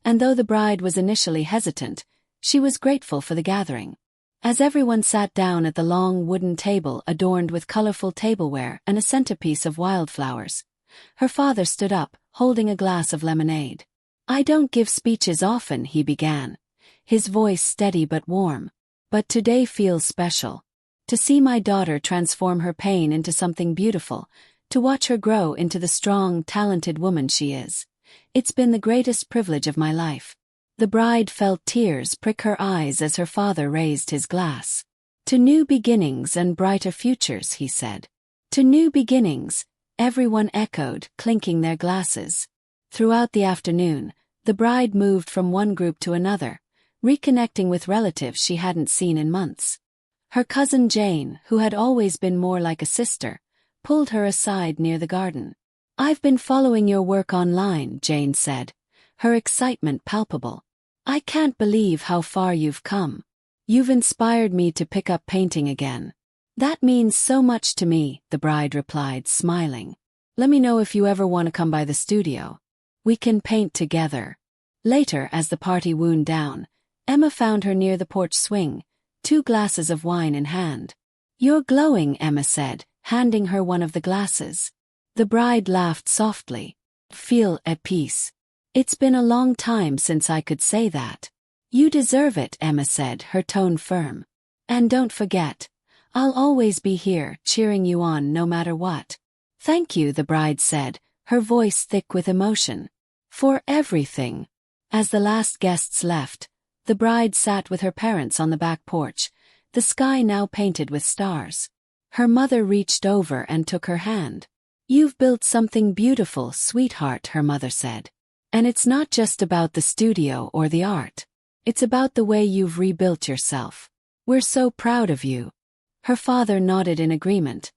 and though the bride was initially hesitant, she was grateful for the gathering. As everyone sat down at the long wooden table adorned with colorful tableware and a centerpiece of wildflowers, her father stood up, holding a glass of lemonade. I don't give speeches often, he began, his voice steady but warm. But today feels special. To see my daughter transform her pain into something beautiful, to watch her grow into the strong, talented woman she is. It's been the greatest privilege of my life. The bride felt tears prick her eyes as her father raised his glass. To new beginnings and brighter futures, he said. To new beginnings, everyone echoed, clinking their glasses. Throughout the afternoon, the bride moved from one group to another, reconnecting with relatives she hadn't seen in months. Her cousin Jane, who had always been more like a sister, pulled her aside near the garden. I've been following your work online, Jane said, her excitement palpable. I can't believe how far you've come. You've inspired me to pick up painting again. That means so much to me, the bride replied, smiling. Let me know if you ever want to come by the studio. We can paint together. Later, as the party wound down, Emma found her near the porch swing, 2 glasses of wine in hand. You're glowing, Emma said, handing her one of the glasses. The bride laughed softly. Feel at peace. It's been a long time since I could say that. You deserve it, Emma said, her tone firm. And don't forget, I'll always be here, cheering you on no matter what. Thank you, the bride said, her voice thick with emotion. For everything. As the last guests left, the bride sat with her parents on the back porch, the sky now painted with stars. Her mother reached over and took her hand. You've built something beautiful, sweetheart, her mother said. And it's not just about the studio or the art. It's about the way you've rebuilt yourself. We're so proud of you. Her father nodded in agreement,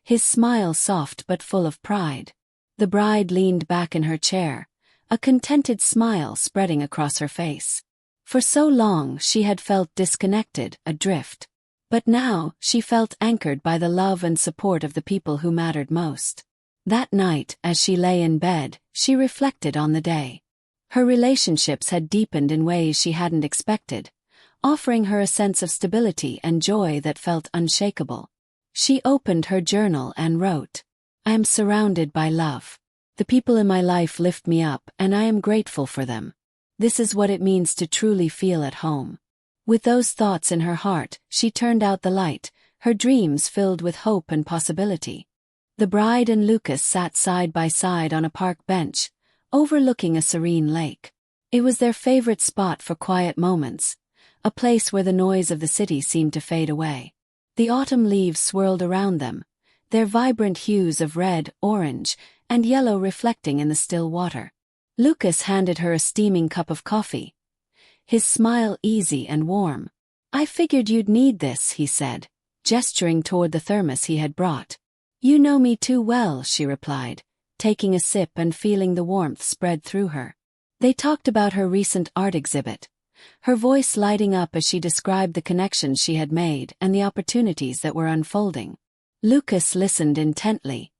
his smile soft but full of pride. The bride leaned back in her chair, a contented smile spreading across her face. For so long she had felt disconnected, adrift. But now she felt anchored by the love and support of the people who mattered most. That night, as she lay in bed, she reflected on the day. Her relationships had deepened in ways she hadn't expected, offering her a sense of stability and joy that felt unshakable. She opened her journal and wrote, I am surrounded by love. The people in my life lift me up, and I am grateful for them. This is what it means to truly feel at home. With those thoughts in her heart, she turned out the light, her dreams filled with hope and possibility. The bride and Lucas sat side by side on a park bench, overlooking a serene lake. It was their favorite spot for quiet moments, a place where the noise of the city seemed to fade away. The autumn leaves swirled around them, their vibrant hues of red, orange, and yellow reflecting in the still water. Lucas handed her a steaming cup of coffee, his smile easy and warm. I figured you'd need this, he said, gesturing toward the thermos he had brought. You know me too well, she replied, taking a sip and feeling the warmth spread through her. They talked about her recent art exhibit, her voice lighting up as she described the connections she had made and the opportunities that were unfolding. Lucas listened intently,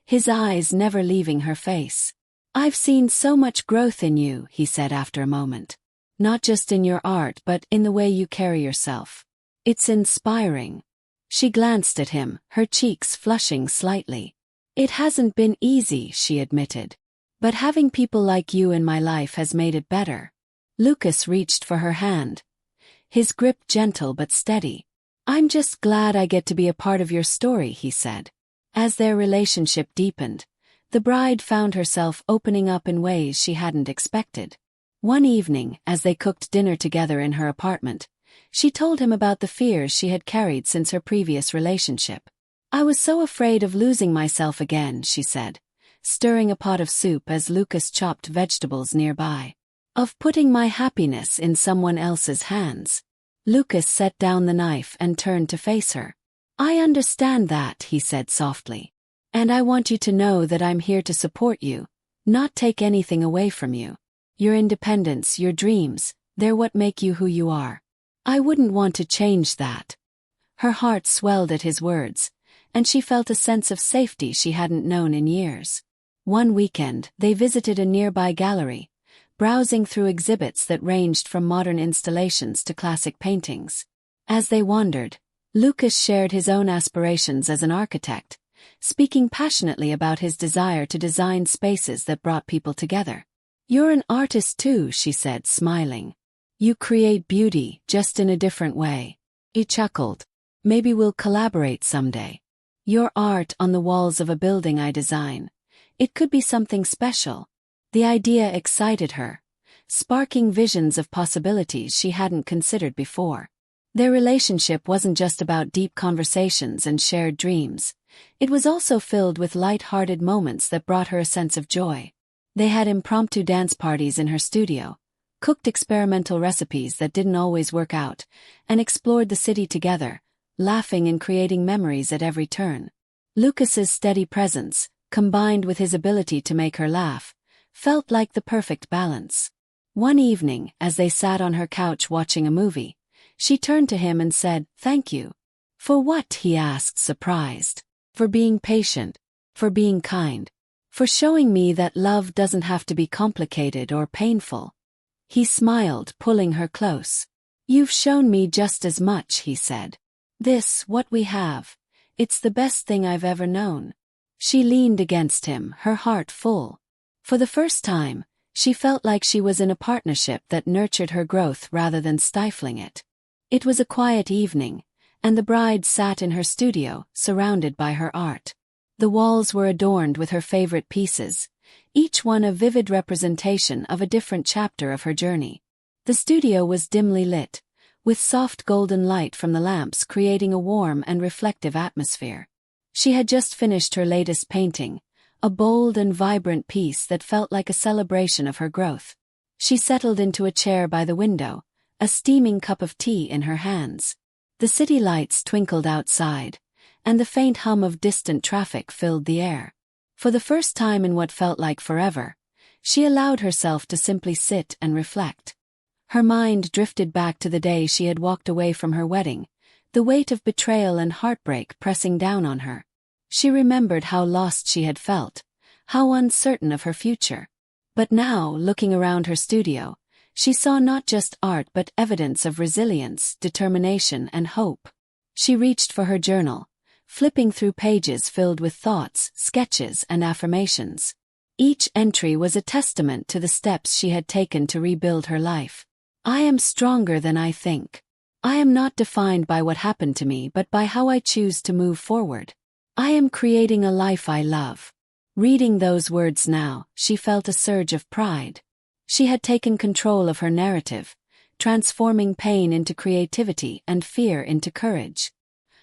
his eyes never leaving her face. I've seen so much growth in you, he said after a moment. Not just in your art but in the way you carry yourself. It's inspiring. She glanced at him, her cheeks flushing slightly. It hasn't been easy, she admitted. But having people like you in my life has made it better. Lucas reached for her hand, his grip gentle but steady. I'm just glad I get to be a part of your story, he said. As their relationship deepened, the bride found herself opening up in ways she hadn't expected. One evening, as they cooked dinner together in her apartment, she told him about the fears she had carried since her previous relationship. I was so afraid of losing myself again, she said, stirring a pot of soup as Lucas chopped vegetables nearby. Of putting my happiness in someone else's hands. Lucas set down the knife and turned to face her. I understand that, he said softly. And I want you to know that I'm here to support you, not take anything away from you. Your independence, your dreams, they're what make you who you are. I wouldn't want to change that. Her heart swelled at his words, and she felt a sense of safety she hadn't known in years. One weekend, they visited a nearby gallery, browsing through exhibits that ranged from modern installations to classic paintings. As they wandered, Lucas shared his own aspirations as an architect, speaking passionately about his desire to design spaces that brought people together. "You're an artist too," she said, smiling. "You create beauty, just in a different way." He chuckled. "Maybe we'll collaborate someday. Your art on the walls of a building I design. It could be something special." The idea excited her, sparking visions of possibilities she hadn't considered before. Their relationship wasn't just about deep conversations and shared dreams. It was also filled with light-hearted moments that brought her a sense of joy. They had impromptu dance parties in her studio, cooked experimental recipes that didn't always work out, and explored the city together, laughing and creating memories at every turn. Lucas's steady presence, combined with his ability to make her laugh, felt like the perfect balance. One evening, as they sat on her couch watching a movie, she turned to him and said, "Thank you." "For what?" he asked, surprised. "For being patient. For being kind. For showing me that love doesn't have to be complicated or painful." He smiled, pulling her close. "You've shown me just as much," he said. What we have. It's the best thing I've ever known." She leaned against him, her heart full. For the first time, she felt like she was in a partnership that nurtured her growth rather than stifling it. It was a quiet evening, and the bride sat in her studio, surrounded by her art. The walls were adorned with her favorite pieces, each one a vivid representation of a different chapter of her journey. The studio was dimly lit, with soft golden light from the lamps creating a warm and reflective atmosphere. She had just finished her latest painting, a bold and vibrant piece that felt like a celebration of her growth. She settled into a chair by the window, a steaming cup of tea in her hands. The city lights twinkled outside, and the faint hum of distant traffic filled the air. For the first time in what felt like forever, she allowed herself to simply sit and reflect. Her mind drifted back to the day she had walked away from her wedding, the weight of betrayal and heartbreak pressing down on her. She remembered how lost she had felt, how uncertain of her future. But now, looking around her studio, she saw not just art but evidence of resilience, determination, and hope. She reached for her journal, flipping through pages filled with thoughts, sketches, and affirmations. Each entry was a testament to the steps she had taken to rebuild her life. "I am stronger than I think. I am not defined by what happened to me but by how I choose to move forward. I am creating a life I love." Reading those words now, she felt a surge of pride. She had taken control of her narrative, transforming pain into creativity and fear into courage.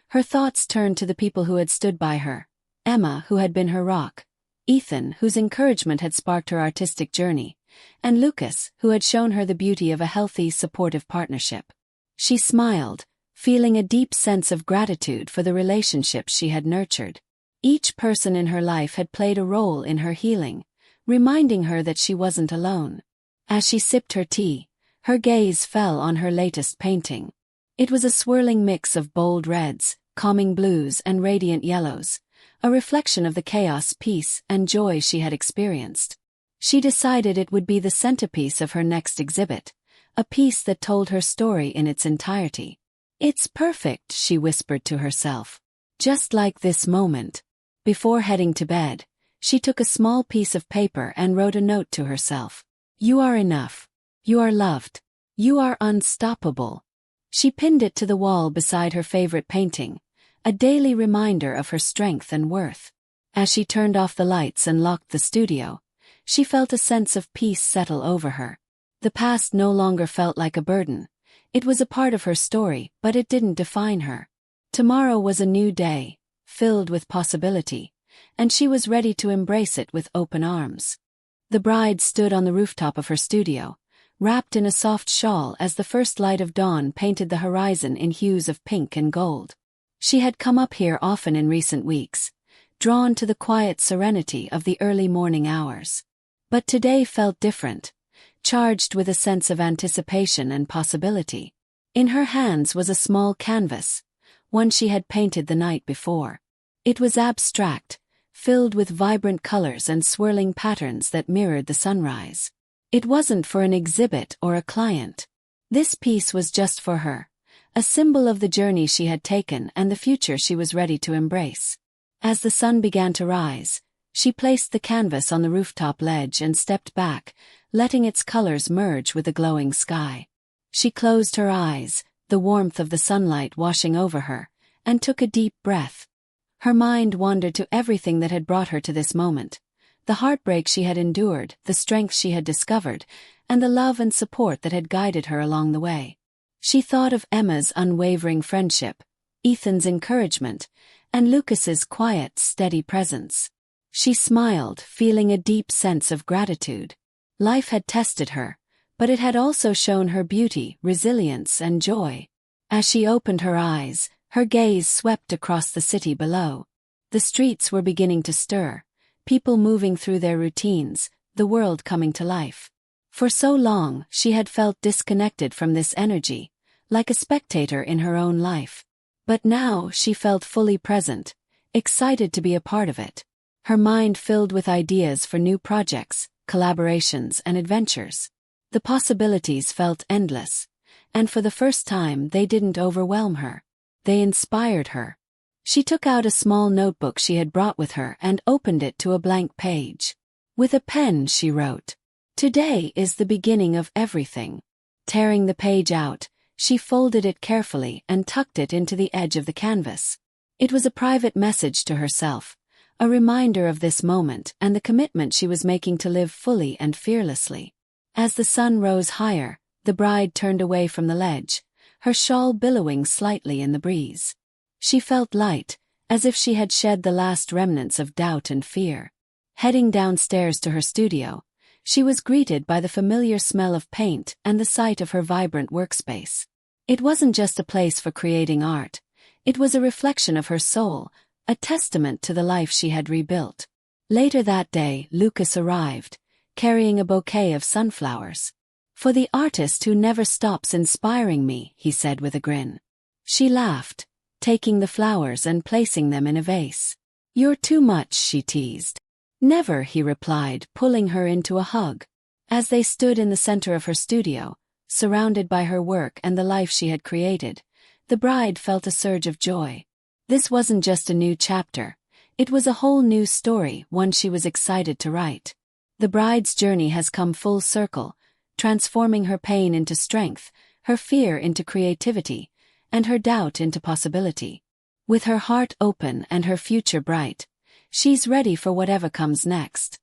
Her thoughts turned to the people who had stood by her: Emma, who had been her rock; Ethan, whose encouragement had sparked her artistic journey; and Lucas, who had shown her the beauty of a healthy, supportive partnership. She smiled, feeling a deep sense of gratitude for the relationships she had nurtured. Each person in her life had played a role in her healing, reminding her that she wasn't alone. As she sipped her tea, her gaze fell on her latest painting. It was a swirling mix of bold reds, calming blues, and radiant yellows, a reflection of the chaos, peace, and joy she had experienced. She decided it would be the centerpiece of her next exhibit, a piece that told her story in its entirety. "It's perfect," she whispered to herself. "Just like this moment." Before heading to bed, she took a small piece of paper and wrote a note to herself. "You are enough. You are loved. You are unstoppable." She pinned it to the wall beside her favorite painting, a daily reminder of her strength and worth. As she turned off the lights and locked the studio, she felt a sense of peace settle over her. The past no longer felt like a burden. It was a part of her story, but it didn't define her. Tomorrow was a new day, filled with possibility, and she was ready to embrace it with open arms. The bride stood on the rooftop of her studio, wrapped in a soft shawl as the first light of dawn painted the horizon in hues of pink and gold. She had come up here often in recent weeks, drawn to the quiet serenity of the early morning hours. But today felt different, charged with a sense of anticipation and possibility. In her hands was a small canvas, one she had painted the night before. It was abstract, filled with vibrant colors and swirling patterns that mirrored the sunrise. It wasn't for an exhibit or a client. This piece was just for her, a symbol of the journey she had taken and the future she was ready to embrace. As the sun began to rise, she placed the canvas on the rooftop ledge and stepped back, letting its colors merge with the glowing sky. She closed her eyes, the warmth of the sunlight washing over her, and took a deep breath. Her mind wandered to everything that had brought her to this moment. The heartbreak she had endured, the strength she had discovered, and the love and support that had guided her along the way. She thought of Emma's unwavering friendship, Ethan's encouragement, and Lucas's quiet, steady presence. She smiled, feeling a deep sense of gratitude. Life had tested her, but it had also shown her beauty, resilience, and joy. As she opened her eyes, her gaze swept across the city below. The streets were beginning to stir, people moving through their routines, the world coming to life. For so long, she had felt disconnected from this energy, like a spectator in her own life. But now she felt fully present, excited to be a part of it. Her mind filled with ideas for new projects, collaborations, and adventures. The possibilities felt endless, and for the first time they didn't overwhelm her. They inspired her. She took out a small notebook she had brought with her and opened it to a blank page. With a pen she wrote, "Today is the beginning of everything." Tearing the page out, she folded it carefully and tucked it into the edge of the canvas. It was a private message to herself, a reminder of this moment and the commitment she was making to live fully and fearlessly. As the sun rose higher, the bride turned away from the ledge, her shawl billowing slightly in the breeze. She felt light, as if she had shed the last remnants of doubt and fear. Heading downstairs to her studio, she was greeted by the familiar smell of paint and the sight of her vibrant workspace. It wasn't just a place for creating art, it was a reflection of her soul, a testament to the life she had rebuilt. Later that day, Lucas arrived, carrying a bouquet of sunflowers. "For the artist who never stops inspiring me," he said with a grin. She laughed, taking the flowers and placing them in a vase. "You're too much," she teased. "Never," he replied, pulling her into a hug. As they stood in the center of her studio, surrounded by her work and the life she had created, the bride felt a surge of joy. This wasn't just a new chapter, it was a whole new story, one she was excited to write. The bride's journey has come full circle, transforming her pain into strength, her fear into creativity, and her doubt into possibility. With her heart open and her future bright, she's ready for whatever comes next.